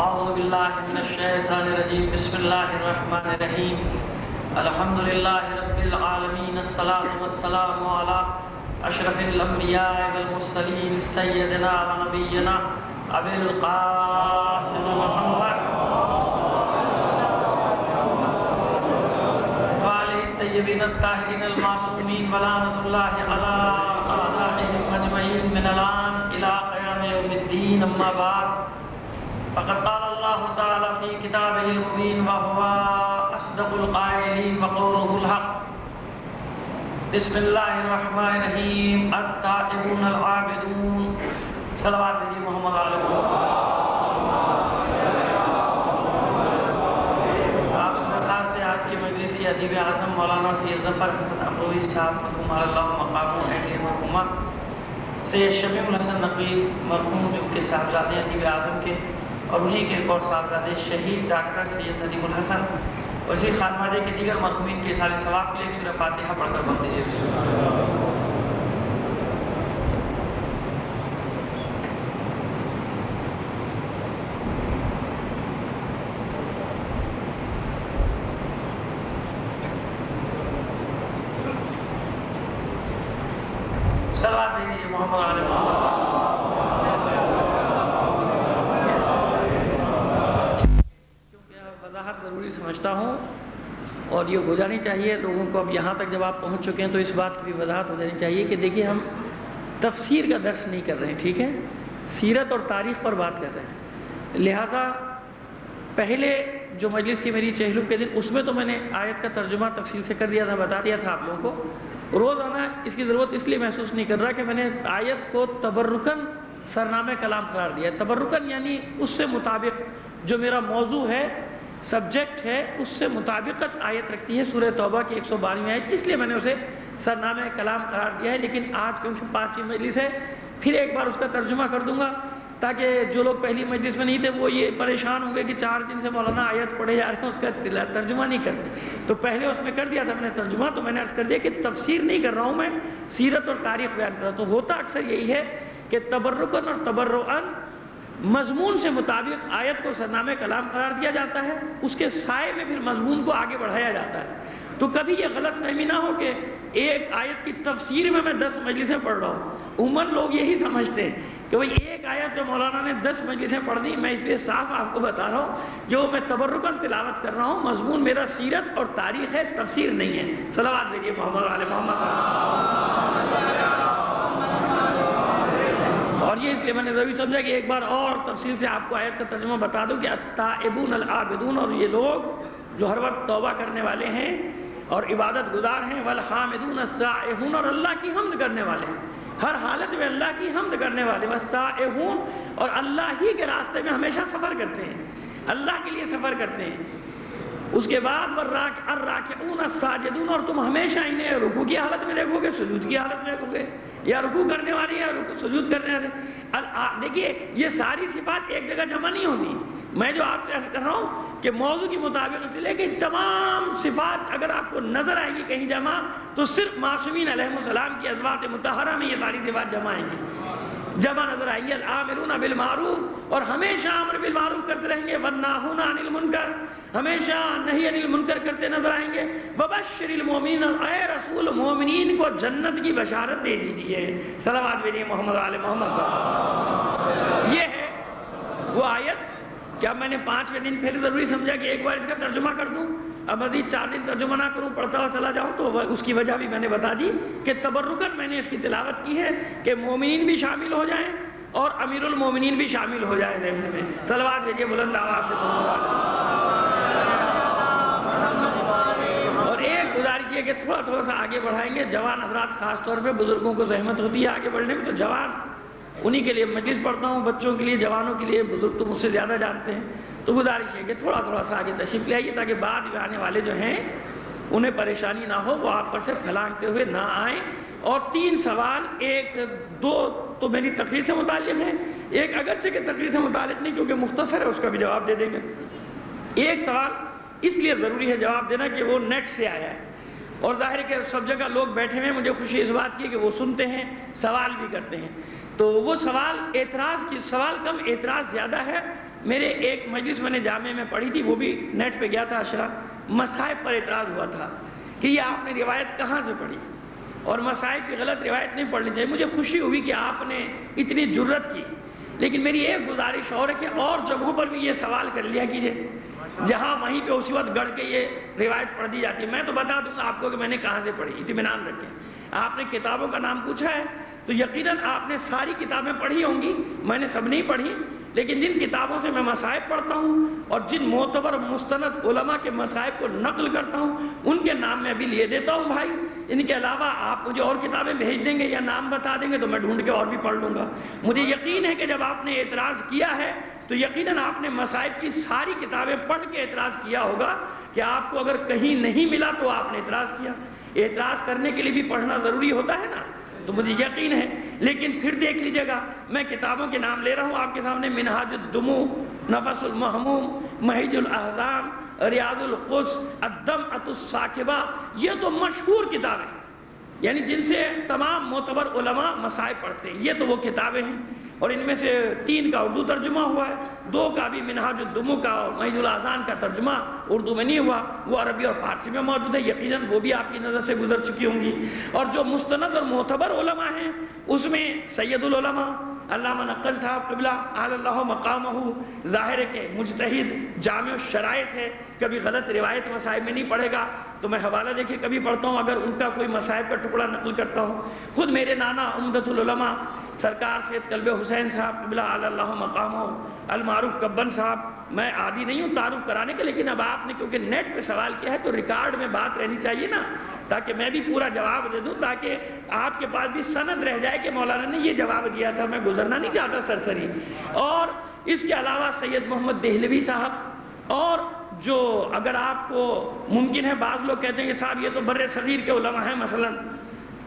اعوذ باللہ من الشیطان الرجیم بسم اللہ الرحمن الرحیم الحمد للہ رب العالمین الصلاة والسلام علی اشرف الانبیاء والمرسلین سیدنا و نبینا ابی القاسم محمد وآلہ الطیبین الطاہرین المعصومین ولعنۃ اللہ علی اعدائهم اجمعین من الآن الی قیام یوم الدین اما بعد فقد قال الله تعالى في كتابه المبين وهو أصدق القائلين وقوله الحق بسم الله الرحمن الرحيم التائبون العابدون صلوات بجی محمد علیہ آپ سے درخواست ہے آج کی مجلسی ادیب اعظم مولانا سید ظفر حسن ابروی صاحب مرحوم اللہ مقاموں اہل مرحومہ سید شمیع الحسن نقوی مرحوم جو کے صاحبزادے ادیب اعظم کے اور انہیں کے ایک اور صاحبزادے شہید ڈاکٹر سید ندیم الحسن اور اسی خانوادے کے دیگر مرحومین کے سال ثواب کے لیے سورہ فاتحہ پڑھ کر بند دیجیے. صلوات دیجیے محمد علیہ محمد. ضروری سمجھتا ہوں اور یہ ہو جانی چاہیے لوگوں کو. اب یہاں تک جب آپ پہنچ چکے ہیں تو اس بات کی بھی وضاحت ہو جانی چاہیے کہ دیکھیے ہم تفسیر کا درس نہیں کر رہے ہیں, ٹھیک ہے, سیرت اور تاریخ پر بات کر رہے ہیں. لہٰذا پہلے جو مجلس تھی میری چہلم کے دن اس میں تو میں نے آیت کا ترجمہ تفصیل سے کر دیا تھا, بتا دیا تھا آپ لوگوں کو. روزانہ اس کی ضرورت اس لیے محسوس نہیں کر رہا کہ میں نے آیت کو تبرکن سرنامہ کلام قرار دیا. تبرکن یعنی اس سے مطابق جو میرا موضوع ہے, سبجیکٹ ہے, اس سے مطابقت آیت رکھتی ہے سورہ توبہ کی 112ویں آیت, اس لیے میں نے اسے سرنامہ کلام قرار دیا ہے. لیکن آج کیونکہ 5ویں مجلس ہے پھر ایک بار اس کا ترجمہ کر دوں گا تاکہ جو لوگ پہلی مجلس میں نہیں تھے وہ یہ پریشان ہوں گے کہ 4 دن سے مولانا آیت پڑھے جا رہے ہیں اس کا ترجمہ نہیں کرتے. تو پہلے اس میں کر دیا تھا میں نے ترجمہ, تو میں نے عرض کر دیا کہ تفسیر نہیں کر رہا ہوں, میں سیرت اور تاریخ بیان کر رہا ہوں. تو ہوتا اکثر یہی ہے کہ تبرکن اور تبرعن مضمون سے مطابق آیت کو سرنامہ کلام قرار دیا جاتا ہے, اس کے سائے میں پھر مضمون کو آگے بڑھایا جاتا ہے. تو کبھی یہ غلط فہمی نہ ہو کہ ایک آیت کی تفسیر میں 10 مجلسیں پڑھ رہا ہوں. عموماً لوگ یہی سمجھتے ہیں کہ بھئی ایک آیت جو مولانا نے 10 مجلسیں پڑھ دی. میں اس لیے صاف آپ کو بتا رہا ہوں جو میں تبرکن تلاوت کر رہا ہوں مضمون میرا سیرت اور تاریخ ہے, تفسیر نہیں ہے. صلوات بھیجیے محمد علیہ محمد. اور یہ اس لیے میں نے ضروری سمجھا کہ ایک بار اور تفصیل سے آپ کو آیت کا ترجمہ بتا دوں کہ التائبون العابدون, اور یہ لوگ جو ہر وقت توبہ کرنے والے ہیں اور عبادت گزار ہیں, والحامدون السائحون, اور اللہ کی حمد کرنے والے ہیں, ہر حالت میں اللہ کی حمد کرنے والے, والسائحون, اور اللہ ہی کے راستے میں ہمیشہ سفر کرتے ہیں, اللہ کے لیے سفر کرتے ہیں. اس کے بعد الراکعون الساجدون, اور تم ہمیشہ انہیں رکوع کی حالت میں دیکھو گے, سجود کی حالت میں دیکھو گے, یا رکوع کرنے والی یا سجود کرنے والے. دیکھیے یہ ساری صفات ایک جگہ جمع نہیں ہوتی. میں جو آپ سے عرض کر رہا ہوں کہ موضوع کی مطابق سے لے کے تمام صفات اگر آپ کو نظر آئیں گی کہیں جمع, تو صرف معصومین علیہ السلام کی ازواج مطہرہ میں یہ ساری صفات جمع آئیں گی, جمع نظر آئیں گی. العامرون بالمعروف, اور ہمیشہ امر بالمعروف کرتے رہیں گے, والناہون عن المنکر, ہمیشہ نہی عن المنکر کرتے نظر آئیں گے. وبشر المؤمنین, اے رسول مومنین کو جنت کی بشارت دے دیجئے. صلوات بھیجیے محمد علیہ محمد پر. یہ ہے وہ آیت. کیا میں نے 5ویں دن پھر ضروری سمجھا کہ ایک بار اس کا ترجمہ کر دوں, اب مزید 4 دن ترجمہ نہ کروں, پڑھتا ہوا چلا جاؤں, تو اس کی وجہ بھی میں نے بتا دی کہ تبرکن میں نے اس کی تلاوت کی ہے کہ مومنین بھی شامل ہو جائیں اور امیر المومنین بھی شامل ہو جائے ذہن میں. صلوات بھیجیے بلند آواز سے. اور ایک گزارش یہ کہ تھوڑا سا آگے بڑھائیں گے. جوان حضرات خاص طور پہ, بزرگوں کو زحمت ہوتی ہے آگے بڑھنے میں, تو جوان انہی کے لیے مجلس پڑھتا ہوں, بچوں کے لیے, جوانوں کے لیے, بزرگ تو مجھ سے زیادہ جانتے ہیں. تو گزارش ہے کہ تھوڑا سا آگے تشریف لے آئیے تاکہ بعد میں آنے والے جو ہیں انہیں پریشانی نہ ہو, وہ آپ پر سے پھلانگتے ہوئے نہ آئیں. اور 3 سوال, 2 تو میری تقریر سے متعلق ہیں, ایک اگرچہ کہ تقریر سے متعلق نہیں کیونکہ مختصر ہے, اس کا بھی جواب دے دیں گے. ایک سوال اس لیے ضروری ہے جواب دینا کہ وہ نیٹ سے آیا ہے, اور ظاہر ہے کہ سب جگہ لوگ بیٹھے ہیں. مجھے خوشی اس بات کی کہ وہ سنتے ہیں, سوال بھی کرتے ہیں. تو وہ سوال اعتراض کی, سوال کم اعتراض زیادہ ہے. میرے ایک مجلس میں نے جامعہ میں پڑھی تھی، وہ بھی نیٹ پہ گیا تھا اشرا، مصائب پر اعتراض ہوا تھا کہ یہ آپ نے روایت کہاں سے پڑھی، اور مصائب کی غلط روایت نہیں پڑھنی چاہیے۔ مجھے خوشی ہوئی کہ آپ نے اتنی جرت کی، لیکن میری ایک گزارش اور ہے کہ اور جگہوں پر بھی یہ سوال کر لیا کیجئے جہاں وہیں پہ اسی وقت گڑھ کے یہ روایت پڑھ دی جاتی ہے۔ میں تو بتا دوں گا آپ کو کہ میں نے کہاں سے پڑھی، اطمینان رکھیں۔ آپ نے کتابوں کا نام پوچھا ہے تو یقیناً آپ نے ساری کتابیں پڑھی ہوں گی، میں نے سب نہیں پڑھی، لیکن جن کتابوں سے میں مصائب پڑھتا ہوں اور جن معتبر مستند علماء کے مصائب کو نقل کرتا ہوں ان کے نام میں ابھی لیے دیتا ہوں بھائی۔ ان کے علاوہ آپ مجھے اور کتابیں بھیج دیں گے یا نام بتا دیں گے تو میں ڈھونڈ کے اور بھی پڑھ لوں گا۔ مجھے یقین ہے کہ جب آپ نے اعتراض کیا ہے تو یقیناً آپ نے مصائب کی ساری کتابیں پڑھ کے اعتراض کیا ہوگا کہ آپ کو اگر کہیں نہیں ملا تو آپ نے اعتراض کیا۔ اعتراض کرنے کے لیے بھی پڑھنا ضروری ہوتا ہے نا، تو مجھے یقین ہے۔ لیکن پھر دیکھ لیجئے گا، میں کتابوں کے نام لے رہا ہوں آپ کے سامنے: منہاج الدموع، نفس المحموم، مہیج الاحزان، ریاض القدس، الدمعۃ الثاقبہ۔ یہ تو مشہور کتابیں ہیں، یعنی جن سے تمام معتبر علماء مصائب پڑھتے ہیں، یہ تو وہ کتابیں ہیں۔ اور ان میں سے 3 کا اردو ترجمہ ہوا ہے، 2 کا بھی منہاج الدموع کا اور مہیج الاحزان کا ترجمہ اردو میں نہیں ہوا، وہ عربی اور فارسی میں موجود ہے، یقیناً وہ بھی آپ کی نظر سے گزر چکی ہوں گی۔ اور جو مستند اور معتبر علماء ہیں اس میں سید العلماء علامہ نقل صاحب قبلہ اعلی اللہ مقامہ، ظاہر ہے کہ مجتہد، جامع الشرائط ہے، کبھی غلط روایت مصائب میں نہیں پڑھے گا تو میں حوالہ دیکھے کبھی پڑھتا ہوں، اگر ان کا کوئی مصائب کا ٹکڑا نقل کرتا ہوں۔ خود میرے نانا عمدۃ العلماء سرکار سید قلب حسین صاحب قبلہ اعلی اللہ مقامہ، المعروف کبن صاحب، میں عادی نہیں ہوں تعارف کرانے کے، لیکن اب آپ نے کیونکہ نیٹ پہ سوال کیا ہے تو ریکارڈ میں بات رہنی چاہیے نا، تاکہ میں بھی پورا جواب دے دوں، تاکہ آپ کے پاس بھی سند رہ جائے کہ مولانا نے یہ جواب دیا تھا، میں گزرنا نہیں چاہتا سرسری۔ اور اس کے علاوہ سید محمد دہلوی صاحب، اور جو اگر آپ کو ممکن ہے، بعض لوگ کہتے ہیں کہ صاحب یہ تو بر صغیر کے علماء ہیں، مثلاً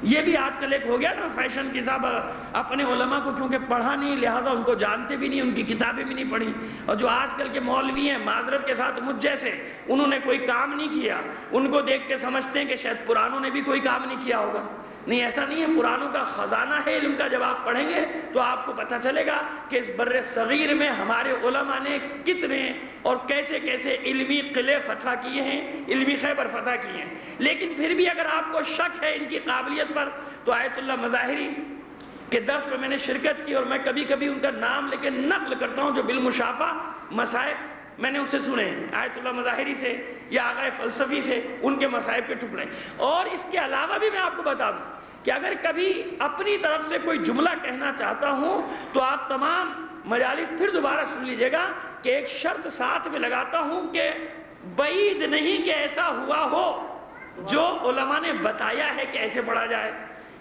یہ بھی آج کل ایک ہو گیا نا فیشن کی، صاحب اپنے علماء کو کیونکہ پڑھا نہیں لہٰذا ان کو جانتے بھی نہیں، ان کی کتابیں بھی نہیں پڑھی۔ اور جو آج کل کے مولوی ہیں معذرت کے ساتھ مجھ جیسے، انہوں نے کوئی کام نہیں کیا، ان کو دیکھ کے سمجھتے ہیں کہ شاید پرانوں نے بھی کوئی کام نہیں کیا ہوگا۔ نہیں، ایسا نہیں ہے، پرانوں کا خزانہ ہے علم کا۔ جب آپ پڑھیں گے تو آپ کو پتہ چلے گا کہ اس بر صغیر میں ہمارے علماء نے کتنے اور کیسے کیسے علمی قلعے فتح کیے ہیں، علمی خیبر فتح کیے ہیں۔ لیکن پھر بھی اگر آپ کو شک ہے ان کی قابلیت پر تو آیت اللہ مظاہری کے درس میں نے شرکت کی، اور میں کبھی کبھی ان کا نام لے کے نقل کرتا ہوں، جو بالمشافہ مصائب میں نے ان سے سنے ہیں، آیت اللہ مظاہری سے یا آغا فلسفی سے، ان کے مصائب کے ٹکڑے۔ اور اس کے علاوہ بھی میں آپ کو بتا دوں کہ اگر کبھی اپنی طرف سے کوئی جملہ کہنا چاہتا ہوں تو آپ تمام مجالس پھر دوبارہ سن لیجئے گا کہ ایک شرط ساتھ میں لگاتا ہوں کہ بعید نہیں کہ ایسا ہوا ہو جو علماء نے بتایا ہے کہ ایسے پڑھا جائے،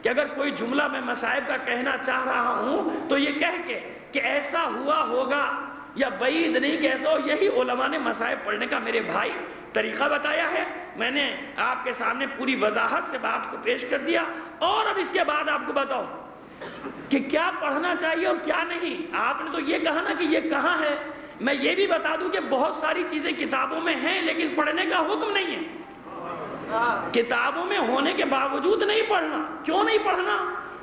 کہ اگر کوئی جملہ میں مصائب کا کہنا چاہ رہا ہوں تو یہ کہہ کے کہ ایسا ہوا ہوگا یا بعید نہیں کہ ایسا ہو، یہی علماء نے مصائب پڑھنے کا میرے بھائی طریقہ بتایا ہے۔ میں نے آپ کے سامنے پوری وضاحت سے بات کو پیش کر دیا، اور اب اس کے بعد آپ کو بتاؤں کہ کیا پڑھنا چاہیے اور کیا نہیں۔ آپ نے تو یہ کہا نا کہ یہ کہاں ہے، میں یہ بھی بتا دوں کہ بہت ساری چیزیں کتابوں میں ہیں لیکن پڑھنے کا حکم نہیں ہے۔ کتابوں میں ہونے کے باوجود نہیں پڑھنا۔ کیوں نہیں پڑھنا؟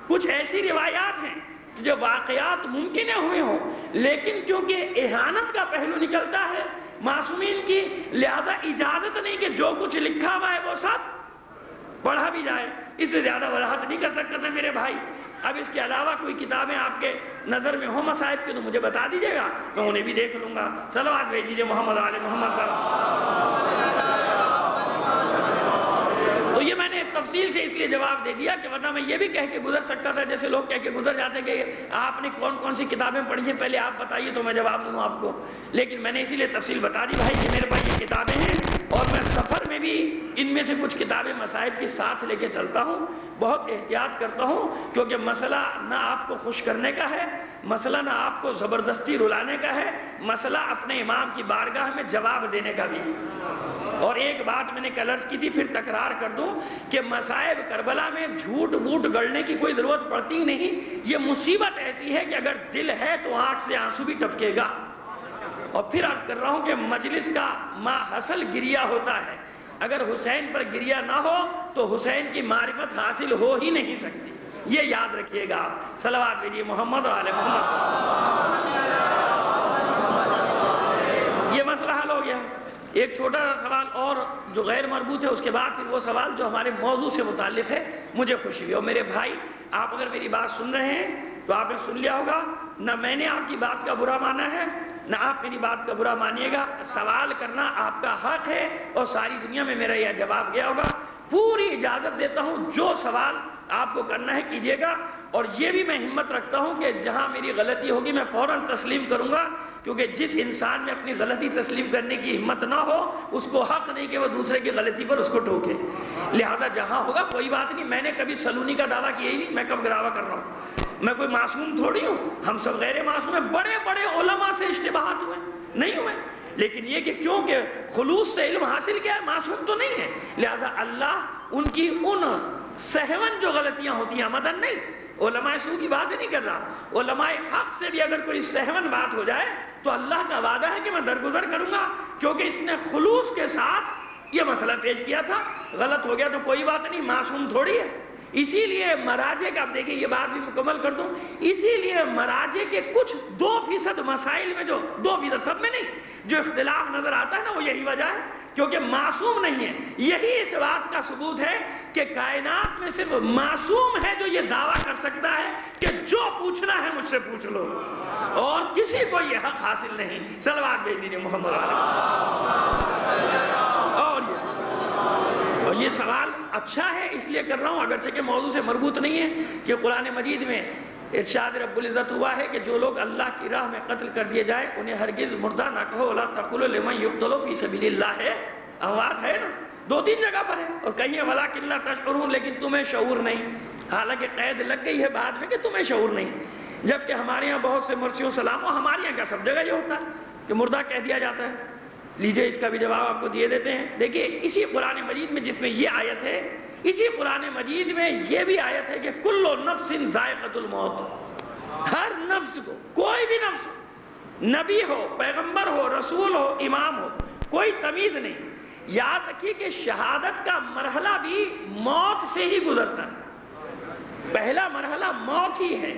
کچھ ایسی روایات ہیں جو واقعات ممکن ہوئے ہوں، لیکن کیونکہ اہانت کا پہلو نکلتا ہے معصومین کی، لہذا اجازت نہیں کہ جو کچھ لکھا ہوا ہے وہ سب پڑھا بھی جائے۔ اس سے زیادہ وضاحت نہیں کر سکتا تھا میرے بھائی۔ اب اس کے علاوہ کوئی کتابیں آپ کے نظر میں ہوں مصائب کی تو مجھے بتا دیجیے گا، میں انہیں بھی دیکھ لوں گا۔ صلوات بھیج دیجیے محمد آل محمد پر۔ تو یہ میں نے تفصیل سے اس لیے جواب دے دیا کہ ورنہ میں یہ بھی کہہ کے گزر سکتا تھا، جیسے لوگ کہہ کے گزر جاتے ہیں کہ آپ نے کون کون سی کتابیں پڑھی ہیں پہلے آپ بتائیے تو میں جواب دوں آپ کو، لیکن میں نے اسی لیے تفصیل بتا دی بھائی کہ میرے پاس یہ کتابیں ہیں، اور میں سفر میں بھی ان میں سے کچھ کتابیں مصائب کے ساتھ لے کے چلتا ہوں، بہت احتیاط کرتا ہوں، کیونکہ مسئلہ نہ آپ کو خوش کرنے کا ہے، مسئلہ نہ آپ کو زبردستی رلانے کا ہے، مسئلہ اپنے امام کی بارگاہ میں جواب دینے کا بھی ہے۔ اور ایک بات میں نے کل عرض کی تھی، پھر تکرار کر دوں کہ مصائب کربلا میں جھوٹ بوٹ گڑنے کی کوئی ضرورت پڑتی ہی نہیں۔ یہ مصیبت ایسی ہے کہ اگر دل ہے تو آنکھ سے آنسو بھی ٹپکے گا۔ اور پھر عرض کر رہا ہوں کہ مجلس کا ما حصل گریہ ہوتا ہے، اگر حسین پر گریہ نہ ہو تو حسین کی معرفت حاصل ہو ہی نہیں سکتی، یہ یاد رکھیے گا آپ۔ صلوات بھیجیے محمد اور آل محمد۔ ایک چھوٹا سا سوال اور جو غیر مربوط ہے، اس کے بعد پھر وہ سوال جو ہمارے موضوع سے متعلق ہے، مجھے خوشی ہوئی۔ اور میرے بھائی، آپ اگر میری بات سن رہے ہیں تو آپ نے سن لیا ہوگا، نہ میں نے آپ کی بات کا برا مانا ہے، نہ آپ میری بات کا برا مانیے گا۔ سوال کرنا آپ کا حق ہے، اور ساری دنیا میں میرا یہ جواب گیا ہوگا۔ پوری اجازت دیتا ہوں، جو سوال آپ کو کرنا ہے کیجیے گا، اور یہ بھی میں ہمت رکھتا ہوں کہ جہاں میری غلطی ہوگی میں فوراً تسلیم کروں گا، کیونکہ جس انسان میں اپنی غلطی تسلیم کرنے کی ہمت نہ ہو، اس کو حق نہیں کہ وہ دوسرے کی غلطی پر اس کو ٹوکے۔ لہٰذا جہاں ہوگا کوئی بات نہیں، میں نے کبھی سلونی کا دعویٰ کیا ہی نہیں، میں کب دعویٰ کر رہا ہوں؟ میں کوئی معصوم تھوڑی ہوں، ہم سب غیر معصوم ہیں۔ بڑے بڑے علماء سے اشتباہات ہوئے نہیں ہوئے، لیکن یہ کہ کیونکہ خلوص سے علم حاصل کیا ہے، معصوم تو نہیں ہے۔ لہٰذا اللہ ان کی ان سہون جو غلطیاں ہوتی ہیں مدن نہیں، علماء سو کی بات نہیں کر رہا، علماء حق سے بھی اگر کوئی سہون بات ہو جائے تو اللہ کا وعدہ ہے کہ میں درگزر کروں گا، کیونکہ اس نے خلوص کے ساتھ یہ مسئلہ پیش کیا تھا۔ غلط ہو گیا تو کوئی بات نہیں، معصوم تھوڑی ہے۔ اسی لیے مراجع کا، اب دیکھیں یہ بات بھی مکمل کر دوں، اسی لیے مراجع کے کچھ 2% مسائل میں، جو 2% سب میں نہیں، جو اختلاف نظر آتا ہے نا، وہ یہی وجہ ہے کیونکہ معصوم نہیں ہے۔ یہی اس بات کا ثبوت ہے کہ کائنات میں صرف معصوم ہے جو یہ دعویٰ کر سکتا ہے کہ جو پوچھنا ہے مجھ سے پوچھ لو، اور کسی کو یہ حق حاصل نہیں۔ صلوات بھیج دیجیے محمد علیہ۔ اور یہ سوال اچھا ہے، اس لیے کر رہا ہوں، اگرچہ کہ موضوع سے مربوط نہیں ہے، کہ قرآن مجید میں ارشاد رب العزت ہوا ہے کہ جو لوگ اللہ کی راہ میں قتل کر دیے جائے انہیں ہرگز مردہ نہ کہو، وَلَا تَقُولُوا لِمَن يُقْتَلُ فِي سَبِيلِ اللَّهِ ہے، اموات ہے نا، 2-3 جگہ پر ہے، اور کہیں ہے وَلَٰكِن لَا تَشْعُرُونَ، لیکن تمہیں شعور نہیں۔ حالانکہ قید لگ گئی ہے بعد میں کہ تمہیں شعور نہیں، جبکہ ہمارے یہاں بہت سے مرسیوں سلام، اور ہمارے یہاں کیا سب جگہ یہ ہوتا ہے کہ مردہ کہہ دیا جاتا ہے۔ لیجئے اس کا بھی جواب آپ کو دیے دیتے ہیں۔ دیکھیے اسی قرآن مجید میں جس میں یہ آیت ہے، اسی قرآن مجید میں یہ بھی آیت ہے کہ کل نفس ذائقۃ الموت، ہر نفس کو، کوئی بھی نفس ہو، نبی ہو، پیغمبر ہو، رسول ہو، امام ہو، کوئی تمیز نہیں۔ یاد رکھیے کہ شہادت کا مرحلہ بھی موت سے ہی گزرتا ہے، پہلا مرحلہ موت ہی ہے۔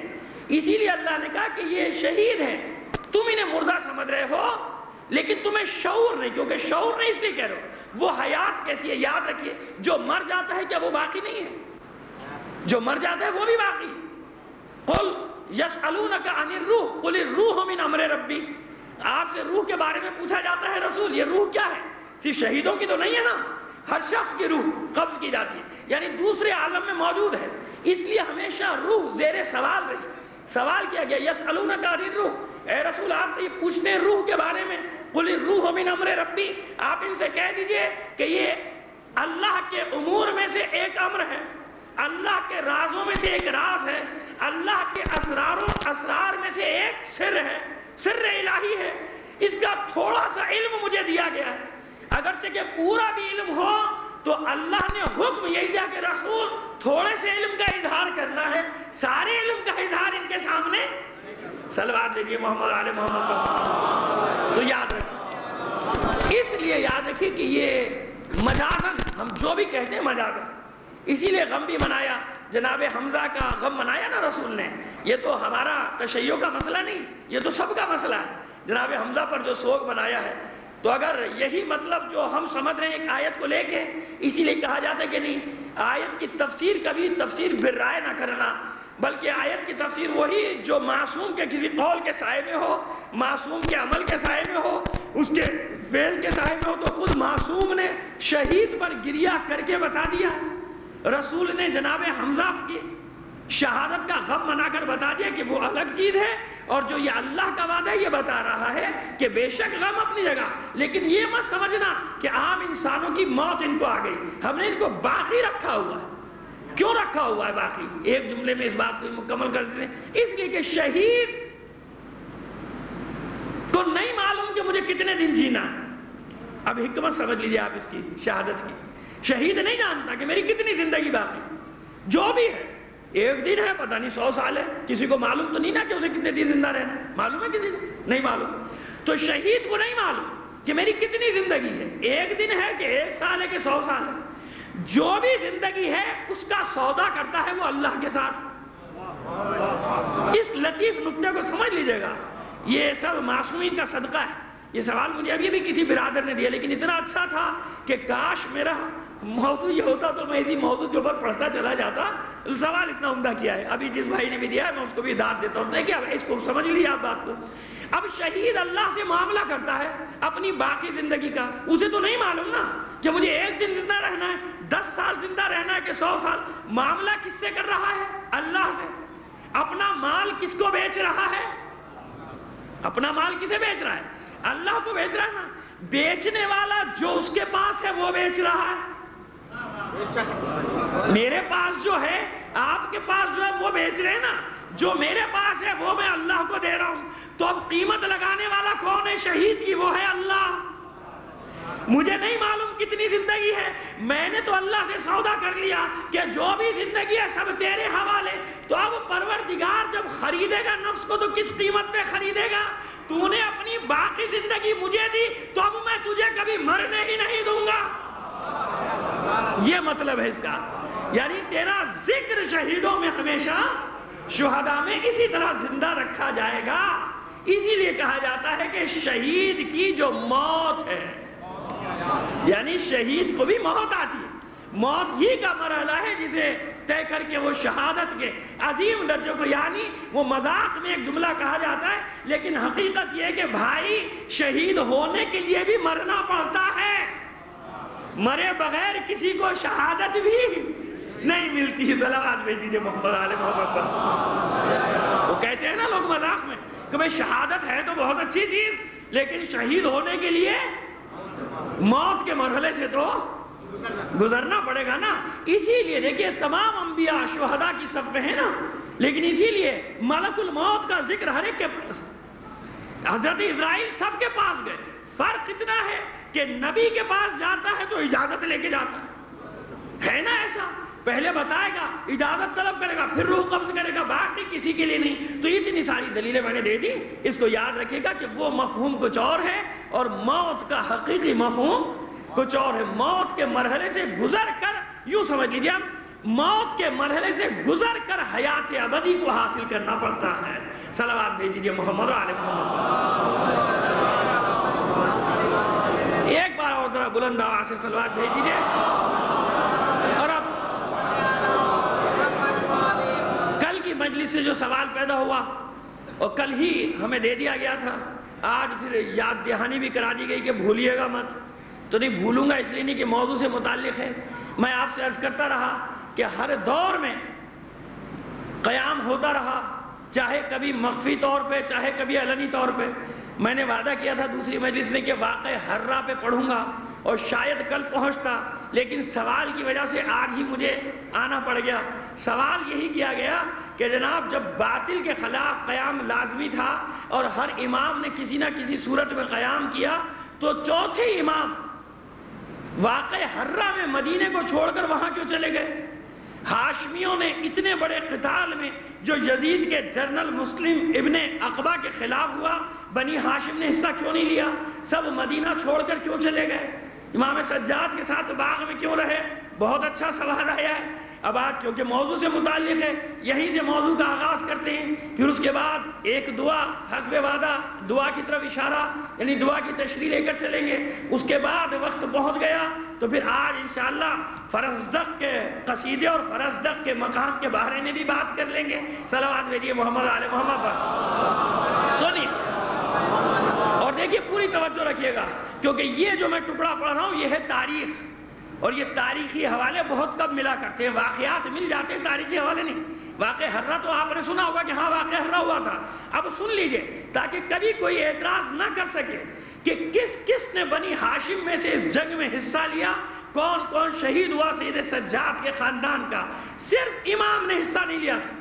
اسی لیے اللہ نے کہا کہ یہ شہید ہیں، تم انہیں مردہ سمجھ رہے ہو لیکن تمہیں شعور نہیں، کیونکہ شعور نہیں اس لیے کہہ رہے ہو۔ وہ حیات کیسی ہے یاد رکھیے، جو مر جاتا ہے کیا وہ باقی نہیں ہے؟ جو مر جاتا ہے وہ بھی باقی ہے۔ قل یسألونک عن الروح قل الروح من امر ربی، آپ سے روح کے بارے میں پوچھا جاتا ہے رسول، یہ روح کیا ہے؟ صرف شہیدوں کی تو نہیں ہے نا، ہر شخص کی روح قبض کی جاتی ہے، یعنی دوسرے عالم میں موجود ہے، اس لیے ہمیشہ روح زیر سوال رہی۔ سوال کیا گیا یسألونک عن الروح، اے رسول آپ سے یہ پوچھتے ہیں روح کے بارے میں، قل الروح من امر ربی، آپ ان سے کہہ دیجئے کہ یہ اللہ کے امور میں سے ایک امر ہے، اللہ کے رازوں میں سے ایک راز ہے، اللہ کے اسرار میں سے ایک سر ہے، سر الہی ہے، اس کا تھوڑا سا علم مجھے دیا گیا ہے۔ اگرچہ کہ پورا بھی علم ہو تو اللہ نے حکم یہی دیا کہ رسول تھوڑے سے علم کا اظہار کرنا ہے، سارے علم کا اظہار ان کے سامنے۔ صلوات دیجیے محمد علیہ محمد پر۔ تو یاد رکھیں، اس لیے یاد رکھیے کہ یہ مجازن، ہم جو بھی کہتے ہیں مجازن، اسی لیے غم بھی منایا، جناب حمزہ کا غم منایا نا رسول نے۔ یہ تو ہمارا تشیع کا مسئلہ نہیں، یہ تو سب کا مسئلہ ہے، جناب حمزہ پر جو سوگ منایا ہے۔ تو اگر یہی مطلب جو ہم سمجھ رہے ہیں ایک آیت کو لے کے، اسی لیے کہا جاتا ہے کہ نہیں، آیت کی تفسیر کبھی تفسیر بالرائے نہ کرنا، بلکہ آیت کی تفسیر وہی جو معصوم کے کسی قول کے سائے میں ہو، معصوم کے عمل کے سائے میں ہو، اس کے فعل کے سائے میں ہو۔ تو خود معصوم نے شہید پر گریہ کر کے بتا دیا، رسول نے جناب حمزہ کی شہادت کا غم منا کر بتا دیا کہ وہ الگ چیز ہے، اور جو یہ اللہ کا وعدہ ہے یہ بتا رہا ہے کہ بے شک غم اپنی جگہ، لیکن یہ مت سمجھنا کہ عام انسانوں کی موت ان کو آ گئی، ہم نے ان کو باقی رکھا ہوا ہے۔ کیوں رکھا ہوا ہے باقی؟ ایک جملے میں اس بات کو مکمل کر دیتے ہیں، اس لیے کہ شہید کو نہیں معلوم کہ مجھے کتنے دن جینا ہے۔ اب حکمت سمجھ لیجئے آپ اس کی شہادت کی، شہید نہیں جانتا کہ میری کتنی زندگی باقی، جو بھی ہے ایک دن ہے، پتہ نہیں 100 سال ہے، کسی کو معلوم تو نہیں نا کہ اسے کتنے دن زندہ رہنا، معلوم ہے کسی کو؟ نہیں معلوم۔ تو شہید کو نہیں معلوم کہ میری کتنی زندگی ہے، ایک دن ہے کہ 1 سال ہے کہ 100 سال ہے۔ جو بھی زندگی ہے اس کا سودا کرتا ہے وہ اللہ کے ساتھ۔ اس لطیف نکتے کو سمجھ لیجئے گا، یہ سب معصومین کا صدقہ ہے۔ یہ سوال مجھے ابھی بھی کسی برادر نے دیا، لیکن اتنا اچھا تھا کہ کاش میرا موضوع یہ ہوتا تو میں اسی موضوع کے اوپر پڑھتا چلا جاتا. سوال اتنا عمدہ کیا ہے. ابھی جس بھائی نے بھی دیا ہے میں اس کو بھی داد دیتا ہوں. دیکھیں اس کو سمجھ لیجیے آپ بات کو. اب شہید اللہ سے معاملہ کرتا ہے اپنی باقی زندگی کا. اسے تو نہیں معلوم نا کہ مجھے 1 دن زندہ رہنا ہے، 10 سال زندہ رہنا ہے کہ 100 سال. معاملہ کس سے کر رہا ہے؟ اللہ سے. اپنا مال کس کو بیچ رہا ہے؟ اپنا مال کسے بیچ رہا ہے؟ اللہ کو بیچ رہا ہے نا. بیچنے والا جو اس کے پاس ہے وہ بیچ رہا ہے. میرے پاس جو ہے، آپ کے پاس جو ہے وہ بیچ رہے ہیں نا. جو میرے پاس ہے وہ میں اللہ کو دے رہا ہوں. تو اب قیمت لگانے والا کون ہے شہید کی؟ وہ ہے اللہ. مجھے نہیں معلوم کتنی زندگی ہے، میں نے تو اللہ سے سودا کر لیا کہ جو بھی زندگی ہے سب تیرے حوالے. تو اب پروردگار جب خریدے گا نفس کو تو کس قیمت پہ خریدے گا؟ تو نے اپنی باقی زندگی مجھے دی تو اب میں تجھے کبھی مرنے ہی نہیں دوں گا. یہ مطلب ہے اس کا. یعنی تیرا ذکر شہیدوں میں ہمیشہ، شہداء میں اسی طرح زندہ رکھا جائے گا. اسی لیے کہا جاتا ہے کہ شہید کی جو موت ہے، یعنی شہید کو بھی موت آتی ہے. موت ہی کا مرحلہ ہے جسے طے کر کے وہ شہادت کے عظیم درجوں کو، یعنی وہ مذاق میں ایک جملہ کہا جاتا ہے لیکن حقیقت یہ ہے کہ بھائی شہید ہونے کے لیے بھی مرنا پڑتا ہے. مرے بغیر کسی کو شہادت بھی نہیں ملتی. صلوات بھیج دیجیے محمد علیہ محمد پر. وہ کہتے ہیں نا لوگ مذاق میں کہ بھئی شہادت ہے تو بہت اچھی چیز، لیکن شہید ہونے کے لیے موت کے مرحلے سے تو گزرنا پڑے گا نا. اسی لیے دیکھیے تمام انبیاء شہداء کی صف میں ہیں نا، لیکن اسی لیے ملک الموت کا ذکر ہر ایک کے پاس. حضرت اسرائیل سب کے پاس گئے. فرق اتنا ہے کہ نبی کے پاس جاتا ہے تو اجازت لے کے جاتا ہے نا. ایسا پہلے بتائے گا، اجازت طلب کرے گا، پھر روح قبض کرے گا، باقی کسی کے لیے نہیں. تو اتنی ساری دلیلیں میں نے دے دی. اس کو یاد رکھیے گا کہ وہ مفہوم کچھ اور ہے اور موت کا حقیقی مفہوم کچھ اور ہے. موت کے مرحلے سے گزر کر، یوں سمجھ لیجیے آپ، موت کے مرحلے سے گزر کر حیات ابدی کو حاصل کرنا پڑتا ہے. صلوات بھیج دیجیے محمد علیہ محمد. ایک بار اور ذرا بلند آواز سے صلوات بھیج دیجیے. اور اب کل کی مجلس سے جو سوال پیدا ہوا اور کل ہی ہمیں دے دیا گیا تھا، آج پھر یاد دہانی بھی کرا دی گئی کہ بھولیے گا مت. تو نہیں بھولوں گا، اس لیے نہیں کہ موضوع سے متعلق ہے. میں آپ سے عرض کرتا رہا کہ ہر دور میں قیام ہوتا رہا، چاہے کبھی مخفی طور پہ چاہے کبھی علنی طور پہ. میں نے وعدہ کیا تھا دوسری مجلس میں کہ واقع حرہ پہ پڑھوں گا اور شاید کل پہنچتا، لیکن سوال کی وجہ سے آج ہی مجھے آنا پڑ گیا. سوال یہی کیا گیا کہ جناب جب باطل کے خلاف قیام لازمی تھا اور ہر امام نے کسی نہ کسی صورت میں قیام کیا، تو چوتھے امام واقع حرہ میں مدینے کو چھوڑ کر وہاں کیوں چلے گئے؟ ہاشمیوں نے اتنے بڑے قتال میں جو یزید کے جنرل مسلم ابن عقبہ کے خلاف ہوا، بنی ہاشم نے حصہ کیوں نہیں لیا؟ سب مدینہ چھوڑ کر کیوں چلے گئے؟ امام سجاد کے ساتھ باغ میں کیوں رہے؟ بہت اچھا سوال آیا ہے. اب آج کیونکہ موضوع سے متعلق ہے، یہیں سے موضوع کا آغاز کرتے ہیں. پھر اس کے بعد ایک دعا حسب وعدہ، دعا کی طرف اشارہ، یعنی دعا کی تشریح لے کر چلیں گے. اس کے بعد وقت پہنچ گیا تو پھر آج انشاءاللہ فرزدق کے قصیدے اور فرزدق کے مقام کے بارے میں بھی بات کر لیں گے. صلوات بھیجیے محمد علیہ محمد پر. سنیے اور دیکھیے، پوری توجہ رکھیے گا، کیونکہ یہ جو میں ٹکڑا پڑھ رہا ہوں یہ ہے تاریخ، اور یہ تاریخی حوالے بہت کم ملا کرتے ہیں. واقعات مل جاتے ہیں، تاریخی حوالے نہیں. واقع حرہ تو آپ نے سنا ہوگا کہ ہاں واقع حرہ ہوا تھا. اب سن لیجئے تاکہ کبھی کوئی اعتراض نہ کر سکے کہ کس کس نے بنی ہاشم میں سے اس جنگ میں حصہ لیا، کون کون شہید ہوا سید سجاد کے خاندان کا. صرف امام نے حصہ نہیں لیا تھا.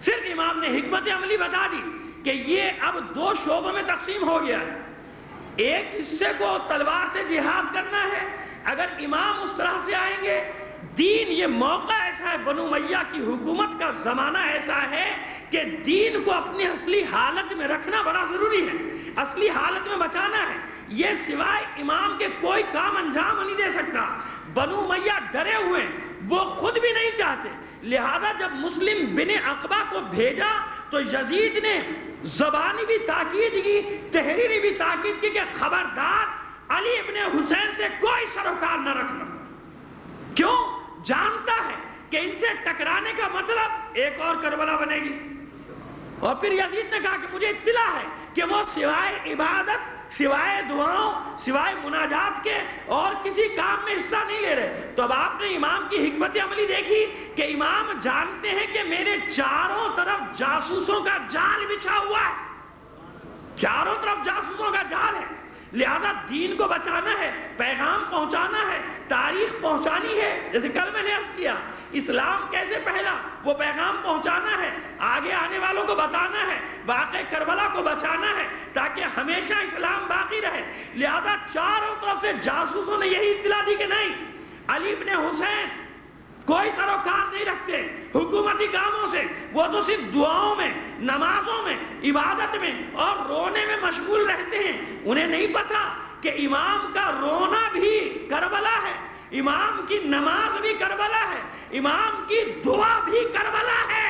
صرف امام نے حکمت عملی بتا دی کہ یہ اب 2 شعبوں میں تقسیم ہو گیا ہے. ایک حصے کو تلوار سے جہاد کرنا ہے. اگر امام اس طرح سے آئیں گے، دین، یہ موقع ایسا ہے، بنو امیہ کی حکومت کا زمانہ ایسا ہے کہ دین کو اپنی اصلی حالت میں رکھنا بڑا ضروری ہے، اصلی حالت میں بچانا ہے. یہ سوائے امام کے کوئی کام انجام نہیں دے سکتا. بنو امیہ ڈرے ہوئے، وہ خود بھی نہیں چاہتے. لہذا جب مسلم بن عقبہ کو بھیجا تو یزید نے زبانی بھی تاکید کی، تحریری بھی تاکید کی کہ خبردار علی ابن حسین سے کوئی سروکار نہ رکھنا۔ کیوں؟ جانتا ہے کہ ان سے ٹکرانے کا مطلب ایک اور کربلا بنے گی۔ اور پھر یزید نے کہا کہ مجھے اطلاع ہے کہ وہ سوائے عبادت، سوائے دعاؤں، سوائے مناجات کے اور کسی کام میں حصہ نہیں لے رہے۔ تو اب آپ نے امام کی حکمت عملی دیکھی کہ امام جانتے ہیں کہ میرے چاروں طرف جاسوسوں کا جال بچھا ہوا ہے، چاروں طرف جاسوسوں کا جال ہے، لہذا دین کو بچانا ہے، پیغام پہنچانا ہے، تاریخ پہنچانی ہے۔ جیسے کل میں نے عرض کیا اسلام کیسے پھیلا، وہ پیغام پہنچانا ہے، آگے آنے والوں کو بتانا ہے، واقع کربلا کو بچانا ہے تاکہ ہمیشہ اسلام باقی رہے۔ لہذا چاروں طرف سے جاسوسوں نے یہی اطلاع دی کہ نہیں، علی ابن حسین کوئی سروکار نہیں رکھتے حکومتی کاموں سے، وہ تو صرف دعاؤں میں، نمازوں میں، عبادت میں اور رونے میں مشغول رہتے ہیں۔ انہیں نہیں پتا کہ امام کا رونا بھی کربلا ہے، امام کی نماز بھی کربلا ہے، امام کی دعا بھی کربلا ہے۔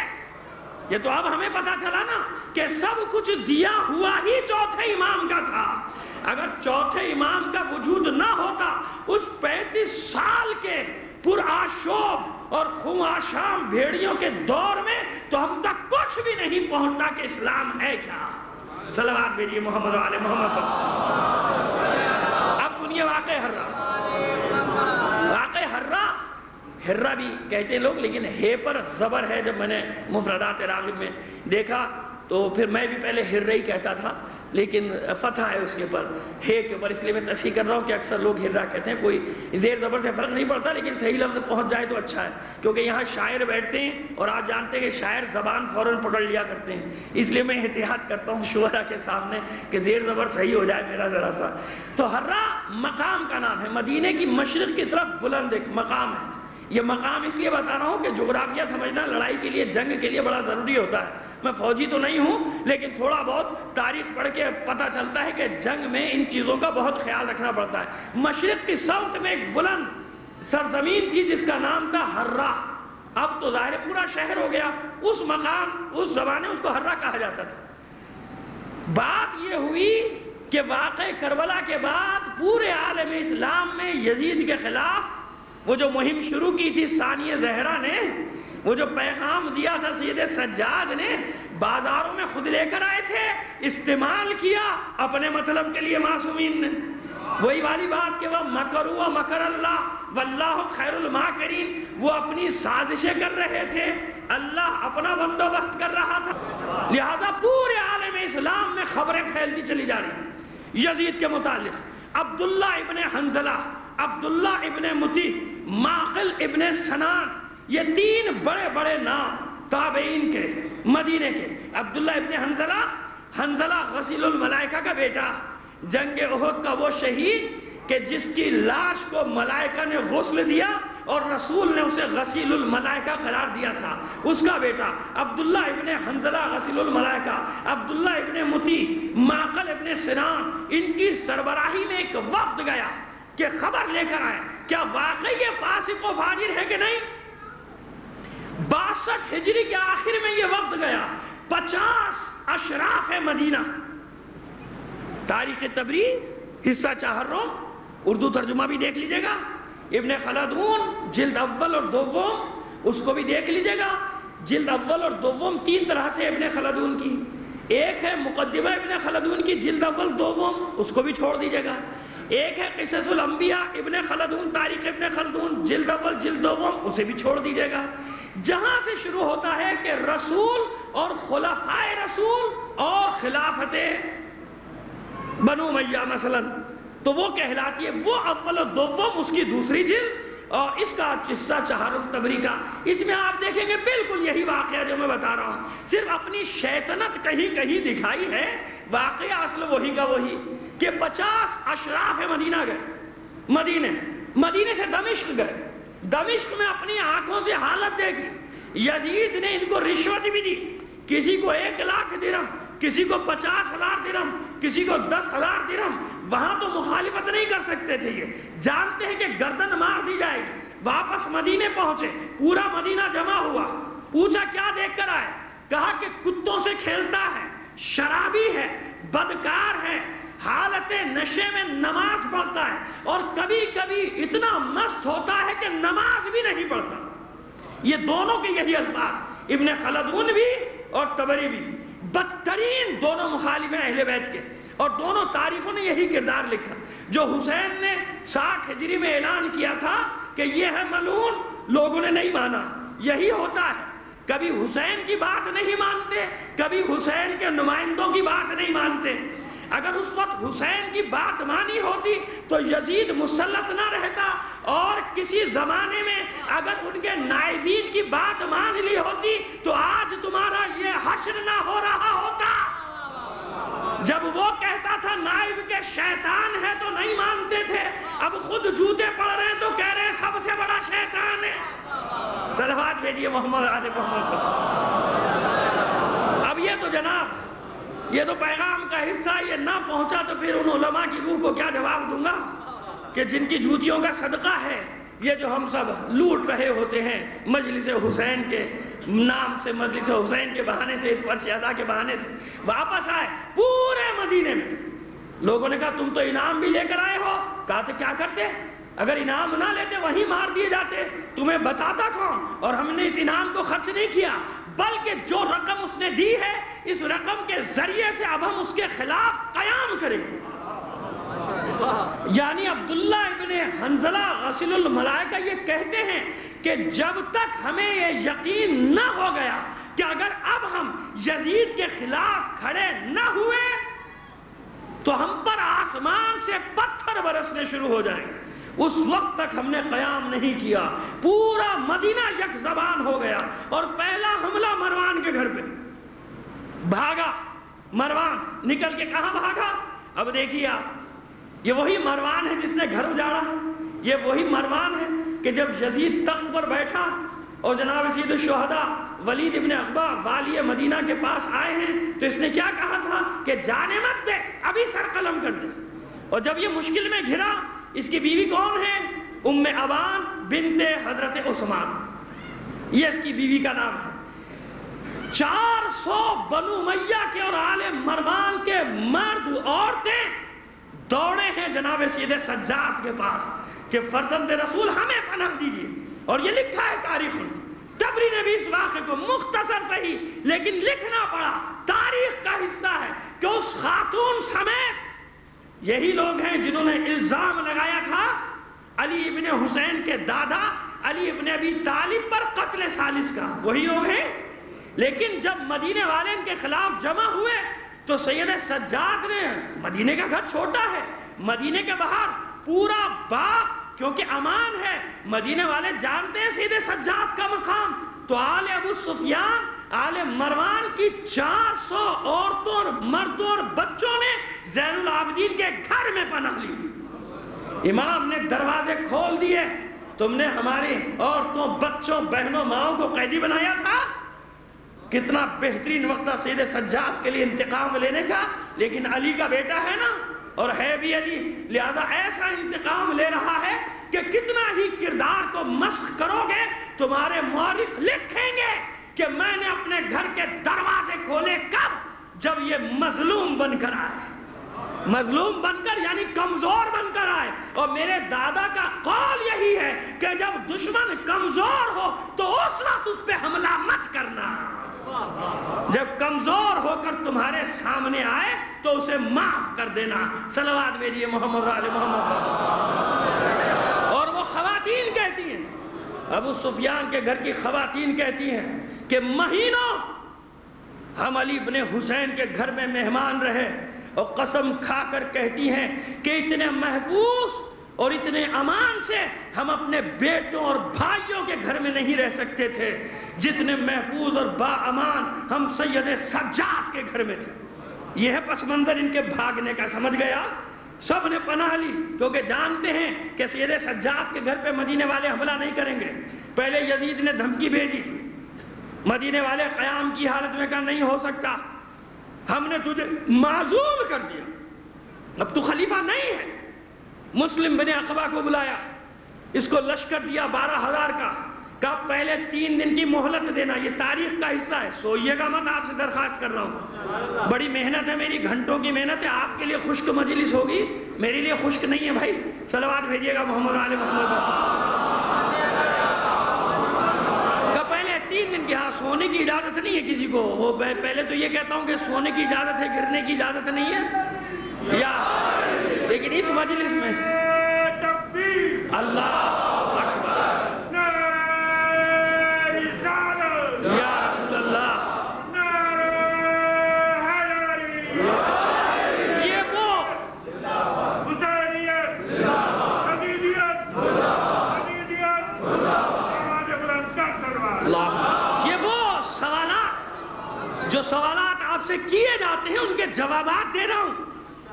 یہ تو اب ہمیں پتا چلا نا کہ سب کچھ دیا ہوا ہی چوتھے امام کا تھا۔ اگر چوتھے امام کا وجود نہ ہوتا اس 35 سال کے پرآشوب اور خون آشام بھیڑیوں کے دور میں، تو ہم تک کچھ بھی نہیں پہنچتا کہ اسلام ہے کیا۔ صلوات بھیجیے محمد و آل محمد پر۔ اب سنیے واقع حرہ۔ واقع حرہ بھی کہتے ہیں لوگ، لیکن ہے پر زبر ہے۔ جب میں نے مفردات راغب میں دیکھا تو پھر میں بھی پہلے ہرہ ہی کہتا تھا، لیکن فتح ہے اس کے اوپر، ہے کے اوپر، اس لیے میں تصحیح کر رہا ہوں کہ اکثر لوگ ہرہ کہتے ہیں۔ کوئی زیر زبر سے فرق نہیں پڑتا، لیکن صحیح لفظ پہنچ جائے تو اچھا ہے، کیونکہ یہاں شاعر بیٹھتے ہیں اور آپ جانتے ہیں کہ شاعر زبان فوراً پکڑ لیا کرتے ہیں، اس لیے میں احتیاط کرتا ہوں شعراء کے سامنے کہ زیر زبر صحیح ہو جائے میرا ذرا سا۔ تو حرہ مقام کا نام ہے، مدینے کی مشرق کی طرف بلند ایک مقام ہے۔ یہ مقام اس لیے بتا رہا ہوں کہ جغرافیہ سمجھنا لڑائی کے لیے، جنگ کے لیے بڑا ضروری ہوتا ہے۔ میں فوجی تو نہیں ہوں، لیکن تھوڑا بہت تاریخ پڑھ کے پتہ چلتا ہے کہ جنگ میں ان چیزوں کا بہت خیال رکھنا پڑتا ہے۔ مشرق کی سمت میں ایک بلند سرزمین تھی جس کا نام تھا حرہ۔ اب تو ظاہر پورا شہر ہو گیا، اس مقام، اس زمانے اس کو حرہ کہا جاتا تھا۔ بات یہ ہوئی کہ واقع کربلا کے بعد پورے عالم اسلام میں یزید کے خلاف وہ جو مہم شروع کی تھی ثانیہ زہرا نے، وہ جو پیغام دیا تھا سید سجاد نے، بازاروں میں خود لے کر آئے تھے، استعمال کیا اپنے مطلب کے لیے معصومین نے۔ وہی والی بات کہ وہ مکروا مکر اللہ واللہ خیر الماکرین، وہ اپنی سازشیں کر رہے تھے، اللہ اپنا بندوبست کر رہا تھا۔ لہذا پورے عالم اسلام میں خبریں پھیلتی چلی جا رہی یزید کے متعلق۔ عبداللہ ابن حنظلہ، عبداللہ ابن متی، معقل ابن سنان، یہ تین بڑے بڑے نام تابعین کے، مدینے کے۔ عبداللہ ابن حنظلہ، حنظلہ غسیل الملائکہ کا بیٹا، جنگ احد کا وہ شہید کہ جس کی لاش کو ملائکہ نے غسل دیا اور رسول نے اسے غسیل الملائکہ قرار دیا تھا، اس کا بیٹا عبداللہ ابن حنظلہ غسیل الملائکہ، عبداللہ ابن متی، معقل ابن سنان، ان کی سربراہی میں ایک وفد گیا کہ خبر لے کر آئے کیا واقعی یہ فاسق و فاجر ہے کہ نہیں۔ 62 ہجری کے آخر میں یہ وفد گیا، 50 اشراف مدینہ۔ تاریخ تبری حصہ چہرم، اردو ترجمہ بھی دیکھ لیجئے گا، ابن خلدون جلد اول اور دوم، اس کو بھی دیکھ لیجئے گا۔ جلد اول اور دوم تین طرح سے ابن خلدون کی، ایک ہے مقدمہ ابن خلدون کی جلد اول دوم، اس کو بھی چھوڑ دیجئے گا۔ ایک ہے قصص الانبیاء ابن خلدون، تاریخ ابن خلدون جلد اول جلد دوم، اسے بھی چھوڑ دیجئے گا۔ جہاں سے شروع ہوتا ہے کہ رسول اور خلفائے رسول اور خلافت بنو امیہ مثلا، تو وہ کہلاتی ہے، وہ اول و دوم، اس کی دوسری جلد، اور اس کا قصہ چہارم تبری کا۔ اس میں آپ دیکھیں گے بالکل یہی واقعہ جو میں بتا رہا ہوں، صرف اپنی شیطنت کہیں کہیں دکھائی ہے، واقعہ اصل وہی کا وہی کہ 50 اشراف مدینہ گئے، مدینے سے دمشق گئے، دمشق میں اپنی آنکھوں سے حالت دیکھی، یزید نے ان کو رشوت بھی دی، کسی کو 1 لاکھ درہم، کسی کو 50,000 درہم، کسی کو 10,000 درہم۔ وہاں تو مخالفت نہیں کر سکتے تھے، یہ جانتے ہیں کہ گردن مار دی جائے گی۔ واپس مدینے پہنچے، پورا مدینہ جمع ہوا، پوچھا کیا دیکھ کر آئے، کہا کہ کتوں سے کھیلتا ہے، شرابی ہے، بدکار ہے، حالت نشے میں نماز پڑھتا ہے، اور کبھی کبھی اتنا مست ہوتا ہے کہ نماز بھی نہیں پڑھتا۔ یہ دونوں کے یہی الفاظ، ابن خلدون بھی اور طبری بھی، بدترین دونوں مخالف ہیں اہل بیت کے، اور دونوں تاریخوں نے یہی کردار لکھا۔ جو حسین نے 60 ہجری میں اعلان کیا تھا کہ یہ ہے ملعون، لوگوں نے نہیں مانا۔ یہی ہوتا ہے، کبھی حسین کی بات نہیں مانتے، کبھی حسین کے نمائندوں کی بات نہیں مانتے۔ اگر اس وقت حسین کی بات مانی ہوتی تو یزید مسلط نہ رہتا، اور کسی زمانے میں اگر ان کے نائبین کی بات مان لی ہوتی تو آج تمہارا یہ حشر نہ ہو رہا ہوتا۔ جب وہ کہتا تھا نائب کے شیطان ہے تو نہیں مانتے تھے، اب خود جوتے پڑھ رہے ہیں تو کہہ رہے ہیں سب سے بڑا شیطان ہے۔ صلوات بھیجیے محمد آل محمد پر۔ اب یہ تو جناب، یہ تو پیغام کا حصہ، یہ نہ پہنچا تو پھر ان علماء کی روح کو کیا جواب دوں گا کہ جن کی جوتیوں کا صدقہ ہے یہ جو ہم سب لوٹ رہے ہوتے ہیں مجلس حسین کے نام سے، مجلس حسین کے بہانے سے، اس فرش ادا کے بہانے سے واپس آئے پورے مدینے میں۔ لوگوں نے کہا تم تو انعام بھی لے کر آئے ہو، کہا تو کیا کرتے؟ اگر انعام نہ لیتے وہیں مار دیے جاتے، تمہیں بتاتا کون؟ اور ہم نے اس انعام کو خرچ نہیں کیا، بلکہ جو رقم اس نے دی ہے اس رقم کے ذریعے سے اب ہم اس کے خلاف قیام کریں گے۔ یعنی عبداللہ ابن حنظلہ غسیل الملائکہ یہ کہتے ہیں کہ جب تک ہمیں یہ یقین نہ ہو گیا کہ اگر اب ہم یزید کے خلاف کھڑے نہ ہوئے تو ہم پر آسمان سے پتھر برسنے شروع ہو جائیں گے، اس وقت تک ہم نے قیام نہیں کیا۔ پورا مدینہ یک زبان ہو گیا، اور پہلا حملہ مروان کے گھر پہ بھاگا۔ مروان نکل کے کہاں بھاگا؟ اب دیکھیے آپ، یہ وہی مروان ہے جس نے گھر اجاڑا ہے، یہ وہی مروان ہے کہ جب یزید تخت پر بیٹھا اور جناب سید الشہداء ولید ابن عقبہ والی مدینہ کے پاس آئے ہیں تو اس نے کیا کہا تھا کہ جانے مت دے، ابھی سر قلم کر دے۔ اور جب یہ مشکل میں گھرا، اس کی بیوی کون ہے؟ ام ابان بنت حضرت عثمان، یہ اس کی بیوی کا نام ہے۔ 400 بنو امیہ کے اور آل مروان کے مرد عورتیں دوڑے ہیں جناب سید سجاد کے پاس کہ فرزند رسول ہمیں پناہ دیجیے۔ اور یہ لکھا ہے تاریخ میں، طبری نے بھی اس واقعے کو مختصر صحیح لیکن لکھنا پڑا، تاریخ کا حصہ ہے کہ اس خاتون سمیت یہی لوگ ہیں جنہوں نے الزام لگایا تھا علی ابن حسین کے دادا علی ابن ابی طالب پر قتل ثالث کا، وہی لوگ ہیں۔ لیکن جب مدینے والے ان کے خلاف جمع ہوئے تو سید سجاد نے، مدینے کا گھر چھوٹا ہے، مدینے کے باہر پورا باغ کیونکہ امان ہے، مدینے والے جانتے ہیں سید سجاد کا مقام، تو آل ابو سفیان آل مروان کی 400 عورتوں اور مردوں اور بچوں نے زین العابدین کے گھر میں پناہ لی۔ امام نے دروازے کھول دیے، تم نے ہماری عورتوں، بچوں، بہنوں، ماؤں کو قیدی بنایا تھا۔ کتنا بہترین وقت تھا سید سجاد کے لیے انتقام لینے کا، لیکن علی کا بیٹا ہے نا، اور ہے بھی علی، لہذا ایسا انتقام لے رہا ہے کہ کتنا ہی کردار کو مشق کرو گے تمہارے مورخ لکھیں گے کہ میں نے اپنے گھر کے دروازے کھولے کب؟ جب یہ مظلوم بن کر آئے، مظلوم بن کر یعنی کمزور بن کر آئے۔ اور میرے دادا کا قول یہی ہے کہ جب دشمن کمزور ہو تو اس وقت اس پہ حملہ مت کرنا، جب کمزور ہو کر تمہارے سامنے آئے تو اسے معاف کر دینا۔ صلوات بھیجیے محمد علی محمد۔ اور وہ خواتین کہتی ہیں، ابو سفیان کے گھر کی خواتین کہتی ہیں کہ مہینوں ہم علی ابن حسین کے گھر میں مہمان رہے، اور قسم کھا کر کہتی ہیں کہ اتنے محفوظ اور اتنے امان سے ہم اپنے بیٹوں اور بھائیوں کے گھر میں نہیں رہ سکتے تھے جتنے محفوظ اور با امان ہم سید سجاد کے گھر میں تھے۔ یہ ہے پس منظر ان کے بھاگنے کا، سمجھ گیا؟ سب نے پناہ لی کیونکہ جانتے ہیں کہ سید سجاد کے گھر پہ مدینے والے حملہ نہیں کریں گے۔ پہلے یزید نے دھمکی بھیجی، مدینے والے قیام کی حالت میں کہا نہیں ہو سکتا، ہم نے تجھے معزول کر دیا، اب تو خلیفہ نہیں ہے۔ مسلم بن عقبہ کو بلایا، اس کو لشکر دیا 12,000 کا، کہ پہلے 3 دن کی مہلت دینا، یہ تاریخ کا حصہ ہے، سوئیے گا مت، آپ سے درخواست کر رہا ہوں، بڑی محنت ہے میری، گھنٹوں کی محنت ہے، آپ کے لیے خشک مجلس ہوگی، میرے لیے خشک نہیں ہے بھائی، صلوات بھیجیے گا محمد علیہ محمد۔ کہ پہلے 3 دن کی، ہاں سونے کی اجازت نہیں ہے کسی کو، وہ پہلے تو یہ کہتا ہوں کہ سونے کی اجازت ہے، گرنے کی اجازت نہیں ہے، یا لیکن اس مجلس میں اللہ جو سوالات آپ سے کیے جاتے ہیں ان کے جوابات دے رہا ہوں۔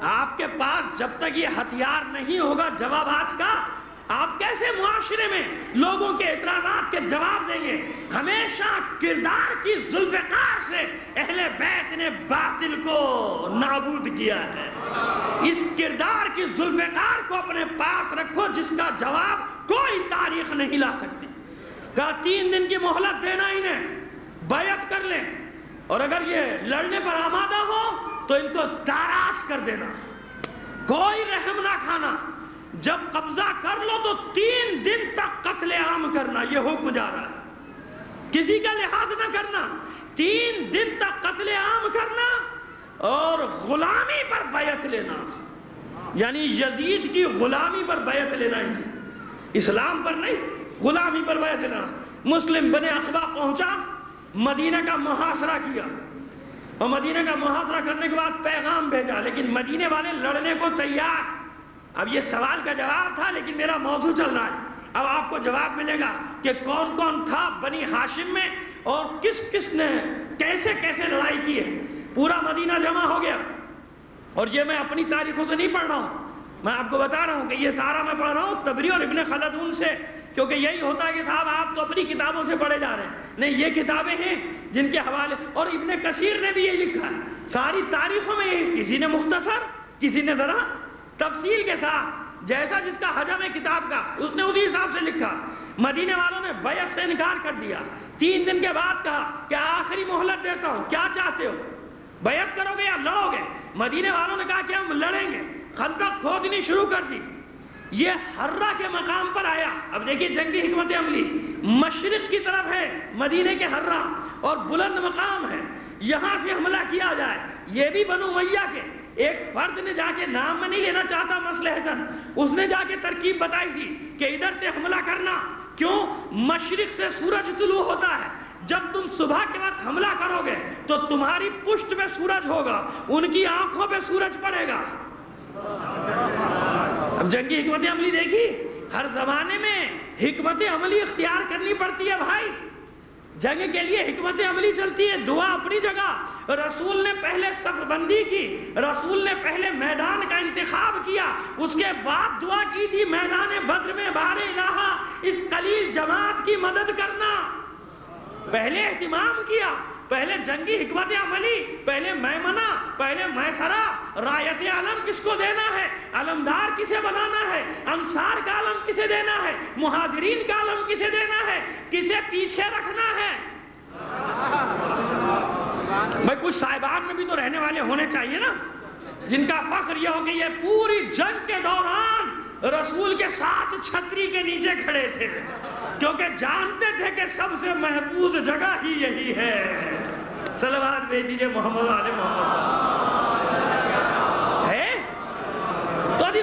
آپ کے پاس جب تک یہ ہتھیار نہیں ہوگا جوابات کا، آپ کیسے معاشرے میں لوگوں کے اعتراضات کے جواب دیں گے؟ ہمیشہ کردار کی ذوالفقار سے اہل بیت نے باطل کو نابود کیا ہے۔ اس کردار کی ذوالفقار کو اپنے پاس رکھو جس کا جواب کوئی تاریخ نہیں لا سکتی۔ کہا 3 دن کی مہلت دینا انہیں، بیعت کر لیں، اور اگر یہ لڑنے پر آمادہ ہو تو ان کو تاراج کر دینا، کوئی رحم نہ کھانا، جب قبضہ کر لو تو 3 دن تک قتل عام کرنا، یہ حکم جا رہا ہے، کسی کا لحاظ نہ کرنا، 3 دن تک قتل عام کرنا اور غلامی پر بیعت لینا، یعنی یزید کی غلامی پر بیعت لینا، اسلام پر نہیں، غلامی پر بیعت لینا۔ مسلم بن عقبہ پہنچا، مدینہ کا محاصرہ کیا، اور مدینہ کا محاصرہ کرنے کے بعد پیغام بھیجا، لیکن مدینے والے لڑنے کو تیار۔ اب یہ سوال کا جواب تھا لیکن میرا موضوع چل رہا ہے، اب آپ کو جواب ملے گا کہ کون کون تھا بنی ہاشم میں اور کس کس نے کیسے کیسے لڑائی کی ہے۔ پورا مدینہ جمع ہو گیا، اور یہ میں اپنی تاریخوں سے نہیں پڑھ رہا ہوں، میں آپ کو بتا رہا ہوں کہ یہ سارا میں پڑھ رہا ہوں طبری اور ابن خلدون سے، کیونکہ یہی ہوتا ہے کہ صاحب آپ تو اپنی کتابوں سے پڑھے جا رہے ہیں، نہیں یہ کتابیں ہیں جن کے حوالے، اور ابن کثیر نے بھی یہ لکھا ہے، ساری تاریخوں میں یہ، کسی نے مختصر، کسی نے ذرا تفصیل کے ساتھ، جیسا جس کا حجم ہے کتاب کا اس نے اسی حساب سے لکھا۔ مدینے والوں نے بیعت سے انکار کر دیا، 3 دن کے بعد کہا کہ آخری مہلت دیتا ہوں، کیا چاہتے ہو، بیعت کرو گے یا لڑو گے؟ مدینے والوں نے کہا کہ ہم لڑیں گے، خندق کھودنی شروع کر دی، یہ حرہ کے مقام پر آیا۔ اب دیکھیے جنگی حکمت عملی، مشرق کی طرف ہے مدینے کے حرہ اور بلند مقام ہے، یہاں سے حملہ کیا جائے، یہ بھی بنو امیہ کے ایک فرد نے جا کے، نام میں نہیں لینا چاہتا مصلحتاً، اس نے جا کے ترکیب بتائی تھی کہ ادھر سے حملہ کرنا، کیوں؟ مشرق سے سورج طلوع ہوتا ہے، جب تم صبح کے وقت حملہ کرو گے تو تمہاری پشت پہ سورج ہوگا، ان کی آنکھوں پہ سورج پڑے گا۔ اب جنگی حکمت عملی دیکھی، ہر زمانے میں حکمت عملی اختیار کرنی پڑتی ہے بھائی، جنگ کے لیے حکمت عملی چلتی ہے، دعا اپنی جگہ، رسول نے پہلے صف بندی کی، رسول نے پہلے میدان کا انتخاب کیا، اس کے بعد دعا کی تھی میدان بدر میں بار الہ اس قلیل جماعت کی مدد کرنا، پہلے اہتمام کیا، پہلے جنگی حکمت عملی، پہلے میمنہ، پہلے میسرہ، رایت علم کس کو دینا ہے، علمدار کسے بنانا ہے، انصار کا علم کسے دینا ہے، مہاجرین کا علم کسے دینا ہے، کسے پیچھے رکھنا ہے۔ بھائی کچھ صاحبان میں بھی تو رہنے والے ہونے چاہیے نا، جن کا فخر یہ ہو کہ یہ پوری جنگ کے دوران رسول کے ساتھ چھتری کے نیچے کھڑے تھے، کیونکہ جانتے تھے کہ سب سے محفوظ جگہ ہی یہی ہے۔ صلوات بھیج دیجئے محمد علیہ محمد ہے۔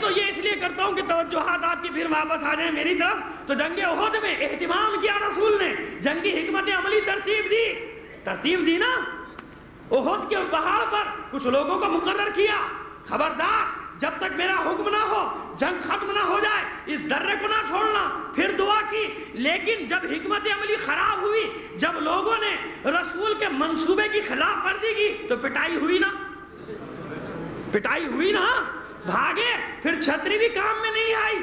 تو یہ اس لیے کرتا ہوں کہ توجہات آپ کی پھر واپس آ جائیں میری طرف۔ تو جنگ احد میں اہتمام کیا رسول نے، جنگی حکمت عملی ترتیب دی نا، احد کے پہاڑ پر کچھ لوگوں کو مقرر کیا، خبردار جب تک میرا حکم نہ ہو، جنگ ختم نہ ہو جائے، اس درے کو نہ چھوڑنا، پھر دعا کی۔ لیکن جب حکمت عملی خراب ہوئی، جب لوگوں نے رسول کے منصوبے کی خلاف ورزی کی تو پٹائی ہوئی نا، بھاگے، پھر چھتری بھی کام میں نہیں آئی،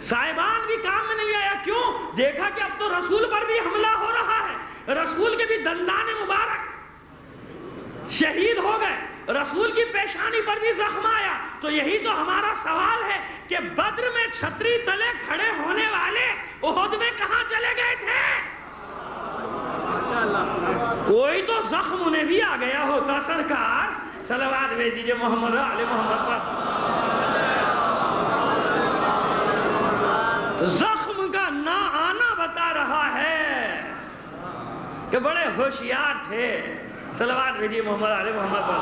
صاحبان بھی کام میں نہیں آیا، کیوں؟ دیکھا کہ اب تو رسول پر بھی حملہ ہو رہا ہے، رسول کے بھی دندان مبارک شہید ہو گئے، رسول کی پیشانی پر بھی زخم آیا. تو یہی تو ہمارا سوال ہے کہ بدر میں چھتری تلے کھڑے ہونے والے احد میں کہاں چلے گئے تھے؟ کوئی تو زخم انہیں بھی آ گیا ہوتا. سرکار صلوات بھیج دیجئے محمد علی محمد پر. تو زخم کا نہ آنا بتا رہا ہے کہ بڑے ہوشیار تھے. صلوات بھیجیے محمد علی محمد پر.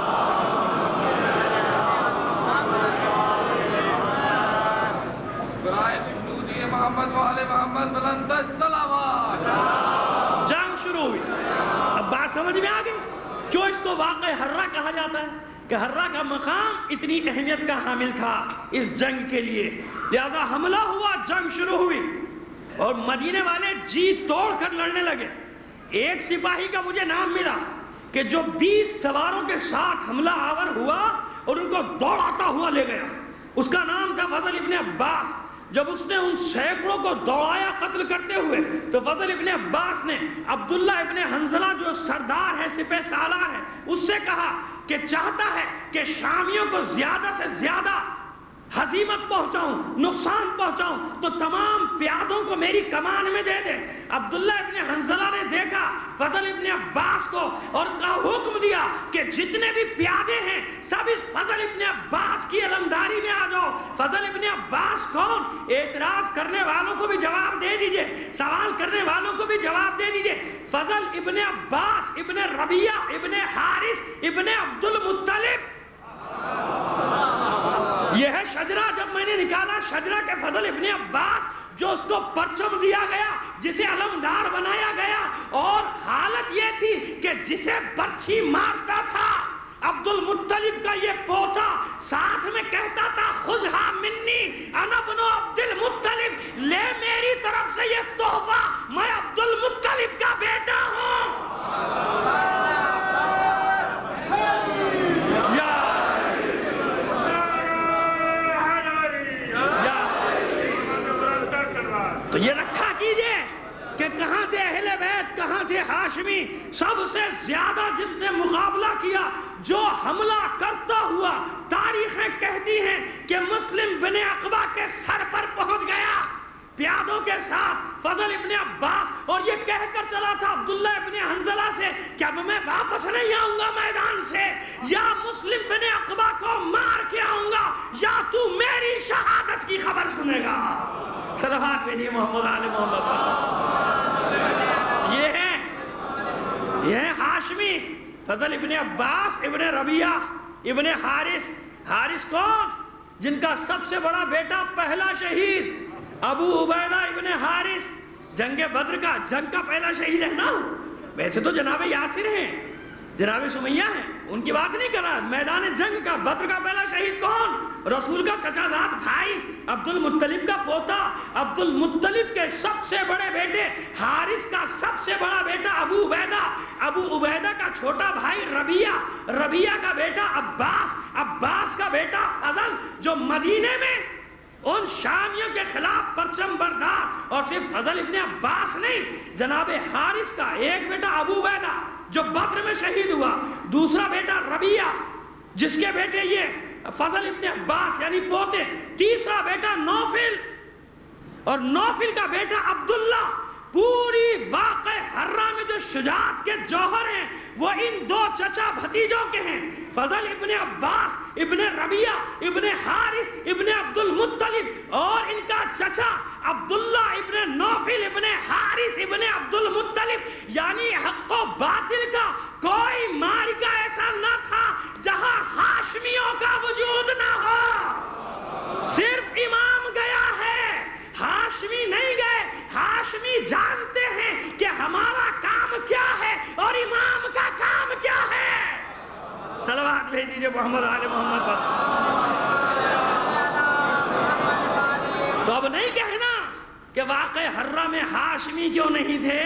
محمد والے محمد بلند صلوات. جنگ شروع ہوئی. اب بات سمجھ میں آ گئی کیوں اس کو واقع حرہ کہا جاتا ہے کہ حرہ کا مقام اتنی اہمیت کا حامل تھا اس جنگ کے لیے. لہذا حملہ ہوا, جنگ شروع ہوئی اور مدینے والے جی توڑ کر لڑنے لگے. ایک سپاہی کا مجھے نام ملا کہ جو 20 سواروں کے ساتھ حملہ آور ہوا اور ان کو دوڑاتا ہوا لے گیا. اس کا نام تھا فضل ابن عباس. جب اس نے ان سینکڑوں کو دوڑایا قتل کرتے ہوئے تو فضل ابن عباس نے عبداللہ ابن حنظلہ جو سردار ہے, سپہ سالار ہے, اس سے کہا کہ چاہتا ہے کہ شامیوں کو زیادہ سے زیادہ ہزیمت پہنچاؤں, نقصان پہنچاؤں, تو تمام پیادوں کو میری کمان میں دے دے. عبداللہ ابن حنظلہ نے دیکھا فضل ابن عباس کو اور حکم دیا کہ جتنے بھی پیادے ہیں سب اس فضل ابن عباس کی علمداری میں آ جاؤ. فضل ابن عباس کون؟ اعتراض کرنے والوں کو بھی جواب دے دیجئے, سوال کرنے والوں کو بھی جواب دے دیجئے. فضل ابن عباس ابن ربیہ ابن حارث ابن عبد المطلب. یہ ہے شجرہ. جب میں نے نکالا شجرہ کے فضل ابن عباس, جو اس کو پرچم دیا گیا, جسے علمدار بنایا گیا, اور حالت یہ تھی کہ جسے برچھی مارتا تھا عبد المطلب کا یہ پوتا, ساتھ میں کہتا تھا خذھا منی انا ابن عبد المطلب, لے میری طرف سے یہ تحفہ, میں عبد المطلب کا بیٹا ہوں. تو یہ رکھا کیجئے کہ کہاں تھے اہل بیت, کہاں تھے ہاشمی. سب سے زیادہ جس نے مقابلہ کیا, جو حملہ کرتا ہوا, تاریخیں کہتی ہیں کہ مسلم بن عقبہ کے سر پر پہنچ گیا پیادوں کے ساتھ فضل ابن عباس, اور یہ کہہ کر چلا تھا عبداللہ ابن حنظلہ سے کہ اب میں واپس نہیں آؤں گا میدان سے, یا مسلم بن عقبہ کو مار کے آؤں گا, یا تو میری شہادت کی خبر سنے گا. صلوات بھیجیے محمد علی محمد پر. یہ ہے ہاشمی فضل ابن عباس ابن ربیہ ابن حارث. حارث کون؟ جن کا سب سے بڑا بیٹا پہلا شہید ابو عبیدہ ابن حارث, جنگ بدر کا جنگ کا پہلا شہید ہے نا. ویسے تو جناب یاسر ہیں, جناب سمیہ ہیں, ان کی بات نہیں کر رہا. میدان جنگ کا بدر کا پہلا شہید کون؟ رسول کا چچا زاد بھائی عبد المطلب کا پوتا, عبد المطلب کے سب سے بڑے بیٹے حارث کا سب سے بڑا بیٹا ابو عبیدہ, ابو عبیدہ کا چھوٹا بھائی ربیہ, ربیہ کا بیٹا عباس, عباس کا بیٹا فضل, جو مدینے میں ان شامیوں کے خلاف پرچم بردار. اور صرف فضل ابن عباس نہیں, جناب حارث کا ایک بیٹا ابو عبیدہ جو بدر میں شہید ہوا, دوسرا بیٹا ربیہ جس کے بیٹے یہ فضل ابن عباس یعنی پوتے, تیسرا بیٹا نوفل, اور نوفل کا بیٹا عبداللہ. پوری واقع حرہ میں جو شجاعت کے جوہر ہیں وہ ان دو چچا بھتیجوں کے ہیں, فضل ابن عباس ابن ربیہ ابن حارث ابن عبد المطلب, اور ان کا چچا عبداللہ ابن نوفل ابن حارث ابن عبد المطلب. یعنی حق و باطل کا کوئی معرکہ ایسا نہ تھا جہاں ہاشمیوں کا وجود نہ ہو. صرف امام گیا ہے, ہاشمی نہیں گئے. ہاشمی جانتے ہیں کہ ہمارا کام کیا ہے اور امام کا کام کیا ہے. صلوات بھیج دیجئے محمد آل محمد پر. تو اب نہیں کہنا کہ واقع حرہ میں ہاشمی کیوں نہیں تھے.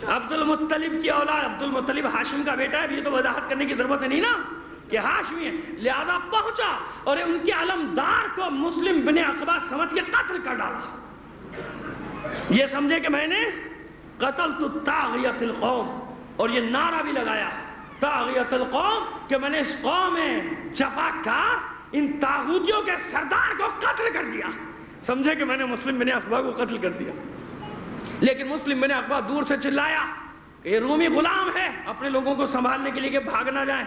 عبد المطلب کی اولاد, عبد المطلب ہاشم کا بیٹا ہے, یہ تو وضاحت کرنے کی ضرورت نہیں نا کہ ہاشمی ہے. لہذا پہنچا اور ان کے علمدار کو مسلم بن عقبہ سمجھ کے قتل کر ڈالا. یہ سمجھے کہ میں نے قتلت الطاغیۃ القوم, اور یہ نعرہ بھی لگایا طاغیت القوم کہ میں نے اس قوم جفاکار ان طاغوتیوں کے سردار کو قتل کر دیا. سمجھے کہ میں نے مسلم بن عقبہ کو قتل کر دیا. لیکن مسلم بن عقبہ دور سے چلایا کہ یہ رومی غلام ہے، اپنے لوگوں کو سنبھالنے کے لیے کہ بھاگ نہ جائیں،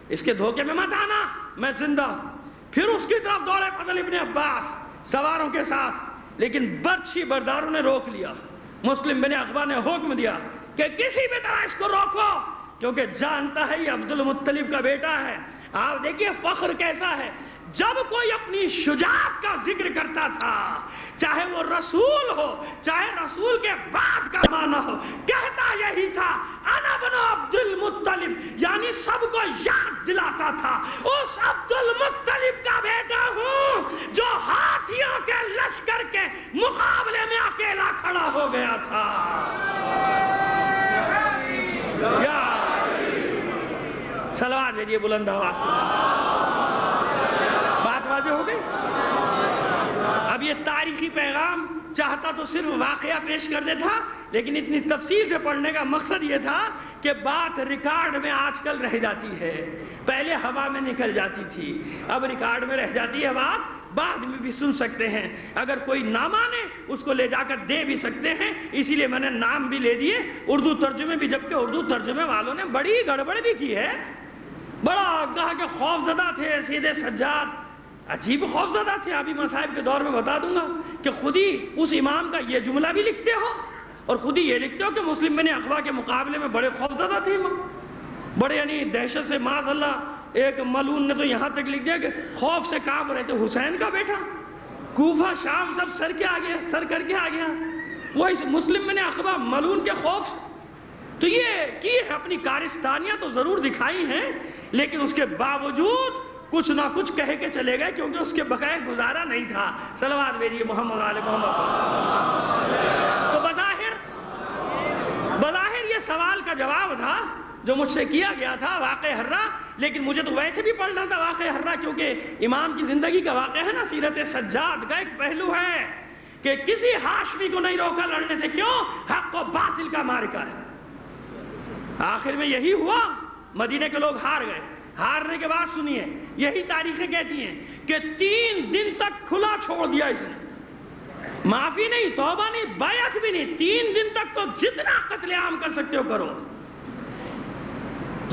اس کے دھوکے میں مت آنا، میں زندہ ہوں. پھر اس کی طرف دوڑے فضل ابن عباس سواروں کے ساتھ، لیکن برچھی برداروں نے روک لیا. مسلم بن عقبہ نے حکم دیا کہ کسی بھی طرح اس کو روکو، کیونکہ جانتا ہے یہ عبد المطلب کا بیٹا ہے. آپ دیکھیے فخر کیسا ہے، جب کوئی اپنی شجاعت کا ذکر کرتا تھا، چاہے وہ رسول ہو چاہے رسول کے بعد کا معنی ہو، کہتا یہی تھا انا بن عبد المطلب، یعنی سب کو یاد دلاتا تھا اس عبد المطلب کا بیٹا ہوں جو ہاتھیوں کے لشکر کے مقابلے میں اکیلا کھڑا ہو گیا تھا. صلوات بھیجیے بلند آواز سے. بات واضح ہو گئی. اب یہ تاریخی پیغام چاہتا تو صرف واقعہ پیش کر دیتا، لیکن اتنی تفصیل سے پڑھنے کا مقصد یہ تھا کہ بات ریکارڈ میں آج کل رہ جاتی ہے، پہلے ہوا میں نکل جاتی تھی، اب ریکارڈ میں رہ جاتی ہے بات، بعد میں بھی سن سکتے ہیں. اگر کوئی نہ مانے اس کو لے جا کر دے بھی سکتے ہیں، اسی لیے میں نے نام بھی لے دیے اردو ترجمے بھی، جبکہ اردو ترجمے والوں نے بڑی گڑبڑ بھی کی ہے. بڑا کہا کہ خوف زدہ تھے سیدھے سجاد، عجیب خوف زدہ تھے. ابھی مصائب کے دور میں بتا دوں گا کہ خود ہی اس امام کا یہ جملہ بھی لکھتے ہو اور خود ہی یہ لکھتے ہو کہ مسلم بن عقبہ کے مقابلے میں بڑے خوف زدہ تھے امام، بڑے یعنی دہشت سے معاذ اللہ. ایک ملعون نے تو یہاں تک لکھ دیا کہ خوف سے کانپ رہے تھے، حسین کا بیٹا، کوفہ شام سب سر کر کے آ گیا. وہ اس مسلم بن عقبہ ملعون کے خوف سے تو یہ کی ہے، اپنی کارستانیاں تو ضرور دکھائی ہیں، لیکن اس کے باوجود کچھ نہ کچھ کہہ کے چلے گئے کیونکہ اس کے بغیر گزارا نہیں تھا. صلوات بھیجیے محمد آل محمد. تو بظاہر یہ سوال کا جواب تھا جو مجھ سے کیا گیا تھا، واقعہ حرہ. لیکن مجھے تو ویسے بھی پڑھنا تھا واقعہ حرہ، کیونکہ امام کی زندگی کا واقعہ ہے نا، سیرت سجاد کا ایک پہلو ہے کہ کسی ہاشمی کو نہیں روکا لڑنے سے. کیوں؟ حق و باطل کا معرکہ ہے. آخر میں یہی ہوا، مدینے کے لوگ ہار گئے. ہارنے کے بعد سنیے، یہی تاریخیں کہتی ہیں کہ 3 دن تک کھلا چھوڑ دیا اس نے، معافی نہیں، توبہ نہیں، بیعت بھی نہیں. 3 دن تک تو جتنا قتل عام کر سکتے ہو کرو.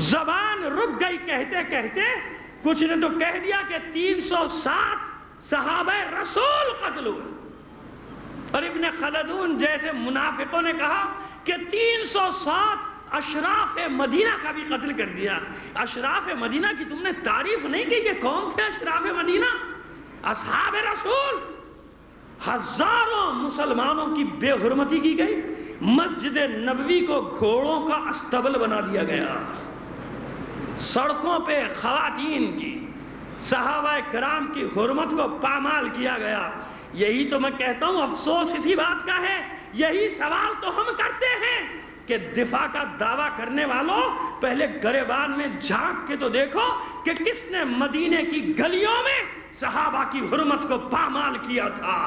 زبان رک گئی کہتے کہتے، کچھ نے تو کہہ دیا کہ 307 صحابہ رسول قتل ہوئے، اور ابن خلدون جیسے منافقوں نے کہا کہ 307 اشراف مدینہ کا بھی قتل کر دیا. اشراف مدینہ کی تم نے تعریف نہیں کی کہ کون تھے اشراف مدینہ؟ اصحاب رسول. ہزاروں مسلمانوں کی بے حرمتی کی گئی، مسجد نبوی کو گھوڑوں کا استبل بنا دیا گیا، سڑکوں پہ خواتین کی، صحابہ کرام کی حرمت کو پامال کیا گیا. یہی تو میں کہتا ہوں افسوس اسی بات کا ہے. یہی سوال تو ہم کرتے ہیں کہ دفاع کا دعویٰ کرنے والوں پہلے گریبان میں جھانک کے تو دیکھو کہ کس نے مدینے کی گلیوں میں صحابہ کی حرمت کو پامال کیا تھا.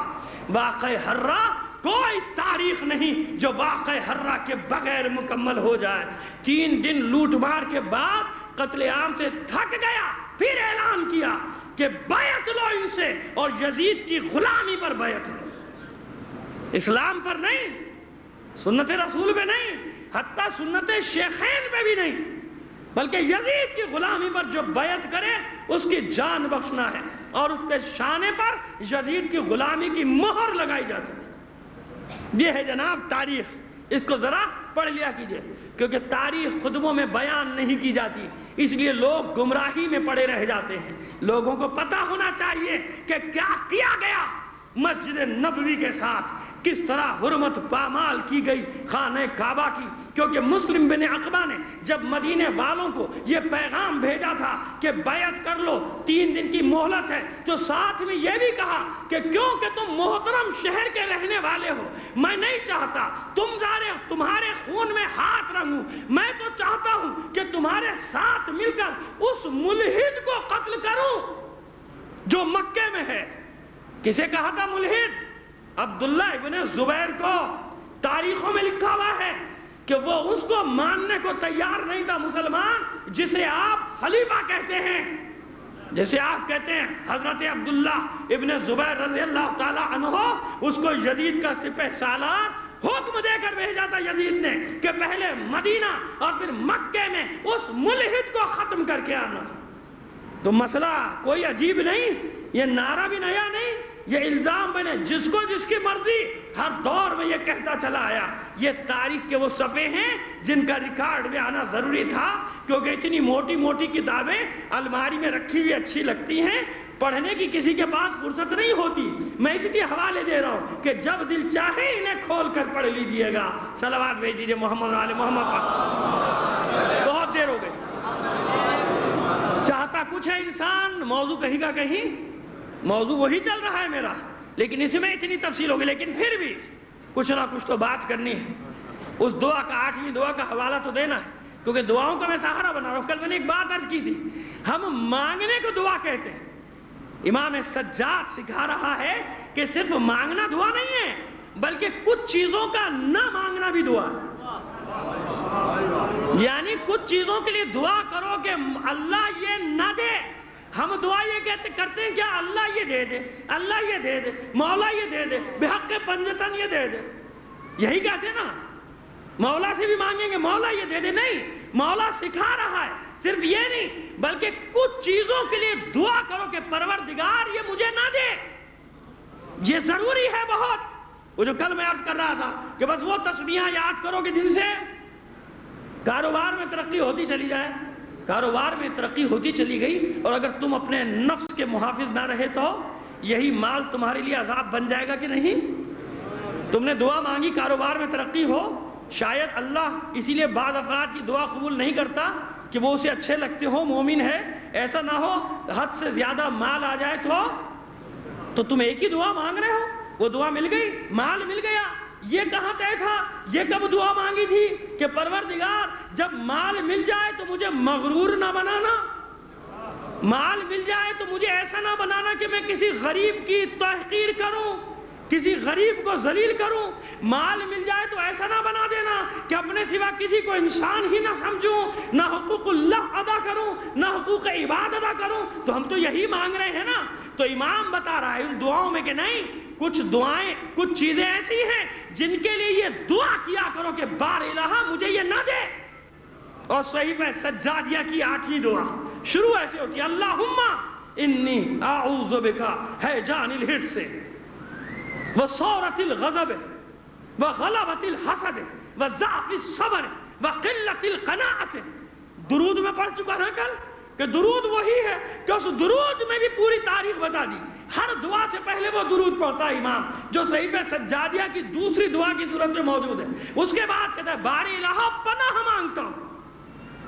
واقعہ حرہ کوئی تاریخ نہیں جو واقعہ حرہ کے بغیر مکمل ہو جائے. 3 دن لوٹ مار کے بعد قتل عام سے تھک گیا، پھر اعلان کیا کہ بیعت لو ان سے اور یزید کی غلامی پر بیعت لو، اسلام پر نہیں، سنت رسول پہ نہیں، حتیٰ سنت شیخین پہ بھی نہیں، بلکہ یزید کی غلامی پر جو بیعت کرے اس کی جان بخشنا ہے. اور اس کے شانے پر یزید کی غلامی کی مہر لگائی جاتی تھی. یہ ہے جناب تاریخ، اس کو ذرا پڑھ لیا کیجئے، کیونکہ تاریخ خطبوں میں بیان نہیں کی جاتی، اس لیے لوگ گمراہی میں پڑے رہ جاتے ہیں. لوگوں کو پتہ ہونا چاہیے کہ کیا کیا گیا مسجد نبوی کے ساتھ، کس طرح حرمت پامال کی گئی خانہ کعبہ کی. کیونکہ مسلم بن عقبہ نے جب مدینے والوں کو یہ پیغام بھیجا تھا کہ بیعت کر لو، 3 دن کی مہلت ہے، تو ساتھ میں یہ بھی کہا کہ کیونکہ تم محترم شہر کے رہنے والے ہو، میں نہیں چاہتا تمہارے خون میں ہاتھ رنگوں، میں تو چاہتا ہوں کہ تمہارے ساتھ مل کر اس ملحد کو قتل کروں جو مکے میں ہے. کسے کہا تھا ملحد؟ عبداللہ ابن زبیر کو. تاریخوں میں لکھا ہوا ہے کہ وہ اس کو ماننے کو تیار نہیں تھا مسلمان جسے آپ خلیفہ کہتے ہیں، جیسے آپ کہتے ہیں حضرت عبداللہ ابن زبیر رضی اللہ تعالیٰ عنہ، اس کو یزید کا سپہ سالار حکم دے کر بھیجا تھا یزید نے کہ پہلے مدینہ اور پھر مکے میں اس ملحد کو ختم کر کے آنا۔ تو مسئلہ کوئی عجیب نہیں، یہ نعرہ بھی نیا نہیں، یہ الزام بنے جس کو جس کی مرضی ہر دور میں یہ کہتا چلا آیا۔ یہ تاریخ کے وہ صفحے ہیں جن کا ریکارڈ میں آنا ضروری تھا، کیونکہ اتنی موٹی موٹی کتابیں الماری میں رکھی ہوئی اچھی لگتی ہیں، پڑھنے کی کسی کے پاس فرصت نہیں ہوتی۔ میں اس لیے حوالے دے رہا ہوں کہ جب دل چاہے انہیں کھول کر پڑھ لیجئے گا۔ صلوات بھیج دیجئے محمد علی محمد پر۔ بہت دیر ہو گئی، چاہتا کچھ ہے انسان، موضوع کہیں کا کہیں، موضوع وہی چل رہا ہے میرا، لیکن اس میں اتنی تفصیل ہوگی، لیکن پھر بھی کچھ نہ کچھ تو بات کرنی ہے۔ اس دعا کا 8ویں دعا کا حوالہ تو دینا ہے، کیونکہ دعاؤں کا میں سہارا بنا رہا ہوں۔ کل میں نے ایک بات عرض کی تھی، ہم مانگنے کو دعا کہتے ہیں۔ امام سجاد سکھا رہا ہے کہ صرف مانگنا دعا نہیں ہے، بلکہ کچھ چیزوں کا نہ مانگنا بھی دعا ہے۔ یعنی کچھ چیزوں کے لیے دعا کرو کہ اللہ یہ نہ دے، ہم دعا یہ کرتے ہیں کیا اللہ یہ دے دے، اللہ یہ دے دے، مولا یہ دے دے، بحق پنجتن یہ دے دے، یہی کہتے ہیں نا۔ مولا سے بھی مانگیں گے مولا یہ دے دے، نہیں، مولا سکھا رہا ہے صرف یہ نہیں بلکہ کچھ چیزوں کے لیے دعا کرو کہ پروردگار یہ مجھے نہ دے، یہ ضروری ہے بہت۔ وہ جو کل میں عرض کر رہا تھا کہ بس وہ تسبیحاں یاد کرو کہ جن سے کاروبار میں ترقی ہوتی چلی جائے، کاروبار میں ترقی ہوتی چلی گئی، اور اگر تم اپنے نفس کے محافظ نہ رہے تو یہی مال تمہارے لیے عذاب بن جائے گا کہ نہیں۔ تم نے دعا مانگی کاروبار میں ترقی ہو، شاید اللہ اسی لیے بعض افراد کی دعا قبول نہیں کرتا کہ وہ اسے اچھے لگتے ہو، مومن ہے، ایسا نہ ہو حد سے زیادہ مال آ جائے تو تم ایک ہی دعا مانگ رہے ہو، وہ دعا مل گئی، مال مل گیا۔ یہ کہاں طے تھا، یہ کب دعا مانگی تھی کہ پروردگار جب مال مل جائے تو مجھے مغرور نہ بنانا، مال مل جائے تو مجھے ایسا نہ بنانا کہ میں کسی غریب کی تحقیر کروں، کسی غریب کو ذلیل کروں، مال مل جائے تو ایسا نہ بنا دینا کہ اپنے سوا کسی کو انسان ہی نہ سمجھوں، نہ حقوق اللہ ادا کروں نہ حقوق عباد ادا کروں۔ تو ہم تو یہی مانگ رہے ہیں نا۔ تو امام بتا رہا ہے ان دعاؤں میں کہ نہیں، کچھ دعائیں، کچھ چیزیں ایسی ہیں جن کے لیے یہ دعا کیا کرو کہ بار الہ مجھے یہ نہ دے۔ اور صحیفہ سجادیہ کی 8ویں دعا شروع ایسے ہوتی ہے، اللہم انی اعوذ بکا ہیجان الحرص وصورت الغضب وغلبت الحسد وضعف الصبر وقلت القناعت۔ درود میں پڑھ چکا نا کل کہ درود وہی ہے کہ اس درود میں بھی پوری تاریخ بتا دی۔ ہر دعا سے پہلے وہ درود پڑھتا ہے امام، جو صحیفہ سجادیہ کی دوسری دعا کی صورت میں موجود ہے۔ اس کے بعد کہتا ہے باری الہ پناہ مانگتا ہوں،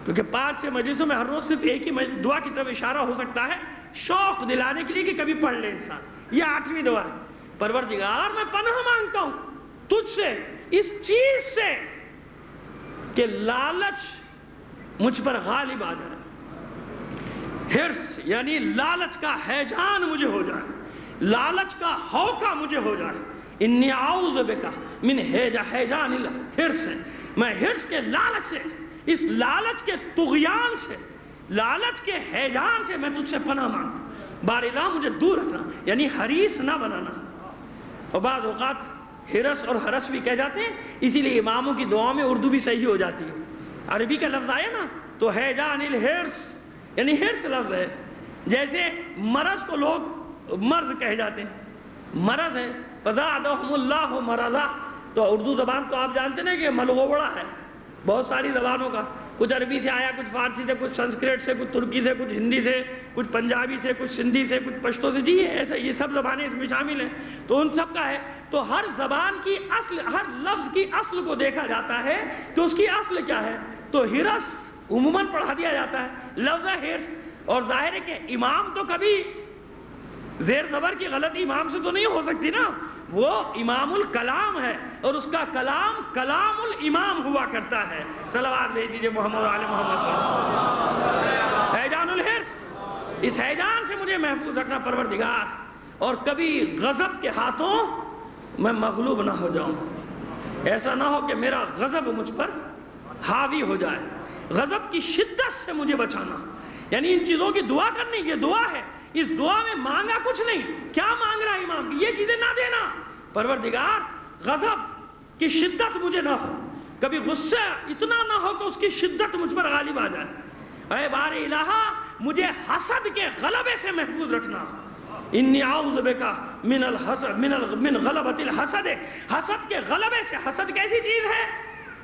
کیونکہ 5 سے مجلسوں میں ہر روز صرف ایک ہی دعا کی طرف اشارہ ہو سکتا ہے، شوق دلانے کے لیے کہ کبھی پڑھ لے انسان۔ یہ 8ویں دعا ہے، پروردگار میں پناہ مانگتا ہوں تجھ سے اس چیز سے کہ لالچ مجھ پر غالب آ جائے، حرص یعنی لالچ کا ہیجان مجھے ہو جائے، لالچ کا ہوکا مجھے ہو جائے۔ انی اعوذ بکا من ہیجان الحرص، میں حرص کے لالچ سے، اس لالچ کے طغیان سے، لالچ کے ہیجان سے میں تجھ سے پناہ مانگتا ہوں۔ بار الہ مجھے دور رکھنا، یعنی حریص نہ بنانا۔ اور بعض اوقات حرص اور حرص بھی کہہ جاتے ہیں، اسی لیے اماموں کی دعاؤں میں اردو بھی صحیح ہو جاتی ہے۔ عربی کا لفظ آیا نا تو ہیجان الحرص یعنی حرص لفظ ہے۔ جیسے مرض کو لوگ مرض کہہ جاتے ہیں، مرض ہے فزادہم اللہ مرضا، تو اردو زبان تو آپ جانتے ہیں کہ ملغوبڑا ہے بہت ساری زبانوں کا، کچھ عربی سے آیا، کچھ فارسی سے، کچھ سنسکرت سے، کچھ ترکی سے، کچھ ہندی سے، کچھ پنجابی سے، کچھ سندھی سے، کچھ پشتو سے، جی ایسا یہ سب زبانیں اس میں شامل ہیں، تو ان سب کا ہے۔ تو ہر زبان کی اصل، ہر لفظ کی اصل کو دیکھا جاتا ہے کہ اس کی اصل کیا ہے۔ تو حرص عموماً پڑھا دیا جاتا ہے لفظ حرص، اور ظاہر ہے کہ امام تو کبھی زیر زبر کی غلطی امام سے تو نہیں ہو سکتی نا، وہ امام الکلام ہے اور اس کا کلام کلام الامام ہوا کرتا ہے۔ صلوات بھیج دیجئے محمد علی محمد پر۔ ہیجان الحرص، اس ہیجان سے مجھے محفوظ رکھنا پروردگار، اور کبھی غضب کے ہاتھوں میں مغلوب نہ ہو جاؤں، ایسا نہ ہو کہ میرا غضب مجھ پر حاوی ہو جائے. غضب کی شدت سے مجھے بچانا. یعنی ان چیزوں کی دعا کرنی، یہ دعا ہے. اس دعا میں مانگا کچھ نہیں. کیا مانگ رہا ہے امام؟ یہ چیزیں نہ دینا. پروردگار غضب کی شدت مجھے نہ ہو، کبھی غصہ اتنا نہ ہو کہ اس کی شدت مجھ پر غالب آ جائے. اے بار الہ مجھے حسد کے غلبے سے محفوظ رکھنا. انی اعوذ بک من الحسد من غلبۃ الحسد. حسد کے غلبے سے. حسد کیسی چیز ہے؟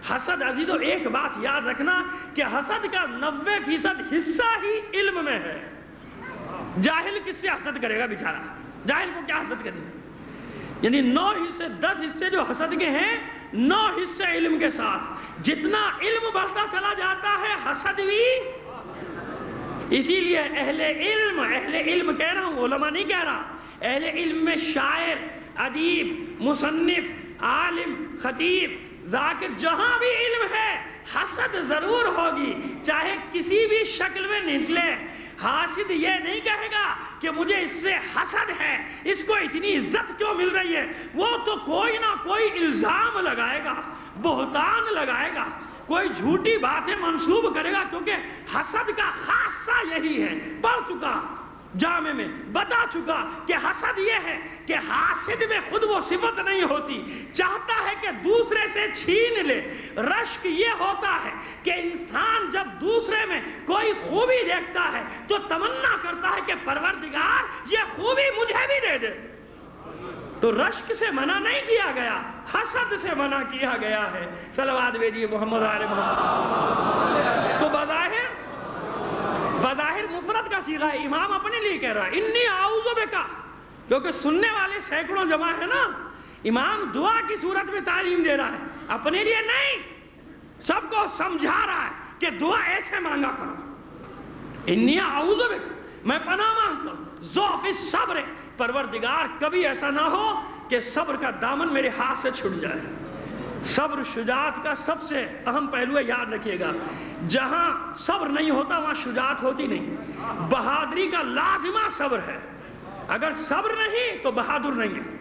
حسد عزیزو ایک بات یاد رکھنا کہ حسد کا 90% حصہ ہی علم میں ہے. جاہل کس سے حسد کرے گا بیچارہ؟ جاہل کو کیا حسد کرے گا؟ یعنی 9 حصے 10 حصے جو حسد کے ہیں، 9 حصے علم کے ساتھ. جتنا علم بڑھتا چلا جاتا ہے حسد بھی. اسی لیے اہل علم کہہ رہا ہوں، علماء نہیں کہہ رہا. اہل علم میں شاعر، ادیب، مصنف، عالم، خطیب، ذاکر، جہاں بھی علم ہے حسد ضرور ہوگی، چاہے کسی بھی شکل میں نکلے. حاسد یہ نہیں کہے گا کہ مجھے اس سے حسد ہے، اس کو اتنی عزت کیوں مل رہی ہے. وہ تو کوئی نہ کوئی الزام لگائے گا، بہتان لگائے گا، کوئی جھوٹی باتیں منسوب کرے گا. کیونکہ حسد کا خاصہ یہی ہے. پڑھ چکا جامع میں، بتا چکا کہ حسد یہ ہے کہ حاسد میں خود وہ صفت نہیں ہوتی، چاہتا ہے کہ دوسرے سے چھین لے. رشک یہ ہوتا ہے کہ انسان جب دوسرے میں کوئی خوبی دیکھتا ہے تو تمنا کرتا ہے کہ پروردگار یہ خوبی مجھے بھی دے دے. تو رشک سے منع نہیں کیا گیا، حسد سے منع کیا گیا ہے. صلوات بھیجیے محمد آل محمد. تو بظاہر مفرد کا صیغہ ہے. امام اپنے لیے کہہ رہا ہے انی اعوذ بک، کیونکہ سننے والے سینکڑوں جمع ہے نا. امام دعا کی صورت میں تعلیم دے رہا ہے، اپنے لیے نہیں، سب کو سمجھا رہا ہے کہ دعا ایسے مانگا کرو. انی اعوذ بک، میں پناہ مانگتا ہوں ضعف الصبر. پروردگار کبھی ایسا نہ ہو کہ صبر کا دامن میرے ہاتھ سے چھٹ جائے. صبر شجاعت کا سب سے اہم پہلو ہے، یاد رکھیے گا. جہاں صبر نہیں ہوتا وہاں شجاعت ہوتی نہیں. بہادری کا لازمہ صبر ہے. اگر صبر نہیں تو بہادر نہیں ہے.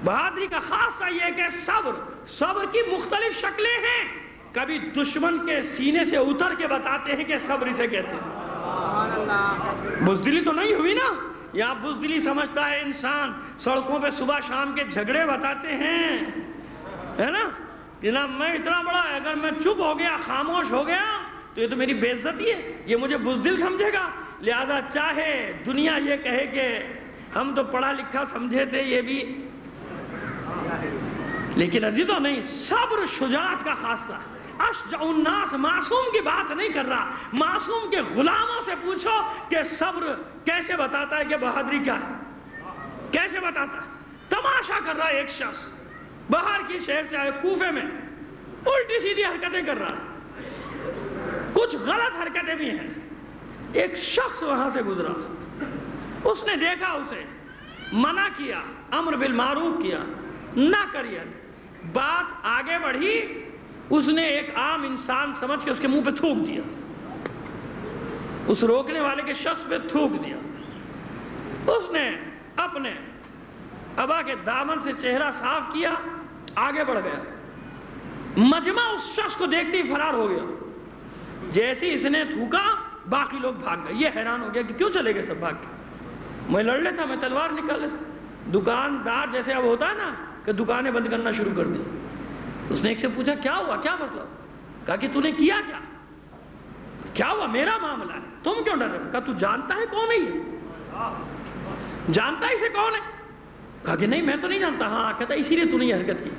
بہادری کا خاصہ یہ ہے کہ صبر کی مختلف شکلیں ہیں. کبھی دشمن کے سینے سے اتر کے بتاتے ہیں کہ صبر اسے کہتے ہیں. بزدلی تو نہیں ہوئی نا. یا بزدلی سمجھتا ہے انسان سڑکوں پہ صبح شام کے جھگڑے بتاتے ہیں، ہے نا. جناب میں اتنا بڑا ہے، اگر میں چپ ہو گیا، خاموش ہو گیا تو یہ تو میری بے عزتی ہے، یہ مجھے بزدل سمجھے گا. لہذا چاہے دنیا یہ کہے کہ ہم تو پڑھا لکھا سمجھے تھے، یہ بھی، لیکن عزیزو نہیں. صبر شجاعت کا خاصہ ہے. اشجع الناس، معصوم کی بات نہیں کر رہا. معصوم کے غلاموں سے پوچھو کہ صبر کیسے بتاتا ہے کہ بہادری کیا ہے، کیسے بتاتا ہے. تماشا کر رہا ہے ایک شخص، باہر کی شہر سے آئے، کوفے میں الٹی سیدھی حرکتیں کر رہا ہے، کچھ غلط حرکتیں بھی ہیں. ایک شخص وہاں سے گزرا، اس نے دیکھا، اسے منع کیا، امر بالمعروف کیا، نہ کریے. بات آگے بڑھی، اس نے ایک عام انسان سمجھ کے اس کے منہ پہ تھوک دیا، اس روکنے والے کے شخص پہ تھوک دیا. اس نے اپنے ابا کے دامن سے چہرہ صاف کیا، آگے بڑھ گیا. مجمع اس شخص کو دیکھتے ہی فرار ہو گیا. جیسے اس نے تھوکا باقی لوگ بھاگ گئے. یہ حیران ہو گیا کہ کیوں چلے گئے سب بھاگ کے. میں لڑ لیتا، میں تلوار نکال لیتا. دکاندار جیسے اب ہوتا ہے نا کہ دکانیں بند کرنا شروع کر دی. اس نے ایک سے پوچھا کیا ہوا، کیا مسئلہ؟ کہا کہ تو نے کیا کیا ہوا؟ میرا معاملہ ہے، تم کیوں ڈر رہے ہو؟ کہا تو جانتا ہے کون ہے یہ؟ جانتا ہے اسے کون ہے؟ کہا کہ نہیں میں تو نہیں جانتا. ہاں. کہتا اسی لیے تو نے یہ حرکت کی.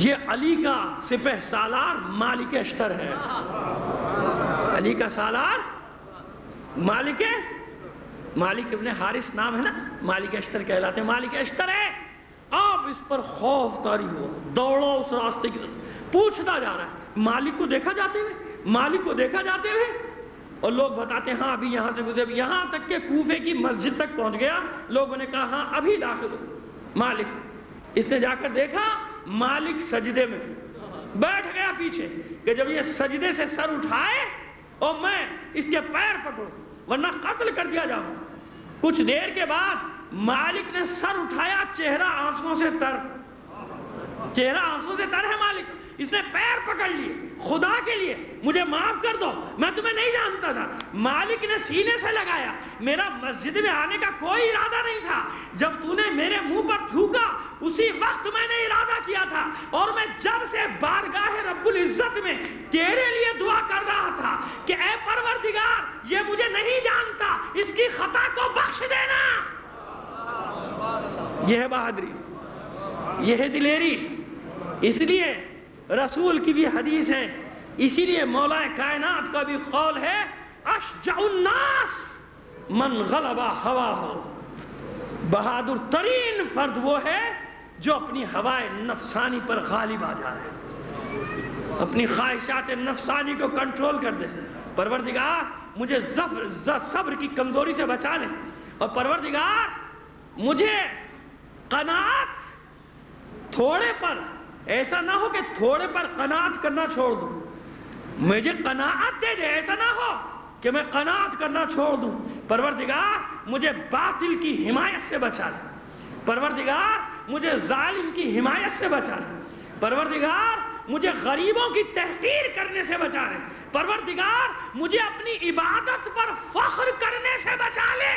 یہ علی کا سپہ سالار مالک اشتر ہے. علی کا سالار مالک ابن حارث نام ہے نا، مالک اشتر کہلاتے ہیں. مالک اشتر ہے. اب اس پر خوف طاری ہوا، دوڑو اس راستے کی طرف، پوچھتا جا رہا ہے مالک کو دیکھا جاتے ہوئے. اور لوگ بتاتے ہیں ہاں ابھی یہاں سے گزرے. یہاں تک کہ کوفے کی مسجد تک پہنچ گیا. لوگوں نے کہا ہاں ابھی داخل ہو مالک. اس نے جا کر دیکھا مالک سجدے میں بیٹھ گیا پیچھے، کہ جب یہ سجدے سے سر اٹھائے اور میں اس کے پیر پکڑوں ورنہ قتل کر دیا جاؤں. کچھ دیر کے بعد مالک نے سر اٹھایا، چہرہ آنسوں سے تر ہے. مالک اس نے پیر پکڑ لیے، خدا کے لیے مجھے معاف کر دو، میں تمہیں نہیں جانتا تھا۔ مالک نے سینے سے لگایا، میرا مسجد میں آنے کا کوئی ارادہ نہیں تھا، جب تو نے میرے منہ پر تھوکا اسی وقت میں نے ارادہ کیا تھا، اور میں جب سے بارگاہ رب العزت میں تیرے لیے دعا کر رہا تھا کہ اے پروردگار یہ مجھے نہیں جانتا، اس کی خطا کو بخش دینا۔ یہ ہے بہادری، یہ ہے دلیری۔ اس لیے رسول کی بھی حدیث ہے، اسی لیے مولا کائنات کا بھی قول ہے اشجع الناس من غلب ہواہ، بہادر ترین فرد وہ ہے جو اپنی ہوائے نفسانی پر غالب آ جائے، اپنی خواہشات نفسانی کو کنٹرول کر دے۔ پروردگار مجھے صبر کی کمزوری سے بچا لے، اور پروردگار مجھے قناعت تھوڑے پر، ایسا نہ ہو کہ تھوڑے پر قناعت کرنا چھوڑ دوں، مجھے قناعت دے دے، ایسا نہ ہو کہ میں قناعت کرنا چھوڑ دوں۔ پروردگار مجھے باطل کی حمایت سے بچا لے، پروردگار مجھے ظالم کی حمایت سے بچا لے، پروردگار مجھے غریبوں کی تحقیر کرنے سے بچا لے، پروردگار مجھے اپنی عبادت پر فخر کرنے سے بچا لے۔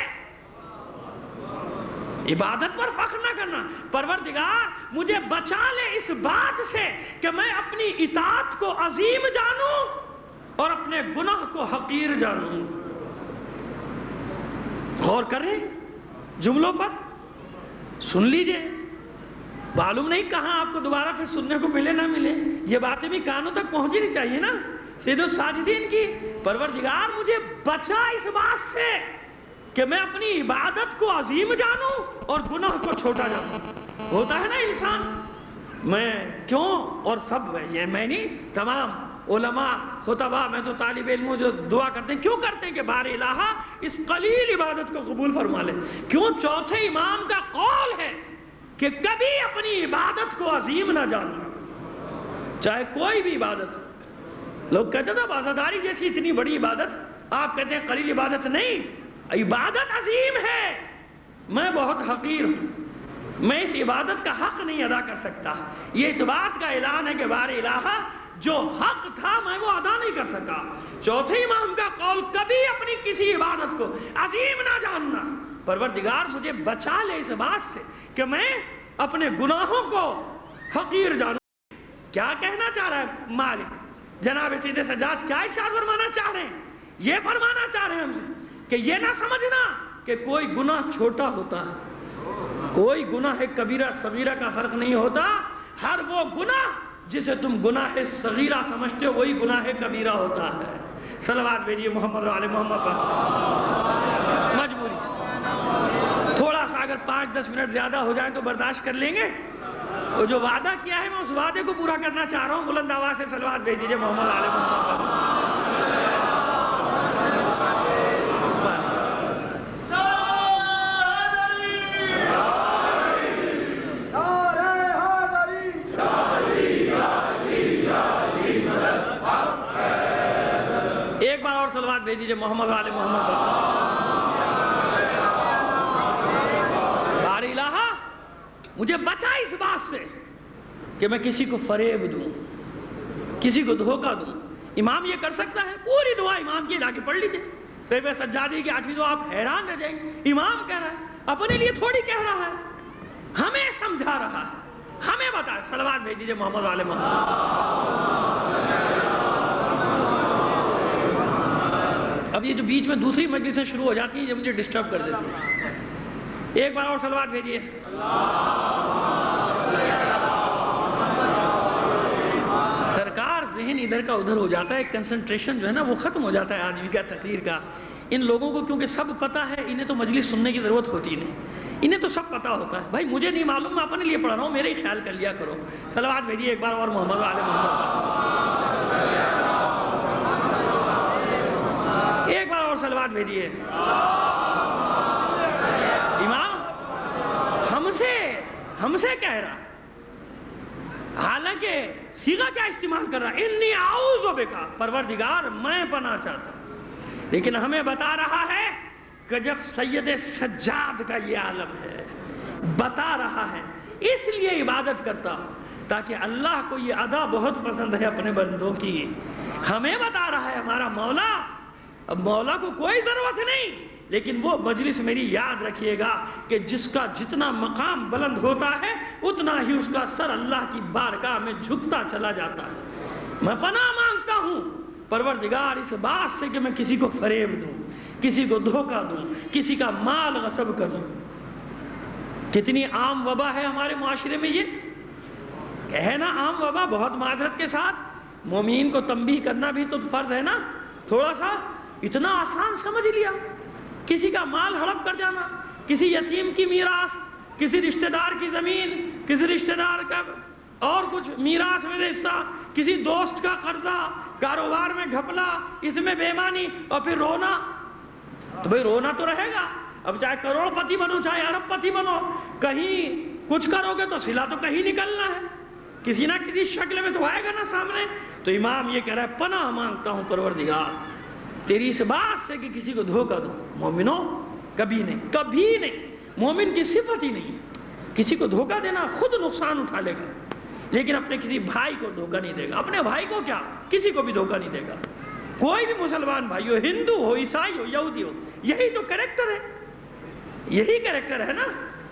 عبادت پر فخر نہ کرنا، پروردگار مجھے بچا لے اس بات سے کہ میں اپنی اطاعت کو عظیم جانوں اور اپنے گناہ کو حقیر جانوں۔ غور کریں جملوں پر، سن لیجئے، معلوم نہیں کہاں آپ کو دوبارہ پھر سننے کو ملے نہ ملے، یہ باتیں بھی کانوں تک پہنچنی چاہیے نا۔ سید الساجدین کی پروردگار مجھے بچا اس بات سے کہ میں اپنی عبادت کو عظیم جانوں اور گناہ کو چھوٹا جانوں۔ ہوتا ہے نا انسان، میں کیوں، اور سب یہ میں نہیں، تمام علماء خطباء، میں تو طالب علموں جو دعا کرتے ہیں، کیوں کرتے ہیں کہ بار الہا اس قلیل عبادت کو قبول فرما لے۔ کیوں؟ چوتھے امام کا قول ہے کہ کبھی اپنی عبادت کو عظیم نہ جاننا، چاہے کوئی بھی عبادت ہو۔ لوگ کہتے تھے بازاداری جیسی اتنی بڑی عبادت، آپ کہتے ہیں قلیل عبادت نہیں، عبادت عظیم ہے، میں بہت حقیر ہوں، میں اس عبادت کا حق نہیں ادا کر سکتا۔ یہ اس بات کا اعلان ہے کہ بار الہا جو حق تھا میں وہ ادا نہیں کر سکا۔ چوتھے امام کا قول کبھی اپنی کسی عبادت کو عظیم نہ جاننا، پروردگار مجھے بچا لے اس بات سے کہ میں اپنے گناہوں کو حقیر جانوں۔ کیا کہنا چاہ رہا ہے مالک؟ جناب سید سجاد کیا ارشاد فرمانا چاہ رہے ہیں؟ یہ فرمانا چاہ رہے ہیں ہم سے کہ یہ نہ سمجھنا کہ کوئی گناہ چھوٹا ہوتا ہے، کوئی گناہ کبیرہ صغیرہ کا فرق نہیں ہوتا، ہر وہ گناہ جسے تم گناہ صغیرہ سمجھتے ہو وہی گناہ کبیرہ ہوتا ہے۔ صلوات بھیجیے محمد و آل محمد پر۔ مجبوری تھوڑا سا اگر 5-10 منٹ زیادہ ہو جائیں تو برداشت کر لیں گے، وہ جو وعدہ کیا ہے میں اس وعدے کو پورا کرنا چاہ رہا ہوں۔ بلند آواز سے صلوات بھیج دیجیے محمد و آل محمد پر۔ ایک بار اور صلوات بھیج دیجیے محمد و آل محمد پر۔ بار الہا مجھے بچا اس بات سے کہ میں کسی کو فریب دوں، کسی کو دھوکہ دوں۔ امام یہ کر سکتا ہے، پوری دعا امام کی لا کے پڑھ لیجیے، سیب سجادی کی 8ویں دعا، آپ حیران رہ جائیں گے۔ امام کہہ رہا ہے، اپنے لیے تھوڑی کہہ رہا ہے، ہمیں سمجھا رہا ہے، ہمیں بتا۔ صلوات بھیج دیجیے محمد و آل محمد۔ اب یہ جو بیچ میں دوسری مجلسیں شروع ہو جاتی ہیں یہ مجھے ڈسٹرب کر دیتی ہیں۔ ایک بار اور صلوات بھیجیے۔ سرکار ذہن ادھر کا ادھر ہو جاتا ہے، کنسنٹریشن جو ہے نا وہ ختم ہو جاتا ہے آدمی کا تقریر کا۔ ان لوگوں کو کیونکہ سب پتا ہے، انہیں تو مجلس سننے کی ضرورت ہوتی نہیں، انہیں تو سب پتا ہوتا ہے۔ بھائی مجھے نہیں معلوم، میں اپنے لیے پڑھ رہا ہوں، میرے ہی خیال کر لیا کرو۔ صلوات بھیجیے ایک بار اور محمد و آل محمد۔ ایک بار اور صلوات بھیجیے۔ امام ہم سے کہہ رہا، حالانکہ صیغہ کیا استعمال کر رہا، انی اعوذ بک، پروردگار میں پناہ چاہتا ہوں، لیکن ہمیں بتا رہا ہے کہ جب سید سجاد کا یہ عالم ہے، بتا رہا ہے اس لیے عبادت کرتا ہوں تاکہ اللہ کو یہ ادا بہت پسند ہے اپنے بندوں کی. ہمیں بتا رہا ہے ہمارا مولا. اب مولا کو کوئی ضرورت نہیں، لیکن وہ مجلس میری یاد رکھیے گا کہ جس کا جتنا مقام بلند ہوتا ہے اتنا ہی اس کا سر اللہ کی بارگاہ میں جھکتا چلا جاتا ہے. میں پناہ مانگتا ہوں پروردگار اس بات سے کہ میں کسی کو فریب دوں، کسی کو دھوکہ دوں، کسی کا مال غصب کروں. کتنی عام وبا ہے ہمارے معاشرے میں. یہ ہے نا عام وبا. بہت معذرت کے ساتھ مومین کو تنبیہ کرنا بھی تو فرض ہے نا. تھوڑا سا اتنا آسان سمجھ لیا. کسی کا مال ہڑپ کر جانا، کسی یتیم کی میراث، کسی رشتہ دار کی زمین، کسی رشتہ دار کا اور کچھ میراث میں حصہ، کسی دوست کا قرضہ، کاروبار میں گھپلا، اس میں بے ایمانی، اور پھر رونا. تو بھئی رونا تو رہے گا. اب چاہے کروڑ پتی بنو چاہے ارب پتی بنو، کہیں کچھ کرو گے تو صلہ تو کہیں نکلنا ہے، کسی نہ کسی شکل میں تو آئے گا نا سامنے. تو امام یہ کہہ رہا ہے پناہ مانگتا ہوں پروردگار تیری اس بات سے کہ کسی کو دھوکہ دوں. مومنوں کبھی نہیں، کبھی نہیں. مومن کی صفت ہی نہیں کسی کو دھوکہ دینا. خود نقصان اٹھا لے گا لیکن اپنے کسی بھائی کو دھوکہ نہیں دے گا. اپنے بھائی کو کیا، کسی کو بھی دھوکہ نہیں دے گا. کوئی بھی مسلمان بھائی ہو، ہندو ہو، عیسائی ہو، یہودی ہو، یہی تو کریکٹر ہے، یہی کریکٹر ہے نا.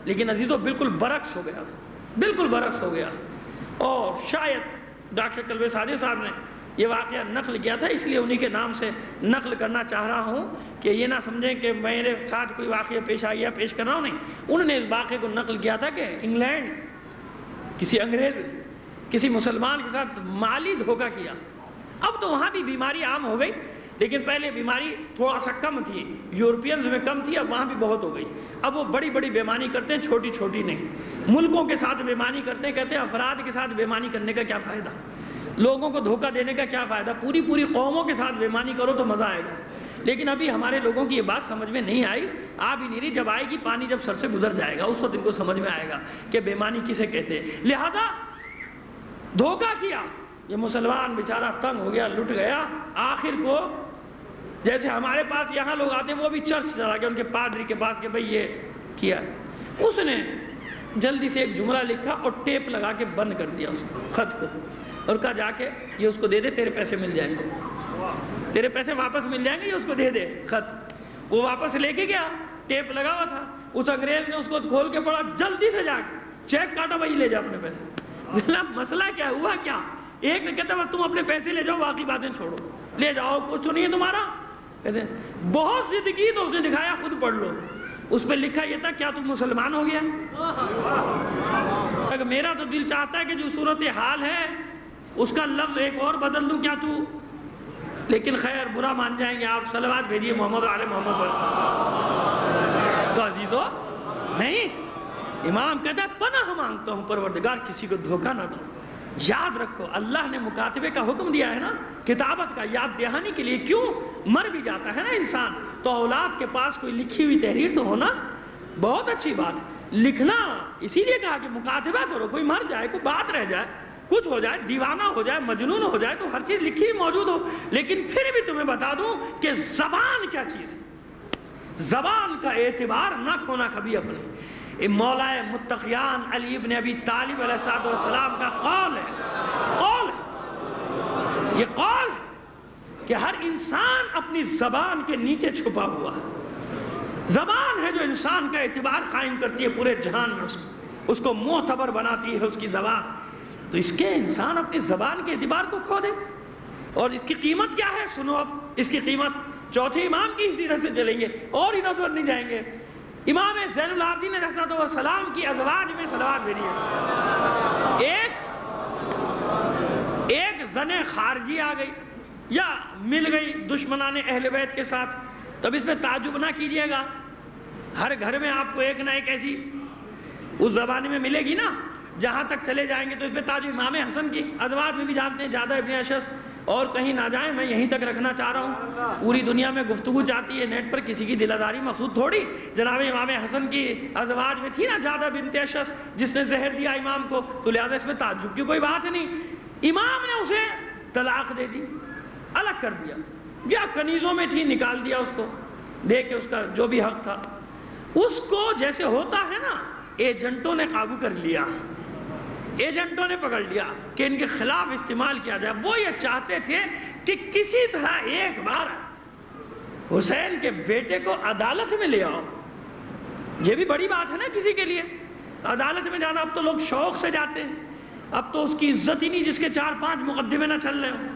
لیکن عزیزو بالکل برعکس ہو گیا، بالکل برعکس ہو گیا. اور شاید ڈاکٹر کلبے سعدی صاحب نے یہ واقعہ نقل کیا تھا، اس لیے انہی کے نام سے نقل کرنا چاہ رہا ہوں کہ یہ نہ سمجھیں کہ میرے ساتھ کوئی واقعہ پیش آیا پیش کر رہا ہوں. نہیں، انہوں نے اس واقعے کو نقل کیا تھا کہ انگلینڈ کسی انگریز کسی مسلمان کے ساتھ مالی دھوکہ کیا. اب تو وہاں بھی بیماری عام ہو گئی، لیکن پہلے بیماری تھوڑا سا کم تھی، یورپینز میں کم تھی، اب وہاں بھی بہت ہو گئی. اب وہ بڑی بڑی بیمانی کرتے ہیں، چھوٹی چھوٹی نہیں. ملکوں کے ساتھ بیمانی کرتے ہیں. کہتے ہیں افراد کے ساتھ بیمانی کرنے کا کیا فائدہ، لوگوں کو دھوکہ دینے کا کیا فائدہ. پوری پوری قوموں کے ساتھ بیمانی کرو تو مزہ آئے گا. لیکن ابھی ہمارے لوگوں کی یہ بات سمجھ میں نہیں آئی، آ بھی نہیں رہی. جب آئے گی پانی جب سر سے گزر جائے گا اس وقت ان کو سمجھ میں آئے گا کہ بیمانی کسے کہتے ہیں. لہذا دھوکہ کیا. یہ مسلمان بیچارہ تنگ ہو گیا، لٹ گیا. آخر کو جیسے ہمارے پاس یہاں لوگ آتے ہیں، وہ بھی چرچ چلا گیا ان کے پادری کے پاس کہ بھئی یہ کیا. اس نے جلدی سے ایک جملہ لکھا اور ٹیپ لگا کے بند کر دیا اس خط کو، اور کہا جا کے یہ اس کو دے دے، تیرے پیسے مل جائیں گے، تیرے پیسے واپس مل جائیں گے، یہ اس کو دے دے خط. وہ واپس لے کے گیا، ٹیپ لگا ہوا تھا. اس انگریز نے اس کو کھول کے پڑھا، جلدی سے جا کے چیک کاٹا، بھائی لے جا اپنے پیسے. مسئلہ کیا ہوا کیا؟ ایک نے کہتا بس تم اپنے پیسے لے جاؤ، باقی باتیں چھوڑو، لے جاؤ، کچھ تو نہیں ہے تمہارا. کہتے ہیں بہت ضد کی تو اس نے دکھایا، خود پڑھ لو. اس پہ لکھا یہ تھا کیا تم مسلمان ہو گیا؟ کہ میرا تو دل چاہتا ہے کہ جو صورتحال ہے اس کا لفظ ایک اور بدل دوں کیا تو، لیکن خیر برا مان جائیں گے آپ. صلوات بھیجیے محمد علی محمد پر. تو عزیزو نہیں، امام کہتا ہے پناہ مانگتا ہوں پروردگار کسی کو دھوکہ نہ دو. یاد رکھو اللہ نے مکاتبے کا حکم دیا ہے نا، کتابت کا، یاد دہانی کے لیے. کیوں؟ مر بھی جاتا ہے نا انسان، تو اولاد کے پاس کوئی لکھی ہوئی تحریر تو ہونا بہت اچھی بات ہے. لکھنا اسی لیے کہا کہ مکاتبہ کرو. کوئی مر جائے، کوئی بات رہ جائے، کچھ ہو جائے، دیوانہ ہو جائے، مجنون ہو جائے، تو ہر چیز لکھی ہوئی موجود ہو. لیکن پھر بھی تمہیں بتا دوں کہ زبان کیا چیز ہے. زبان کا اعتبار نہ کھونا کبھی اپنے. مولا متقیان علی ابن ابی طالب علیہ السلام کا قول ہے، قول ہے، یہ قول ہے کہ ہر انسان اپنی زبان کے نیچے چھپا ہوا ہے. زبان ہے جو انسان کا اعتبار قائم کرتی ہے پورے جہان میں، اس کو معتبر بناتی ہے اس کی زبان. تو اس کے انسان اپنی زبان کے اعتبار کو کھو دے. اور اس کی قیمت کیا ہے سنو. اب اس کی قیمت چوتھے امام کی سیرت سے چلیں گے اور ادھر ادھر نہیں جائیں گے. امام زین العابدین علیہ السلام کی ازواج میں صلوات بھیجیے. ایک زن خارجی آ گئی یا مل گئی دشمنان اہل بیت کے ساتھ، تب اس میں تعجب نہ کیجئے گا. ہر گھر میں آپ کو ایک نہ ایک ایسی اس زمانے میں ملے گی نا. جہاں تک چلے جائیں گے تو اس میں تعجب. امام حسن کی ازواج میں بھی جانتے ہیں، زیادہ ابن اشعث اور کہیں نہ جائیں، میں یہیں تک رکھنا چاہ رہا ہوں. پوری دنیا میں گفتگو جاتی ہے نیٹ پر، کسی کی دل آزاری مقصود تھوڑی. جناب امام حسن کی ازواج میں تھی نا زیادہ بنت اشعث جس نے زہر دیا امام کو، تو لہذا اس میں تعجب کی کوئی بات نہیں. امام نے اسے طلاق دے دی، الگ کر دیا. یا کنیزوں میں تھی، نکال دیا اس کو، دے کے اس کا جو بھی حق تھا. اس کو جیسے ہوتا ہے نا، ایجنٹوں نے قابو کر لیا. ایجنٹوں نے پکڑ لیا کہ ان کے خلاف استعمال کیا جائے. وہ یہ چاہتے تھے کہ کسی طرح ایک بار حسین کے بیٹے کو عدالت میں لے آؤ. یہ بھی بڑی بات ہے نا کسی کے لیے, عدالت میں جانا. اب تو لوگ شوق سے جاتے ہیں, اب تو اس کی عزت ہی نہیں جس کے 4-5 مقدمے نہ چل رہے ہوں.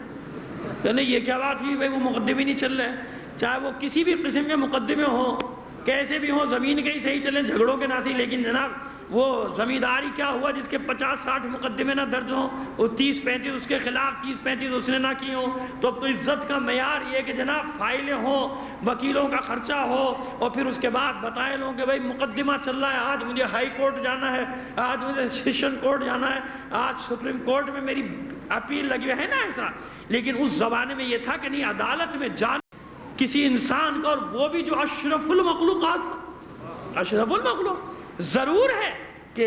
کہ نہیں یہ کیا بات ہوئی بھائی, وہ مقدمے نہیں چل رہے, چاہے وہ کسی بھی قسم کے مقدمے ہوں, کیسے بھی ہوں, زمین کے ہی صحیح چلیں, جھگڑوں کے نہ صحیح. لیکن جناب وہ زمینداری کیا ہوا جس کے 50-60 مقدمے نہ درج ہوں, وہ 30-35 اس کے خلاف, 30-35 اس نے نہ کی ہوں. تو اب تو عزت کا معیار یہ کہ جناب فائلیں ہوں, وکیلوں کا خرچہ ہو, اور پھر اس کے بعد بتائے لوگوں کہ بھائی مقدمہ چل رہا ہے, آج مجھے ہائی کورٹ جانا ہے, آج مجھے سیشن کورٹ جانا ہے, آج سپریم کورٹ میں میری اپیل لگی ہے نا ایسا. لیکن اس زمانے میں یہ تھا کہ نہیں, عدالت میں جان کسی انسان کا, اور وہ بھی جو اشرف المخلوقات, اشرف المخلوق. ضرور ہے کہ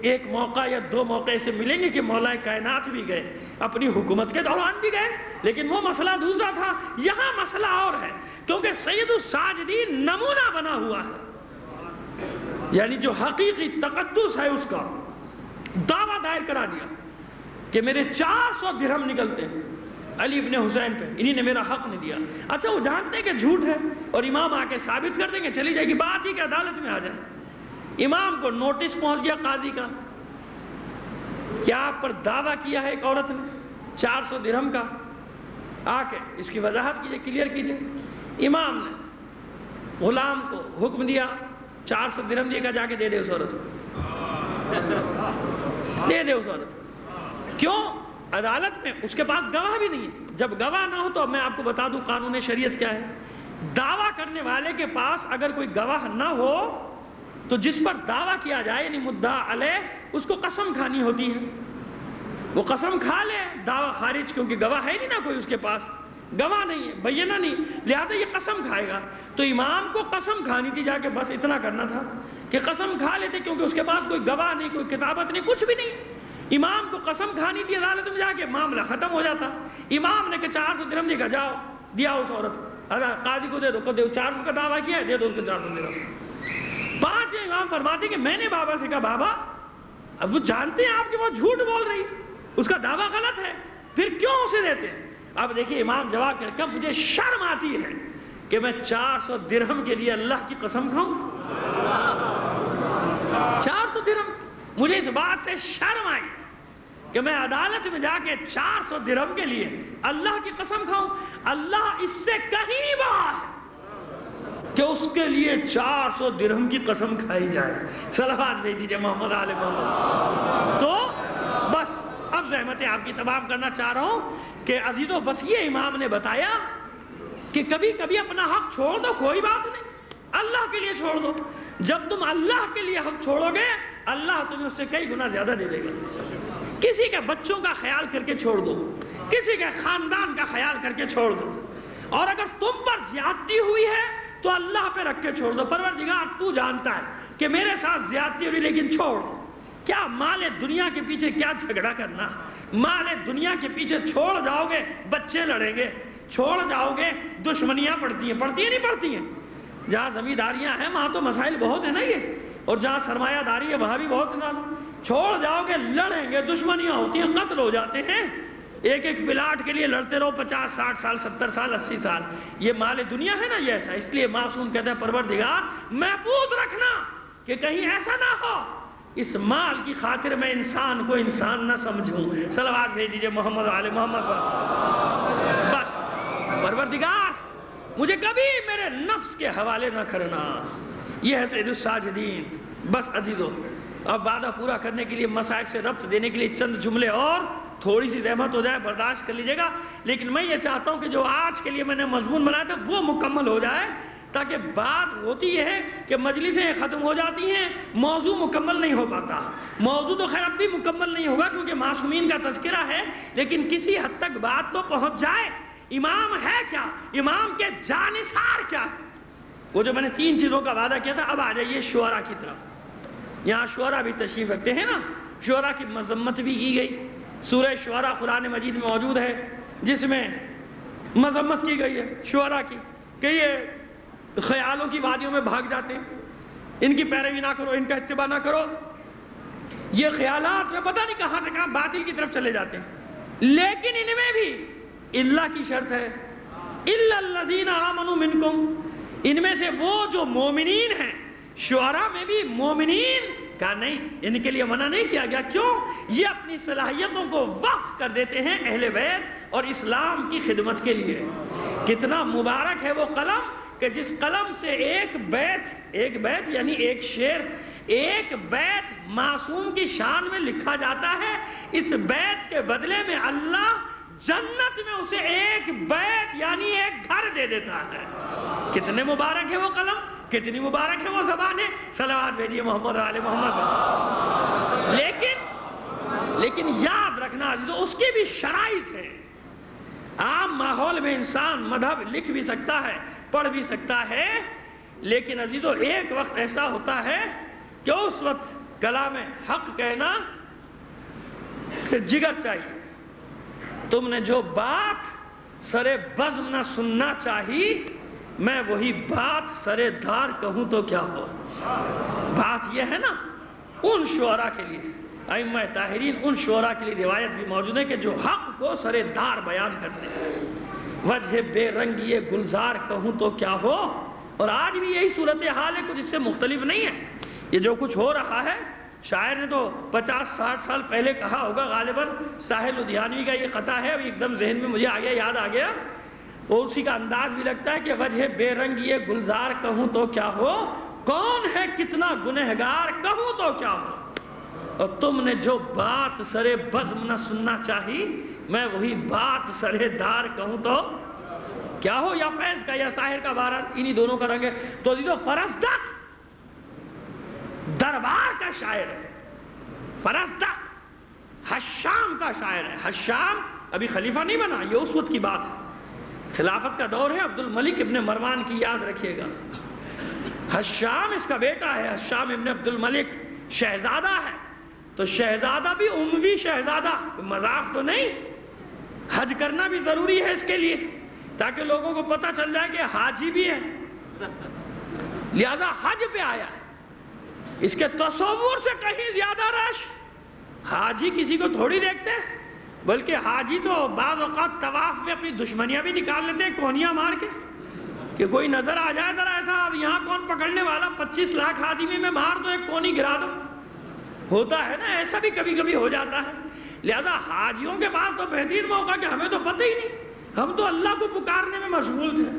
ایک موقع یا 2 موقع سے ملیں گے کہ مولا کائنات بھی گئے, اپنی حکومت کے دوران بھی گئے, لیکن وہ مسئلہ دوسرا تھا. یہاں مسئلہ اور ہے, کیونکہ سید الساجدین نمونہ بنا ہوا ہے, یعنی جو حقیقی تقدس ہے اس کا دعویٰ دائر کرا دیا کہ میرے 400 درہم نکلتے ہیں علی ابن حسین پہ, انہی نے میرا حق نہیں دیا. اچھا وہ جانتے ہیں کہ جھوٹ ہے, اور امام آ کے ثابت کر دیں گے, چلی جائے گی بات ہی کہ عدالت میں آ جائے. امام کو نوٹس پہنچ گیا قاضی کا, کیا آپ پر دعویٰ کیا ہے ایک عورت نے 400 درہم کا, آ کے اس کی وضاحت کیجئے, کلیئر کیجئے. امام نے غلام کو حکم دیا 400 درہم دے گا, جا کے دے دے اس عورت کو, دے دے اس عورت کو. کیوں؟ عدالت میں اس کے پاس گواہ بھی نہیں ہے. جب گواہ نہ ہو تو میں آپ کو بتا دوں قانون شریعت کیا ہے. دعویٰ کرنے والے کے پاس اگر کوئی گواہ نہ ہو تو جس پر دعویٰ کیا جائے یعنی مدعا علیہ, اس کو قسم کھانی ہوتی ہے. وہ قسم کھا لے, دعویٰ خارج, کیونکہ گواہ ہے نہیں نا کوئی اس کے پاس, گواہ نہیں ہے, بینہ نہیں, لہذا یہ قسم کھائے گا. تو امام کو قسم کھانی تھی, جا کے بس اتنا کرنا تھا کہ قسم کھا لیتے, کیونکہ اس کے پاس کوئی گواہ نہیں, کوئی کتابت نہیں, کچھ بھی نہیں. امام کو قسم کھانی تھی عدالت میں جا کے, معاملہ ختم ہو جاتا. امام نے کہ 400 درہم دے گا, جاؤ دیا اس عورت کو, قاضی کو دے دو, 400 کا دعویٰ کیا ہے, دے دو اس کو 400 درہم. 5 امام فرماتے کہ میں نے بابا سے کہا, بابا اب وہ جانتے ہیں آپ کہ وہ جھوٹ بول رہی, اس کا دعویٰ غلط ہے, پھر کیوں اسے دیتے ہیں. اب دیکھیے امام جواب کرے, کب مجھے شرم آتی ہے کہ میں 400 درہم کے لیے اللہ کی قسم کھاؤں. 400 درہم, مجھے اس بات سے شرم آئی کہ میں عدالت میں جا کے 400 درہم کے لیے اللہ کی قسم کھاؤں. اللہ اس سے کہیں بڑا ہے کہ اس کے لیے 400 درہم کی قسم کھائی جائے. صلوات بھیج دیجئے محمد آل محمد. تو بس اب زحمتیں آپ کی تمام کرنا چاہ رہا ہوں کہ عزیزو, بس یہ امام نے بتایا کہ کبھی کبھی اپنا حق چھوڑ دو, کوئی بات نہیں, اللہ کے لیے چھوڑ دو. جب تم اللہ کے لیے حق چھوڑو گے, اللہ تمہیں اس سے کئی گنا زیادہ دے دے گا. کسی کے بچوں کا خیال کر کے چھوڑ دو, کسی کے خاندان کا خیال کر کے چھوڑ دو, اور اگر تم پر زیادتی ہوئی ہے تو اللہ پہ رکھ کے چھوڑ دو. پروردگار تو جانتا ہے کہ میرے ساتھ زیادتی ہو رہی, لیکن چھوڑ. کیا مال دنیا کے پیچھے کیا جھگڑا کرنا, مال دنیا کے پیچھے چھوڑ جاؤ گے بچے لڑیں گے, چھوڑ جاؤ گے دشمنیاں پڑتی ہیں, پڑتی ہیں نہیں پڑتی ہیں. جہاں زمینداریاں ہیں وہاں تو مسائل بہت ہیں نا یہ, اور جہاں سرمایہ داری ہے وہاں بھی بہت ہے. چھوڑ جاؤ گے لڑیں گے, دشمنیاں ہوتی ہیں, قتل ہو جاتے ہیں. ایک ایک پلاٹ کے لیے لڑتے رہو 50-60 سال 70 سال 80 سال. یہ مال دنیا ہے نا یہ ایسا. اس لیے معصوم کہتا ہے پروردگار محفوظ رکھنا کہ کہیں ایسا نہ ہو اس مال کی خاطر میں انسان کو انسان نہ سمجھوں. صلوات بھیج دیجئے محمد آل محمد پر. بس پروردگار مجھے کبھی میرے نفس کے حوالے نہ کرنا. یہ ہے سید الساجدین. بس عزیزو, اب وعدہ پورا کرنے کے لیے, مصائب سے ربط دینے کے لیے چند جملے اور, تھوڑی سی زحمت ہو جائے برداشت کر لیجئے گا. لیکن میں یہ چاہتا ہوں کہ جو آج کے لیے میں نے مضمون بنایا تھا وہ مکمل ہو جائے, تاکہ بات ہوتی یہ ہے کہ مجلسیں ختم ہو جاتی ہیں, موضوع مکمل نہیں ہو پاتا. موضوع تو خیر اب بھی مکمل نہیں ہوگا کیونکہ معصومین کا تذکرہ ہے, لیکن کسی حد تک بات تو پہنچ جائے. امام ہے کیا, امام کے جانثار کیا ہے. وہ جو میں نے 3 چیزوں کا وعدہ کیا تھا. اب آ جائیے شعراء کی طرف. یہاں شعراء بھی تشریف رکھتے ہیں نا, شعراء کی مذمت بھی کی گئی. سورہ شعراء قرآن مجید میں موجود ہے جس میں مذمت کی گئی ہے شعراء کی کہ یہ خیالوں کی وادیوں میں بھاگ جاتے ہیں, ان کی پیروی نہ کرو, ان کا اتباع نہ کرو. یہ خیالات میں پتہ نہیں کہاں سے کہاں باطل کی طرف چلے جاتے ہیں، لیکن ان میں بھی اللہ کی شرط ہے، الا الذین آمنوا منکم، ان میں سے وہ جو مومنین ہیں، شعراء میں بھی مومنین کا نہیں، ان کے لیے منع نہیں کیا گیا، کیوں؟ یہ اپنی صلاحیتوں کو وقف کر دیتے ہیں اہل بیت اور اسلام کی خدمت کے لیے۔ کتنا مبارک ہے وہ قلم کہ جس قلم سے ایک بیت یعنی ایک شعر، ایک بیت معصوم کی شان میں لکھا جاتا ہے، اس بیت کے بدلے میں اللہ جنت میں اسے ایک بیت یعنی ایک گھر دے دیتا ہے۔ کتنے مبارک ہے وہ قلم، کتنی مبارک ہے وہ زبانیں، صلوات بھیجیے محمد و آل محمد۔ لیکن یاد رکھنا عزیزو، اس کی بھی شرائط ہے۔ عام ماحول میں انسان مذہب لکھ بھی سکتا ہے، پڑھ بھی سکتا ہے، لیکن عزیزو ایک وقت ایسا ہوتا ہے کہ اس وقت کلام حق کہنا پھر جگر چاہیے۔ تم نے جو بات سرے بزم نہ سننا چاہی، میں وہی بات سرے دار کہوں تو کیا ہو۔ بات یہ ہے نا، ان شعراء کے لیے، ائمہ طاہرین ان شعراء کے لیے روایت بھی موجود ہے کہ جو حق کو سرے دار بیان کرتے ہیں۔ وجہ بے رنگی گلزار کہوں تو کیا ہو، اور آج بھی یہی صورتحال ہے، کچھ اس سے مختلف نہیں ہے۔ یہ جو کچھ ہو رہا ہے، شاعر نے تو 50-60 سال پہلے کہا ہوگا غالباً، ساحل لدھیانوی کا یہ خطا ہے، ابھی ایک دم ذہن میں مجھے یاد آ گیا، اور اسی کا انداز بھی لگتا ہے کہ وجہ بے رنگی گلزار کہوں تو کیا ہو، کون ہے کتنا گنہگار کہوں تو کیا ہو، اور تم نے جو بات سرے بزم نہ سننا چاہی، میں وہی بات سرے دار کہوں تو کیا ہو۔ یا فیض کا یا ساحر کا بارہ انہی دونوں کا رنگ ہے۔ تو عزیزو فرزدق دربار کا شاعر ہے، فرزدق حشام کا شاعر ہے۔ حشام ابھی خلیفہ نہیں بنا، یہ اس وقت کی بات ہے، خلافت کا دور ہے، عبد الملک ابن مروان کی یاد رکھیے گا۔ حشام اس کا بیٹا ہے، حشام ابن عبد الملک شہزادہ ہے، تو شہزادہ بھی اموی شہزادہ، مذاق تو نہیں، حج کرنا بھی ضروری ہے اس کے لیے تاکہ لوگوں کو پتہ چل جائے کہ حاجی بھی ہے، لہذا حج پہ آیا ہے۔ اس کے تصور سے کہیں زیادہ رش، حاجی کسی کو تھوڑی دیکھتے، بلکہ حاجی تو بعض اوقات طواف میں اپنی دشمنیاں بھی نکال لیتے ہیں کونیاں مار کے، کہ کوئی نظر آ جائے ذرا ایسا، اب یہاں کون پکڑنے والا، 25 لاکھ آدمی میں مار دو، ایک کونی گرا دو، ہوتا ہے نا، ایسا بھی کبھی کبھی ہو جاتا ہے۔ لہذا حاجیوں کے پاس تو بہترین موقع کہ ہمیں تو پتہ ہی نہیں، ہم تو اللہ کو پکارنے میں مشغول تھے۔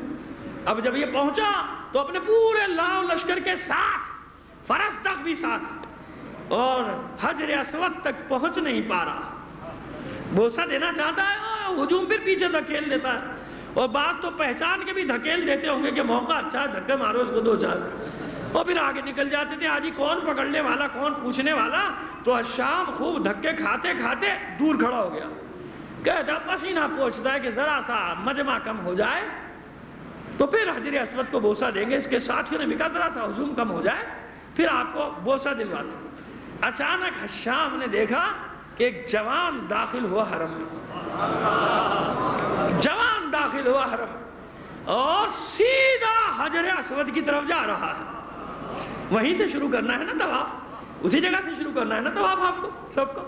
اب جب یہ پہنچا تو اپنے پورے لاؤ لشکر کے ساتھ، فرزدق بھی ساتھ، اور حجر اسود تک پہنچ نہیں پا رہا، بوسہ دینا چاہتا ہے، ہجوم پھر پیچھے دھکیل دیتا ہے، اور بعض تو پہچان کے بھی دھکیل دیتے ہوں گے کہ موقع اچھا ہے، دھکے مارو اس کو دو چار، اور پھر آگے نکل جاتے تھے، آجی کون پکڑنے والا، کون پوچھنے والا۔ تو حشام خوب دھکے کھاتے کھاتے دور کھڑا ہو گیا، کہتا پسینہ پوچھتا ہے کہ ذرا سا مجمع کم ہو جائے تو پھر حجر اسود کو بوسہ دیں گے۔ اس کے ساتھیوں نے بھی کہا ذرا سا ہجوم کم ہو جائے پھر آپ کو بوسہ دلواتے۔ اچانک حشام نے دیکھا کہ ایک جوان داخل ہوا حرم میں، جوان داخل ہوا حرم اور سیدھا حجر اسود کی طرف جا رہا ہے۔ وہیں سے شروع کرنا ہے نا طواف، اسی جگہ سے شروع کرنا ہے نا طواف، آپ کو سب کو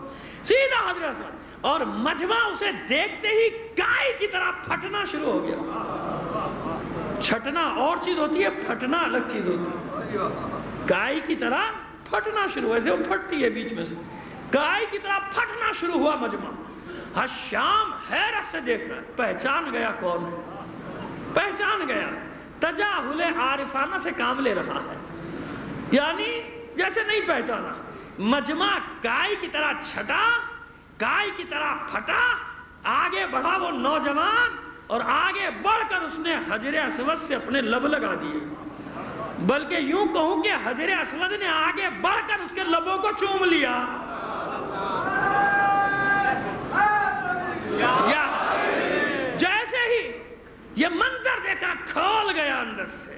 سیدھا حجر اسود، اور مجمع اسے دیکھتے ہی گائے کی طرح پھٹنا شروع ہو گیا۔ چھٹنا اور چیز ہوتی ہے، پھٹنا الگ چیز ہوتی ہے۔ گائے کی طرح پھٹنا شروع ہوا، وہ پھٹتی ہے بیچ میں سے، گائے کی طرح پھٹنا شروع ہوا مجمع۔ حشام حیرت سے دیکھ رہا ہے، پہچان گیا کون ہے، پہچان گیا، تجاہل عارفانہ سے کام لے رہا ہے، یعنی جیسے نہیں پہچانا۔ مجمع گائے کی طرح چھٹا، گائے کی طرح پھٹا، آگے بڑھا وہ نوجوان، اور آگے بڑھ کر اس نے حجر اسود سے اپنے لب لگا دیے، بلکہ یوں کہوں کہ حجر اسود نے آگے بڑھ کر اس کے لبوں کو چوم لیا۔ یا جیسے ہی یہ منظر دیکھا کھول گیا اندر سے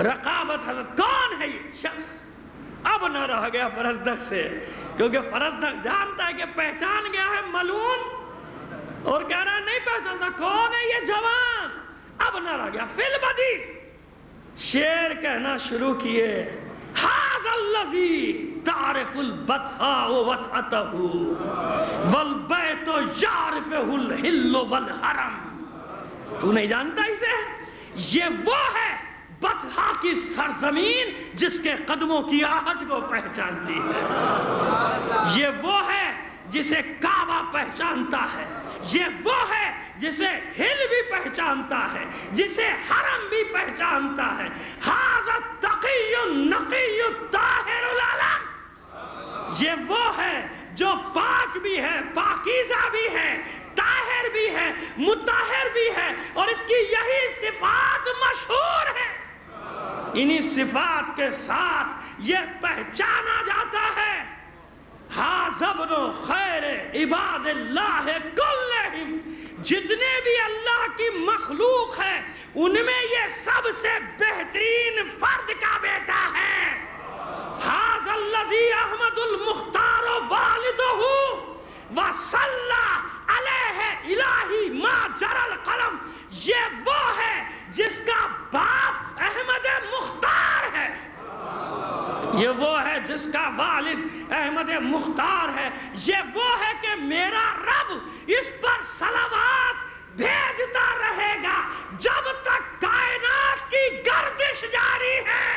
رقابت، حضرت کون ہے یہ شخص؟ اب نہ رہ گیا فرزدق سے، کیونکہ فرزدق جانتا ہے کہ پہچان گیا ہے ملعون، اور کہہ رہا ہے نہیں پہچانتا، کون ہے یہ جوان؟ اب نہ رہ گیا، فی البدی شعر کہنا شروع کیے، ھذا الذی تعرف البطحاء وطأته والبیت یعرفہ الحل والحرم. تو نہیں جانتا اسے؟ یہ وہ ہے بطحا کی سرزمین جس کے قدموں کی آہٹ کو پہچانتی ہے. یہ وہ ہے جسے کعبہ پہچانتا ہے. یہ وہ ہے جسے ہل بھی پہچانتا ہے, جسے حرم بھی پہچانتا ہے. ھذا التقی النقی الطاہر العلم. یہ وہ ہے جو پاک بھی ہے, پاکیزہ بھی ہے, طاہر بھی ہے, مطہر بھی ہے, اور اس کی یہی صفات مشہور ہے. انہی صفات کے ساتھ یہ پہچانا جاتا ہے ھذا ابن خیر عباد اللہ کلہم. جتنے بھی اللہ کی مخلوق ہے ان میں یہ سب سے بہترین فرد کا بیٹا ہے. ھذا الذی احمد المختار والدہ وصلی علیہ الہی ما جرى القلم. یہ وہ ہے جس کا باپ احمد مختار ہے. یہ وہ ہے جس کا والد احمد مختار ہے. یہ وہ ہے کہ میرا رب اس پر صلوات بھیجتا رہے گا جب تک کائنات کی گردش جاری ہے.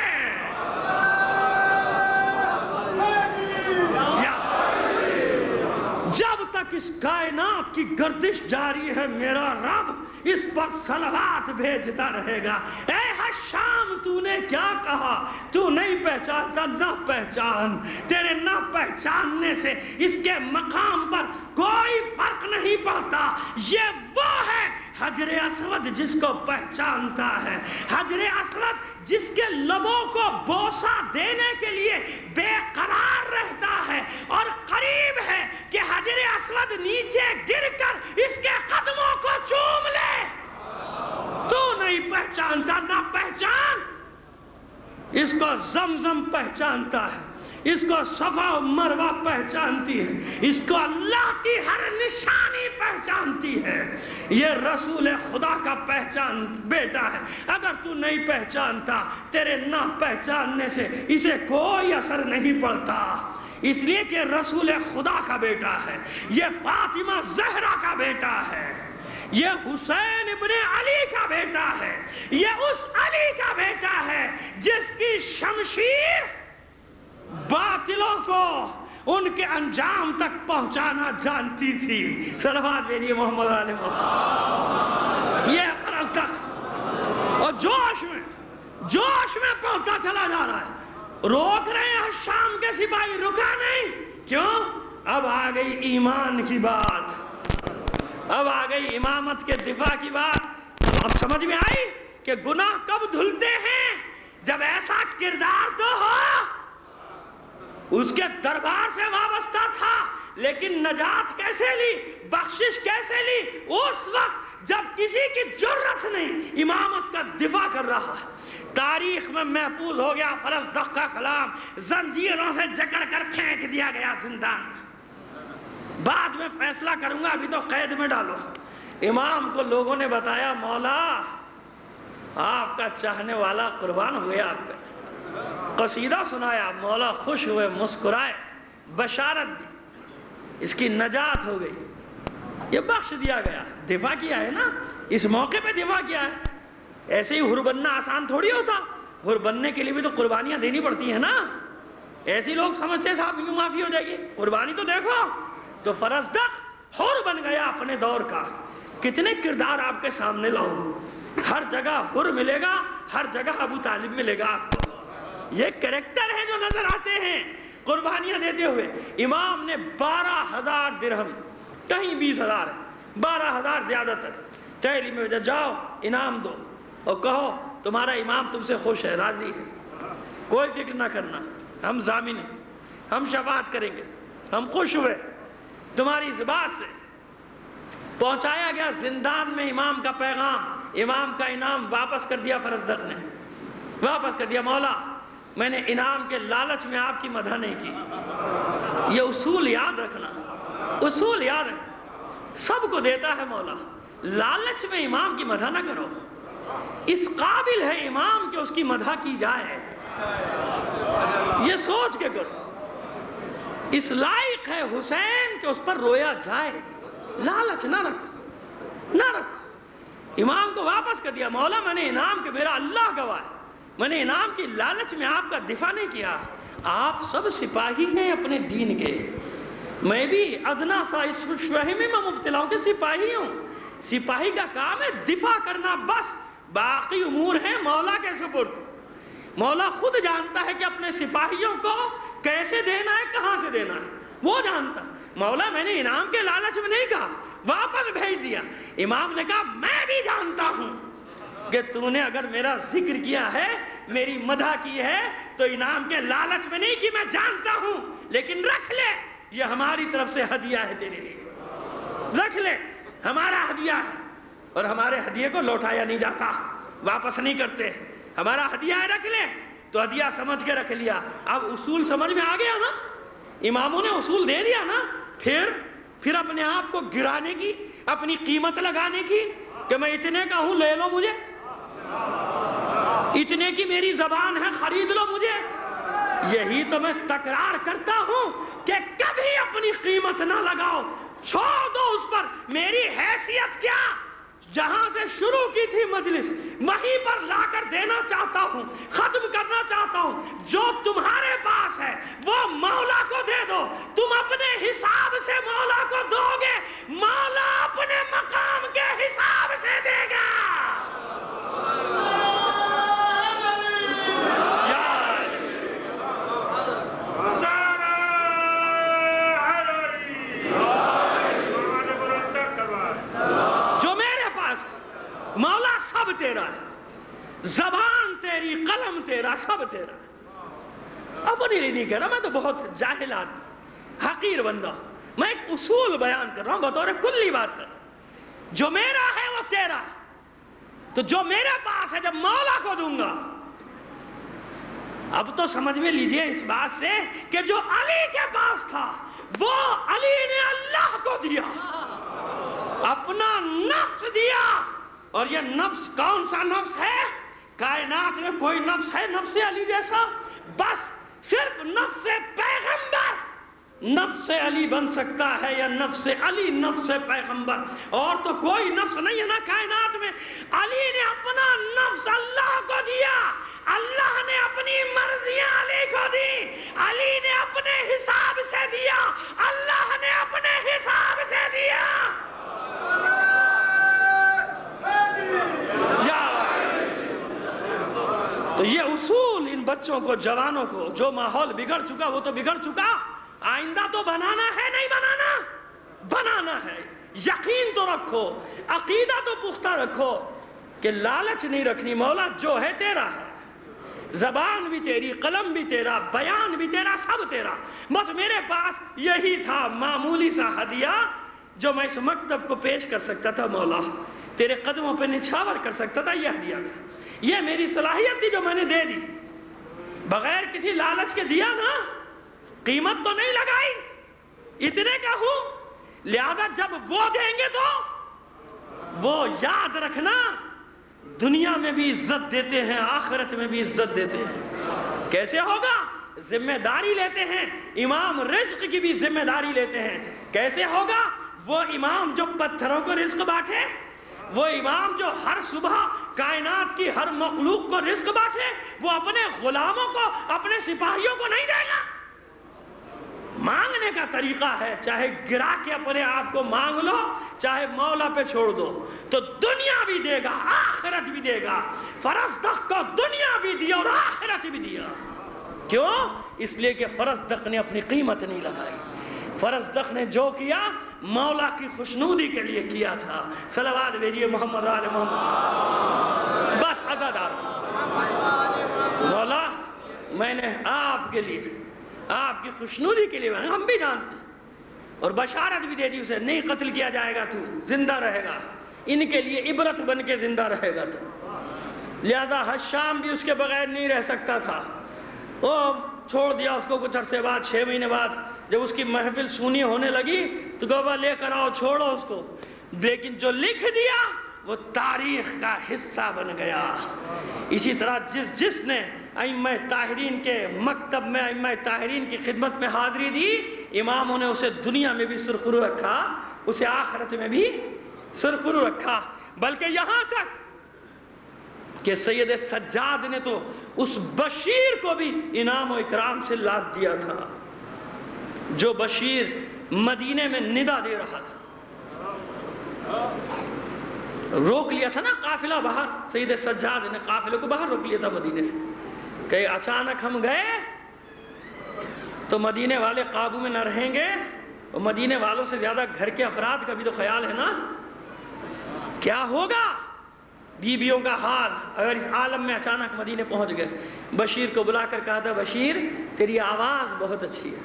جب تک اس کائنات کی گردش جاری ہے میرا رب اس پر صلوات بھیجتا رہے گا. اے حشام, تو نے کیا کہا؟ تو نہیں پہچانتا, نہ پہچان. تیرے نہ پہچاننے سے اس کے مقام پر کوئی فرق نہیں پڑتا. یہ وہ ہے حجر اسود جس کو پہچانتا ہے, حجر اسود جس کے لبوں کو بوسہ دینے کے لیے بے قرار رہتا ہے اور قریب ہے کہ حجر اسود نیچے گر کر اس کے قدموں کو چوم لے. تو نہیں پہچانتا, نہ پہچان. اس کو زمزم پہچانتا ہے, اس کو صفا و مروہ پہچانتی ہے, اس کو اللہ کی ہر نشانی پہچانتی ہے. یہ رسول خدا کا پہچان بیٹا ہے. اگر تو نہیں پہچانتا, تیرے نہ پہچاننے سے اسے کوئی اثر نہیں پڑتا, اس لیے کہ رسول خدا کا بیٹا ہے. یہ فاطمہ زہرا کا بیٹا ہے, یہ حسین ابن علی کا بیٹا ہے, یہ اس علی کا بیٹا ہے جس کی شمشیر باطلوں کو ان کے انجام تک پہنچانا جانتی تھی. صلوات بھیجیے محمد علیہ وسلم. یہ پرستک اور جوش میں پہنچتا چلا جا رہا ہے. روک رہے ہیں شام کے سپاہی, رکا نہیں. کیوں؟ اب آ گئی ایمان کی بات, اب آ گئی امامت کے دفاع کی بات. اب سمجھ میں آئی کہ گناہ کب دھلتے ہیں؟ جب ایسا کردار تو ہو. اس کے دربار سے وابستہ تھا لیکن نجات کیسے لی, بخشش کیسے لی؟ اس وقت جب کسی کی جرت نہیں امامت کا دفاع کر رہا. تاریخ میں محفوظ ہو گیا فرزدق کا کلام, زنجیروں سے جکڑ کر پھینک دیا گیا زندان. بعد میں فیصلہ کروں گا, ابھی تو قید میں ڈالو. امام کو لوگوں نے بتایا مولا آپ کا چاہنے والا قربان ہوئے آپ پہ. قصیدہ سنایا, مولا خوش ہوئے, مسکرائے, بشارت دی, اس کی نجات ہو گئی, یہ بخش دیا گیا. دفاع کیا ہے نا, اس موقع پہ دفاع کیا ہے. ایسے ہی حر بننا آسان تھوڑی ہوتا, حر بننے کے لیے بھی تو قربانیاں دینی پڑتی ہیں نا. ایسے لوگ سمجھتے ہیں صاحب یوں معافی ہو جائے گی, قربانی تو دیکھو. تو فرزدق حر بن گیا اپنے دور کا. کتنے کردار آپ کے سامنے لاؤں, ہر جگہ حر ملے گا, ہر جگہ ابو طالب ملے گا آپ کو. یہ کریکٹر ہیں جو نظر آتے ہیں قربانیاں دیتے ہوئے. امام نے 12,000 درہم, کہیں 20,000 ہے, 12,000 زیادہ تر, ٹہلی میں جاؤ انعام دو اور کہو تمہارا امام تم سے خوش ہے, راضی ہے, کوئی فکر نہ کرنا, ہم ضامن ہیں, ہم شفاعت کریں گے, ہم خوش ہوئے. تمہاری اس بات سے پہنچایا گیا زندان میں امام کا پیغام. امام کا انعام واپس کر دیا فرزدق نے, واپس کر دیا. مولا میں نے انعام کے لالچ میں آپ کی مدح نہیں کی. یہ اصول یاد رکھنا, اصول یاد رکھنا. سب کو دیتا ہے مولا, لالچ میں امام کی مدح نہ کرو. اس قابل ہے امام کہ اس کی مدح کی جائے. یہ سوچ کے کرو. اس لائق ہے حسین کہ اس پر رویا جائے. لالچ نہ رکھو، نہ رکھو. امام کو واپس کر دیا. مولا میں نے انعام کہ میرا اللہ گواہ ہے، میں نے انعام کی لالچ میں آپ کا دفاع نہیں کیا. آپ سب سپاہی ہیں اپنے دین کے، میں بھی ادنا سا اس فہمی میں مبتلا ہوں کہ سپاہی ہوں. سپاہی کا کام ہے دفاع کرنا بس، باقی امور ہیں مولا کے سپرد. مولا خود جانتا ہے کہ اپنے سپاہیوں کو کیسے دینا ہے، کہاں سے دینا ہے، وہ جانتا. مولا میں نے انعام کے لالچ میں نہیں کہا، واپس بھیج دیا. امام نے کہا میں بھی جانتا ہوں کہ تو نے اگر میرا ذکر کیا ہے، میری مدح کی ہے، تو انعام کے لالچ میں نہیں، کہ میں جانتا ہوں. لیکن رکھ لے، یہ ہماری طرف سے ہدیہ ہے تیرے لیے. رکھ لے، ہمارا ہدیہ ہے، اور ہمارے ہدیے کو لوٹایا نہیں جاتا، واپس نہیں کرتے. ہمارا ہدیہ ہے، رکھ لے. تو ہدیہ سمجھ کے رکھ لیا. اب اصول سمجھ میں آ گیا نا، اماموں نے اصول دے دیا نا. پھر اپنے آپ کو گرانے کی، اپنی قیمت لگانے کی کہ میں اتنے کا ہوں، لے لو مجھے، اتنے کی میری زبان ہے، خرید لو مجھے. یہی تو میں تکرار کرتا ہوں کہ کبھی اپنی قیمت نہ لگاؤ، چھوڑ دو اس پر. میری حیثیت کیا، جہاں سے شروع کی تھی مجلس وہیں پر لا کر دینا چاہتا ہوں، ختم کرنا چاہتا ہوں. جو تمہارے پاس ہے وہ مولا کو دے دو. تم اپنے حساب سے مولا کو دو گے، مولا اپنے مقام کے حساب سے دے گا. مولا سب تیرا ہے، زبان تیری، قلم تیرا، سب تیرا ہے. اپنی لیے نہیں کہہ رہا، میں تو بہت جاہل آدمی، حقیر بندہ. میں ایک اصول بیان کر رہا ہوں، بطور کلی بات کر رہا ہوں. جو میرا ہے وہ تیرا ہے. تو جو میرے پاس ہے جب مولا کو دوں گا. اب تو سمجھ میں لیجئے اس بات سے کہ جو علی کے پاس تھا وہ علی نے اللہ کو دیا، اپنا نفس دیا. اور یہ نفس کون سا نفس ہے؟ کائنات میں کوئی نفس ہے نفس علی جیسا؟ بس صرف نفس پیغمبر نفس علی بن سکتا ہے، یا نفس علی نفس پیغمبر. اور تو کوئی نفس نہیں ہے نا کائنات میں. علی نے اپنا نفس اللہ کو دیا، اللہ نے اپنی مرضیاں علی کو دی. علی نے اپنے حساب سے دیا، اللہ نے اپنے حساب سے دیا. تو یہ اصول ان بچوں کو، جوانوں کو، جو ماحول بگڑ چکا وہ تو بگڑ چکا، آئندہ تو بنانا ہے، نہیں بنانا، بنانا ہے. یقین تو رکھو، عقیدہ تو پختہ رکھو کہ لالچ نہیں رکھنی. مولا جو ہے تیرا ہے، زبان بھی تیری، قلم بھی تیرا، بیان بھی تیرا، سب تیرا. بس میرے پاس یہی تھا معمولی سا ہدیہ جو میں اس مکتب کو پیش کر سکتا تھا. مولا تیرے قدموں پہ نچھاور کر سکتا تھا، یہ ہدیہ تھا. یہ میری صلاحیت تھی جو میں نے دے دی، بغیر کسی لالچ کے دیا نا. قیمت تو نہیں لگائی، اتنے کا ہوں. لہذا جب وہ دیں گے تو وہ یاد رکھنا دنیا میں بھی عزت دیتے ہیں، آخرت میں بھی عزت دیتے ہیں. کیسے ہوگا؟ ذمہ داری لیتے ہیں. امام رزق کی بھی ذمہ داری لیتے ہیں. کیسے ہوگا؟ وہ امام جو پتھروں کو رزق بانٹے، وہ امام جو ہر صبح کائنات کی ہر مخلوق کو رزق بانٹے، وہ اپنے غلاموں کو، اپنے سپاہیوں کو نہیں دے گا. مانگنے کا طریقہ ہے، چاہے گرا کے اپنے آپ کو مانگ لو، چاہے مولا پہ چھوڑ دو، تو دنیا بھی دے گا، آخرت بھی دے گا. فرزدق کو دنیا بھی دیا اور آخرت بھی دیا. کیوں؟ اس لیے کہ فرزدق نے اپنی قیمت نہیں لگائی. فرزدق نے جو کیا مولا کی خوشنودی کے لیے کیا تھا. صلوات بھیجیے محمد آل محمد. بس عزادار مولا، میں نے آپ کے لیے، آپ کی خوشنودی کے لیے، ہم بھی جانتے ہیں، اور بشارت بھی دے دی اسے، نہیں قتل کیا جائے گا، تو زندہ رہے گا. ان کے لیے عبرت بن کے زندہ رہے گا. تو لہذا حشام بھی اس کے بغیر نہیں رہ سکتا تھا. وہ چھوڑ دیا اس کو. کچھ عرصے بعد، 6 مہینے بعد، جب اس کی محفل سونی ہونے لگی تو کہا لے کر آؤ، چھوڑو اس کو. لیکن جو لکھ دیا وہ تاریخ کا حصہ بن گیا. اسی طرح جس نے ائمہ طاہرین کے مکتب میں ائمہ طاہرین کی خدمت میں حاضری دی، اماموں نے اسے دنیا میں بھی سرخرو رکھا، اسے آخرت میں بھی سرخرو رکھا، بلکہ یہاں تک کہ سید سجاد نے تو اس بشیر کو بھی انعام و اکرام سے لاد دیا تھا، جو بشیر مدینے میں ندا دے رہا تھا، روک لیا تھا نا قافلہ باہر، سید سجاد نے قافلے کو باہر روک لیا تھا مدینے سے، کہ اچانک ہم گئے تو مدینے والے قابو میں نہ رہیں گے، اور مدینے والوں سے زیادہ گھر کے افراد کا بھی تو خیال ہے نا، کیا ہوگا بیویوں کا حال اگر اس عالم میں اچانک مدینے پہنچ گئے۔ بشیر کو بلا کر کہا تھا، بشیر تیری آواز بہت اچھی ہے،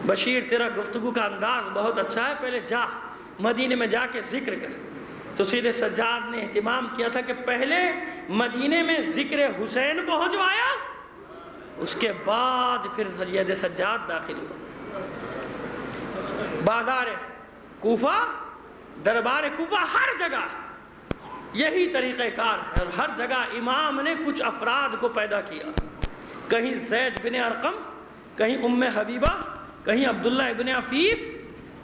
بشیر تیرا گفتگو کا انداز بہت اچھا ہے، پہلے جا مدینے میں جا کے ذکر کر۔ تو سید سجاد نے اہتمام کیا تھا کہ پہلے مدینے میں ذکر حسین پہنچوایا، اس کے بعد پھر سید سجاد داخل ہوا۔ بازار کوفہ، دربار کوفہ، ہر جگہ یہی طریقہ کار ہے، اور ہر جگہ امام نے کچھ افراد کو پیدا کیا، کہیں زید بن ارقم، کہیں ام حبیبہ، کہیں عبداللہ ابن عفیف،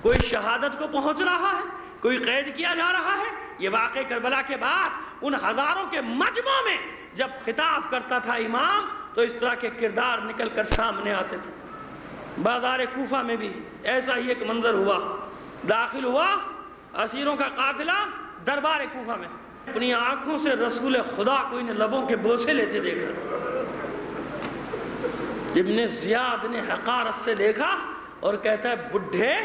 کوئی شہادت کو پہنچ رہا ہے، کوئی قید کیا جا رہا ہے۔ یہ واقعہ کربلا کے بعد ان ہزاروں کے مجمع میں جب خطاب کرتا تھا امام تو اس طرح کے کردار نکل کر سامنے آتے تھے۔ بازار کوفہ میں بھی ایسا ہی ایک منظر ہوا، داخل ہوا اسیروں کا قافلہ دربار کوفہ میں، اپنی آنکھوں سے رسول خدا کو ان لبوں کے بوسے لیتے دیکھا۔ ابن زیاد نے حقارت سے دیکھا اور کہتا ہے، بڈھے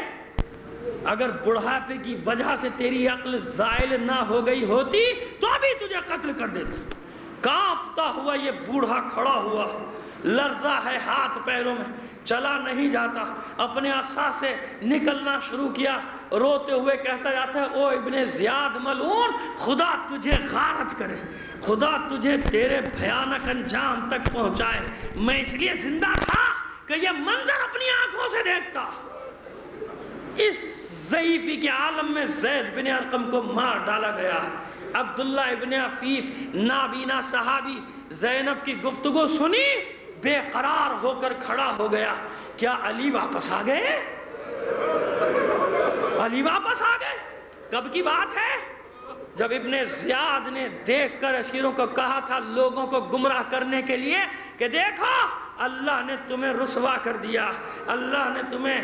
اگر بڑھاپے کی وجہ سے تیری عقل زائل نہ ہو گئی ہوتی تو ابھی تجھے قتل کر دیتا۔ کانپتا ہوا یہ بوڑھا کھڑا ہوا، لرزہ ہے ہاتھ پیروں میں، چلا نہیں جاتا، اپنے عصا سے نکلنا شروع کیا، روتے ہوئے کہتا جاتا ہے، او ابن زیاد ملعون، خدا تجھے غارت کرے، خدا تجھے تیرے بھیانک انجام تک پہنچائے، میں اس لیے زندہ تھا کہ یہ منظر اپنی آنکھوں سے دیکھتا۔ اس ضعیفی کے عالم میں زید بن ارقم کو مار ڈالا گیا۔ عبداللہ ابن عفیف نابینا صحابی زینب کی گفتگو سنی، بے قرار ہو کر کھڑا ہو گیا، کیا علی واپس آ گئے؟ علی واپس آ گئے؟ کب کی بات ہے؟ جب ابن زیاد نے دیکھ کر اسیروں کو کہا تھا لوگوں کو گمراہ کرنے کے لیے کہ دیکھو اللہ نے تمہیں رسوا کر دیا، اللہ نے تمہیں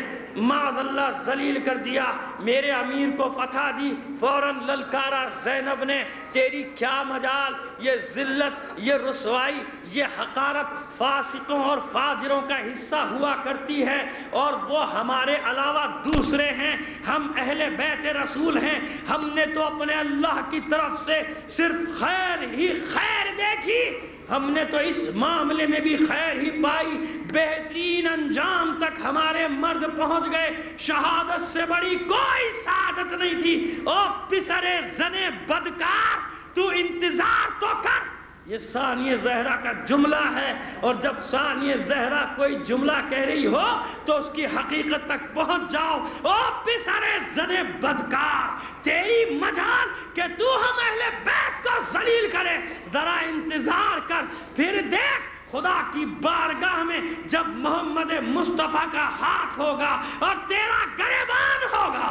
معاذ اللہ ذلیل کر دیا، میرے امیر کو فتح دی، فوراً للکارا زینب نے، تیری کیا مجال، یہ ذلت، یہ رسوائی، یہ حقارت فاسقوں اور فاجروں کا حصہ ہوا کرتی ہے، اور وہ ہمارے علاوہ دوسرے ہیں، ہم اہل بیت رسول ہیں، ہم نے تو اپنے اللہ کی طرف سے صرف خیر ہی خیر دیکھی، ہم نے تو اس معاملے میں بھی خیر ہی پائی، بہترین انجام تک ہمارے مرد پہنچ گئے، شہادت سے بڑی کوئی سعادت نہیں تھی۔ او پسرے زنے بدکار، تو انتظار تو کر۔ یہ ثانیہ زہرا کا جملہ ہے، اور جب ثانیہ زہرا کوئی جملہ کہہ رہی ہو تو اس کی حقیقت تک پہنچ جاؤ۔ او پسرے زنے بدکار، تیری مجال کہ تو ہم اہل بیت کو ذلیل کرے، ذرا انتظار کر، پھر دیکھ خدا کی بارگاہ میں جب محمد مصطفیٰ کا ہاتھ ہوگا اور تیرا گریبان ہوگا،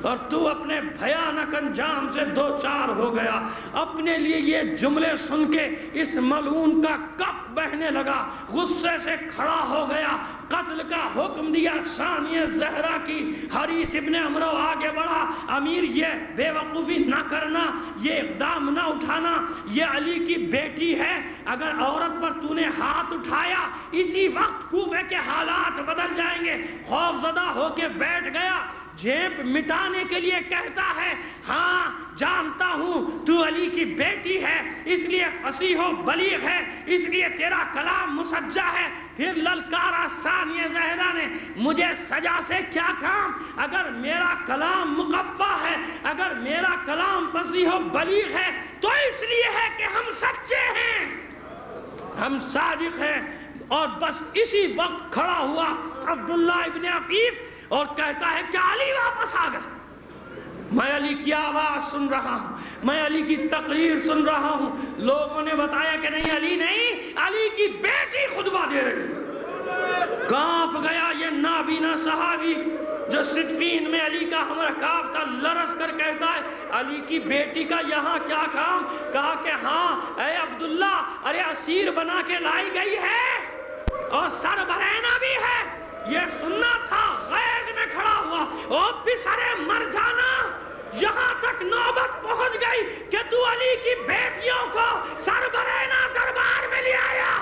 اور تو اپنے بھیانک انجام سے دو چار ہو گیا۔ اپنے لیے یہ جملے سن کے اس ملعون کا کف بہنے لگا، غصے سے کھڑا ہو گیا، قتل کا حکم دیا ثانیہ زہرا کی۔ حریث ابن عمرو آگے بڑھا، امیر یہ بے وقوفی نہ کرنا، یہ اقدام نہ اٹھانا، یہ علی کی بیٹی ہے، اگر عورت پر تو نے ہاتھ اٹھایا اسی وقت کوفے کے حالات بدل جائیں گے۔ خوف زدہ ہو کے بیٹھ گیا، جیب مٹانے کے لیے کہتا ہے، ہاں جانتا ہوں تو علی کی بیٹی ہے، اس لیے فصیح و بلیغ ہے، اس لیے تیرا کلام مسجع ہے۔ پھر للکارا ثانیہ زہرا نے، مجھے سجا سے کیا کام، اگر میرا کلام مقفع ہے، اگر میرا کلام فصیح و بلیغ ہے تو اس لیے ہے کہ ہم سچے ہیں، ہم صادق ہیں۔ اور بس اسی وقت کھڑا ہوا عبداللہ ابن عفیف اور کہتا ہے کہ علی واپس آ گئے۔ میں علی کی آواز سن رہا ہوں، میں علی کی تقریر سن رہا ہوں. لوگوں نے بتایا کہ نہیں علی نہیں، علی کی بیٹی خطبہ دے رہی ہے. کانپ گیا یہ نابینا صحابی جو صفین میں علی کا ہمراہ کعب تھا، لرز کر کہتا ہے علی کی بیٹی کا یہاں کیا کام؟ کہا کہ ہاں اے عبداللہ، ارے اسیر بنا کے لائی گئی ہے اور سر برہنہ بھی ہے. یہ سننا تھا. غیظ میں کھڑا ہوا، او پسرے مر جانا، یہاں تک نوبت پہنچ گئی کہ تو علی کی بیٹیوں کو سر برہنہ دربار میں لے آیا.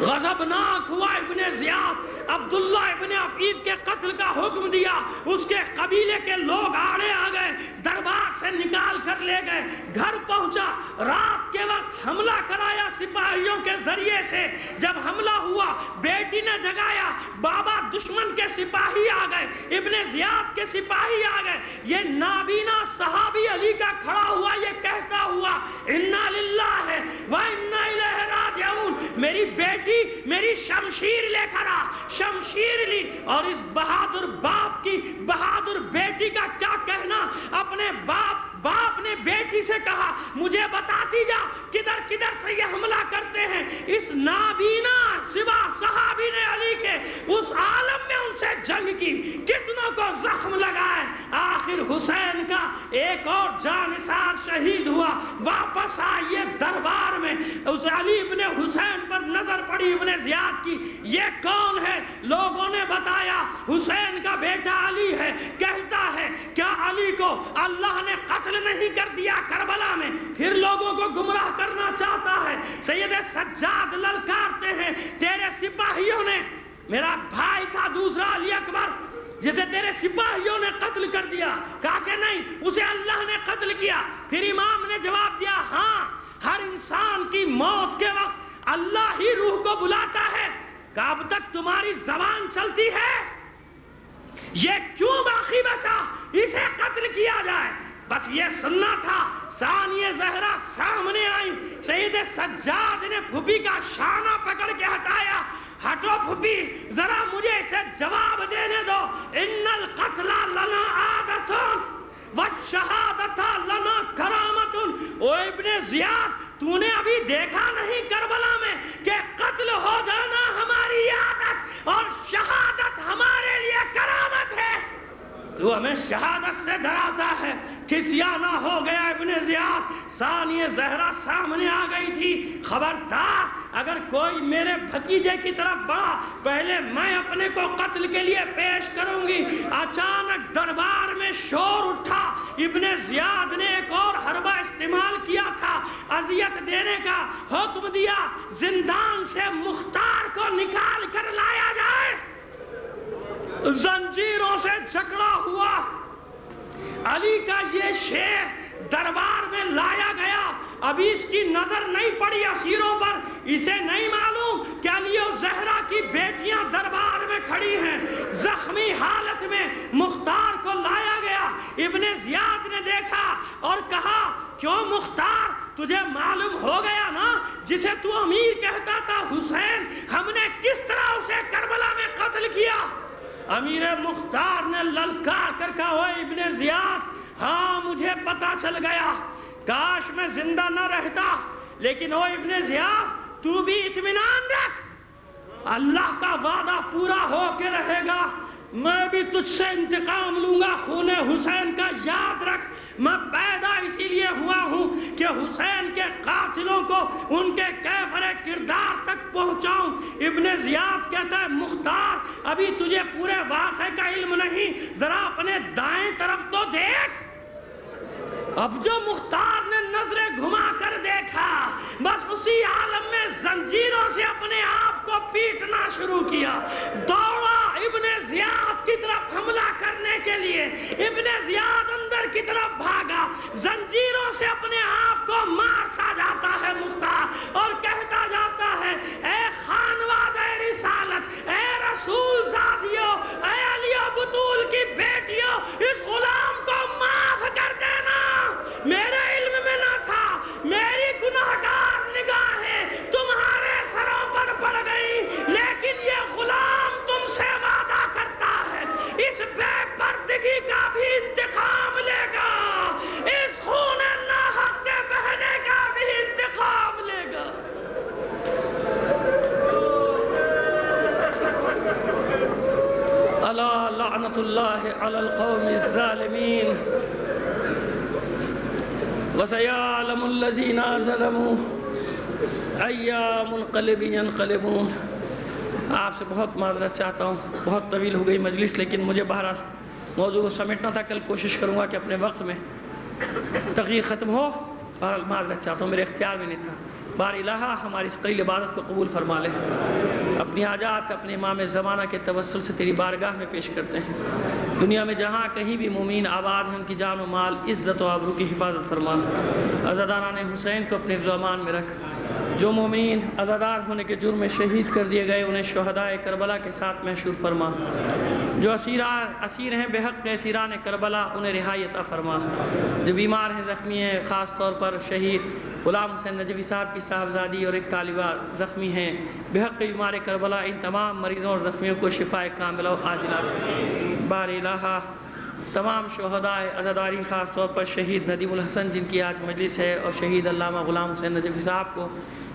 غضبناک ہوا ابن زیاد، عبداللہ ابن عفیف کے قتل کا حکم دیا. اس کے قبیلے کے لوگ آڑے آ گئے، دربار سے نکال کر لے گئے. گھر پہنچا، رات کے وقت حملہ کرایا سپاہیوں کے ذریعے سے. جب حملہ ہوا بیٹی نے جگایا، بابا دشمن کے سپاہی آ گئے، ابن زیاد کے سپاہی آ گئے. یہ نابینا صحابی علی کا کھڑا ہوا، یہ کہتا ہوا انا للہ و انا الیہ راجعون. میری بیٹی میری شمشیر لے کر آ. شمشیر لی، اور اس بہادر باپ کی بہادر بیٹی کا کیا کہنا. اپنے باپ نے بیٹی سے کہا مجھے بتاتی جا کدھر کدھر سے یہ حملہ کرتے ہیں. اس نابینا سوا صحابی نے علی کے اس عالم میں ان سے جنگ کی، کتنوں کو زخم لگائے. آخر حسین کا ایک اور جانثار شہید ہوا. واپس آئیے دربار میں، اس علی ابن حسین پر نظر پڑی ابن زیاد کی. یہ کون ہے؟ لوگوں نے بتایا حسین کا بیٹا علی ہے. کہتا ہے کیا علی کو اللہ نے قتل نہیں کر دیا کربلا میں؟ پھر لوگوں کو گمراہ کرنا چاہتا ہے. سید سجاد للکارتے ہیں تیرے سپاہیوں نے، میرا بھائی تھا دوسرا علی اکبر جسے تیرے سپاہیوں نے قتل کر دیا. کہا کہ نہیں، اسے اللہ نے قتل کیا. پھر امام نے جواب دیا ہاں، ہر انسان کی موت کے وقت اللہ ہی روح کو بلاتا ہے. کہا اب تک تمہاری زبان چلتی ہے، یہ کیوں باقی بچا اسے قتل کیا جائے؟ بس یہ سننا تھا. ثانیہ زہرا سامنے آئی، سید سجاد نے پھوپھی کا شانہ پکڑ کے ہٹایا. ہٹو پھوپھی، ذرا مجھے اسے جواب دینے دو. ان القتل لنا عادت والشہادت لنا کرامت. او ابن زیاد، تو نے ابھی دیکھا نہیں کربلا میں کہ قتل ہو جانا ہماری عادت اور شہادت ہمارے لیے کرامت ہے؟ تو ہمیں شہادت سے ڈراتا ہے. کھسیانہ ہو گیا ابن زیاد. ثانیہ زہرا سامنے آ گئی تھی. خبردار، اگر کوئی میرے بھتیجے کی طرف بڑھا پہلے میں اپنے کو قتل کے لیے پیش کروں گی. اچانک دربار میں شور اٹھا. ابن زیاد نے ایک اور حربہ استعمال کیا تھا، اذیت دینے کا حکم دیا زندان سے مختار کو نکال کر لایا جائے. زنجیروں سے جکڑا ہوا علی کا یہ شیر دربار میں لایا گیا. ابھی اس کی نظر نہیں پڑی اسیروں پر. اسے نہیں معلوم کہ علی و زہرا کی بیٹیاں دربار میں کھڑی ہیں. زخمی حالت میں مختار کو لایا گیا. ابن زیاد نے دیکھا اور کہا کیوں مختار، تجھے معلوم ہو گیا نا جسے تو امیر کہتا تھا حسین، ہم نے کس طرح اسے کربلا میں قتل کیا؟ امیر مختار نے للکار کر کہا اوے ابن زیاد، ہاں مجھے پتا چل گیا، کاش میں زندہ نہ رہتا، لیکن او ابن زیاد تو بھی اطمینان رکھ، اللہ کا وعدہ پورا ہو کے رہے گا. میں بھی تجھ سے انتقام لوں گا. خون حسین کا یاد رکھ، میں پیدا اسی لیے ہوا ہوں کہ حسین کے قاتلوں کو ان کے کیفر کردار تک پہنچاؤں. ابن زیاد کہتا ہے مختار ابھی تجھے پورے واقعے کا علم نہیں، ذرا اپنے دائیں طرف تو دیکھ. اب جو مختار نے نظریں گھما کر دیکھا، بس اسی عالم میں زنجیروں سے اپنے آپ کو پیٹنا شروع کیا. دوڑا ابن زیاد کی طرف حملہ کرنے کے لیے. ابن زیاد اندر کی طرف بھاگا، زنجیروں سے اپنے آپ کو مارتا جاتا ہے مختار اور کہتا جاتا ہے اے خانواد رسالت، اے رسول زادیوں، اے علی و بطول کی بیٹیوں، اس غلام کو معاف کر دینا. میرے علم میں نہ تھا، میری گناہگار نگاہیں تمہارے سروں پر پڑ گئی، لیکن یہ غلام تم سے وعدہ کرتا ہے اس بے پردگی کا بھی انتقام لعنت اللہ علی القوم الظالمین وسیعلم الذین ظلموا ای منقلب ینقلبون۔ آپ سے بہت معذرت چاہتا ہوں، بہت طویل ہو گئی مجلس، لیکن مجھے بہرحال موضوع کو سمیٹنا تھا۔ کل کوشش کروں گا کہ اپنے وقت میں تقریر ختم ہو۔ بہرحال معذرت چاہتا ہوں، میرے اختیار میں نہیں تھا۔ بار الہ ہماری اس قلیل عبادت کو قبول فرما لے۔ اپنی حاجات اپنے امام زمانہ کے توسل سے تیری بارگاہ میں پیش کرتے ہیں۔ دنیا میں جہاں کہیں بھی مومین آباد ہیں، ان کی جان و مال، عزت و آبرو کی حفاظت فرما۔ عزاداران حسین کو اپنے حفظ و امان میں رکھ۔ جو مومین عزادار ہونے کے جرم میں شہید کر دیے گئے، انہیں شہدائے کربلا کے ساتھ محشور فرما۔ جو اسیر ہیں بے حق اسیران کربلا، انہیں رہائی عطا فرما۔ جو بیمار ہیں، زخمی ہیں، خاص طور پر شہید غلام حسین نجفی صاحب کی صاحبزادی اور ایک طالبہ زخمی ہیں، بے حق بیمار کربلا، ان تمام مریضوں اور زخمیوں کو شفائے کاملہ و عاجلہ۔ بار الہ تمام شہدائے عزاداری، خاص طور پر شہید ندیم الحسن جن کی آج مجلس ہے، اور شہید علامہ غلام حسین نجفی صاحب کو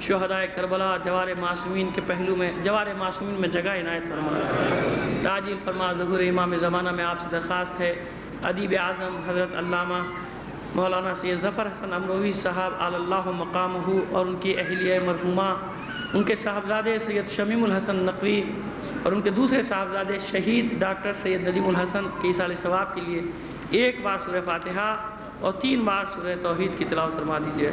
شہدائے کربلا جوار معصومین کے پہلو میں، جوار معصومین میں جگہ عنایت فرما۔ تعجیل فرما۔ ظہور امام زمانہ میں آپ سے درخواست ہے، ادیب اعظم حضرت علامہ مولانا سید ظفر حسن امروی صاحب علی اللہ مقامہ اور ان کی اہلیہ مرحومہ، ان کے صاحبزادے سید شمیم الحسن نقوی اور ان کے دوسرے صاحبزادے شہید ڈاکٹر سید ندیم الحسن کے ایصال ثواب کے لیے 1 بار سورہ فاتحہ اور 3 بار سورہ توحید کی تلاوت فرما دیجیے۔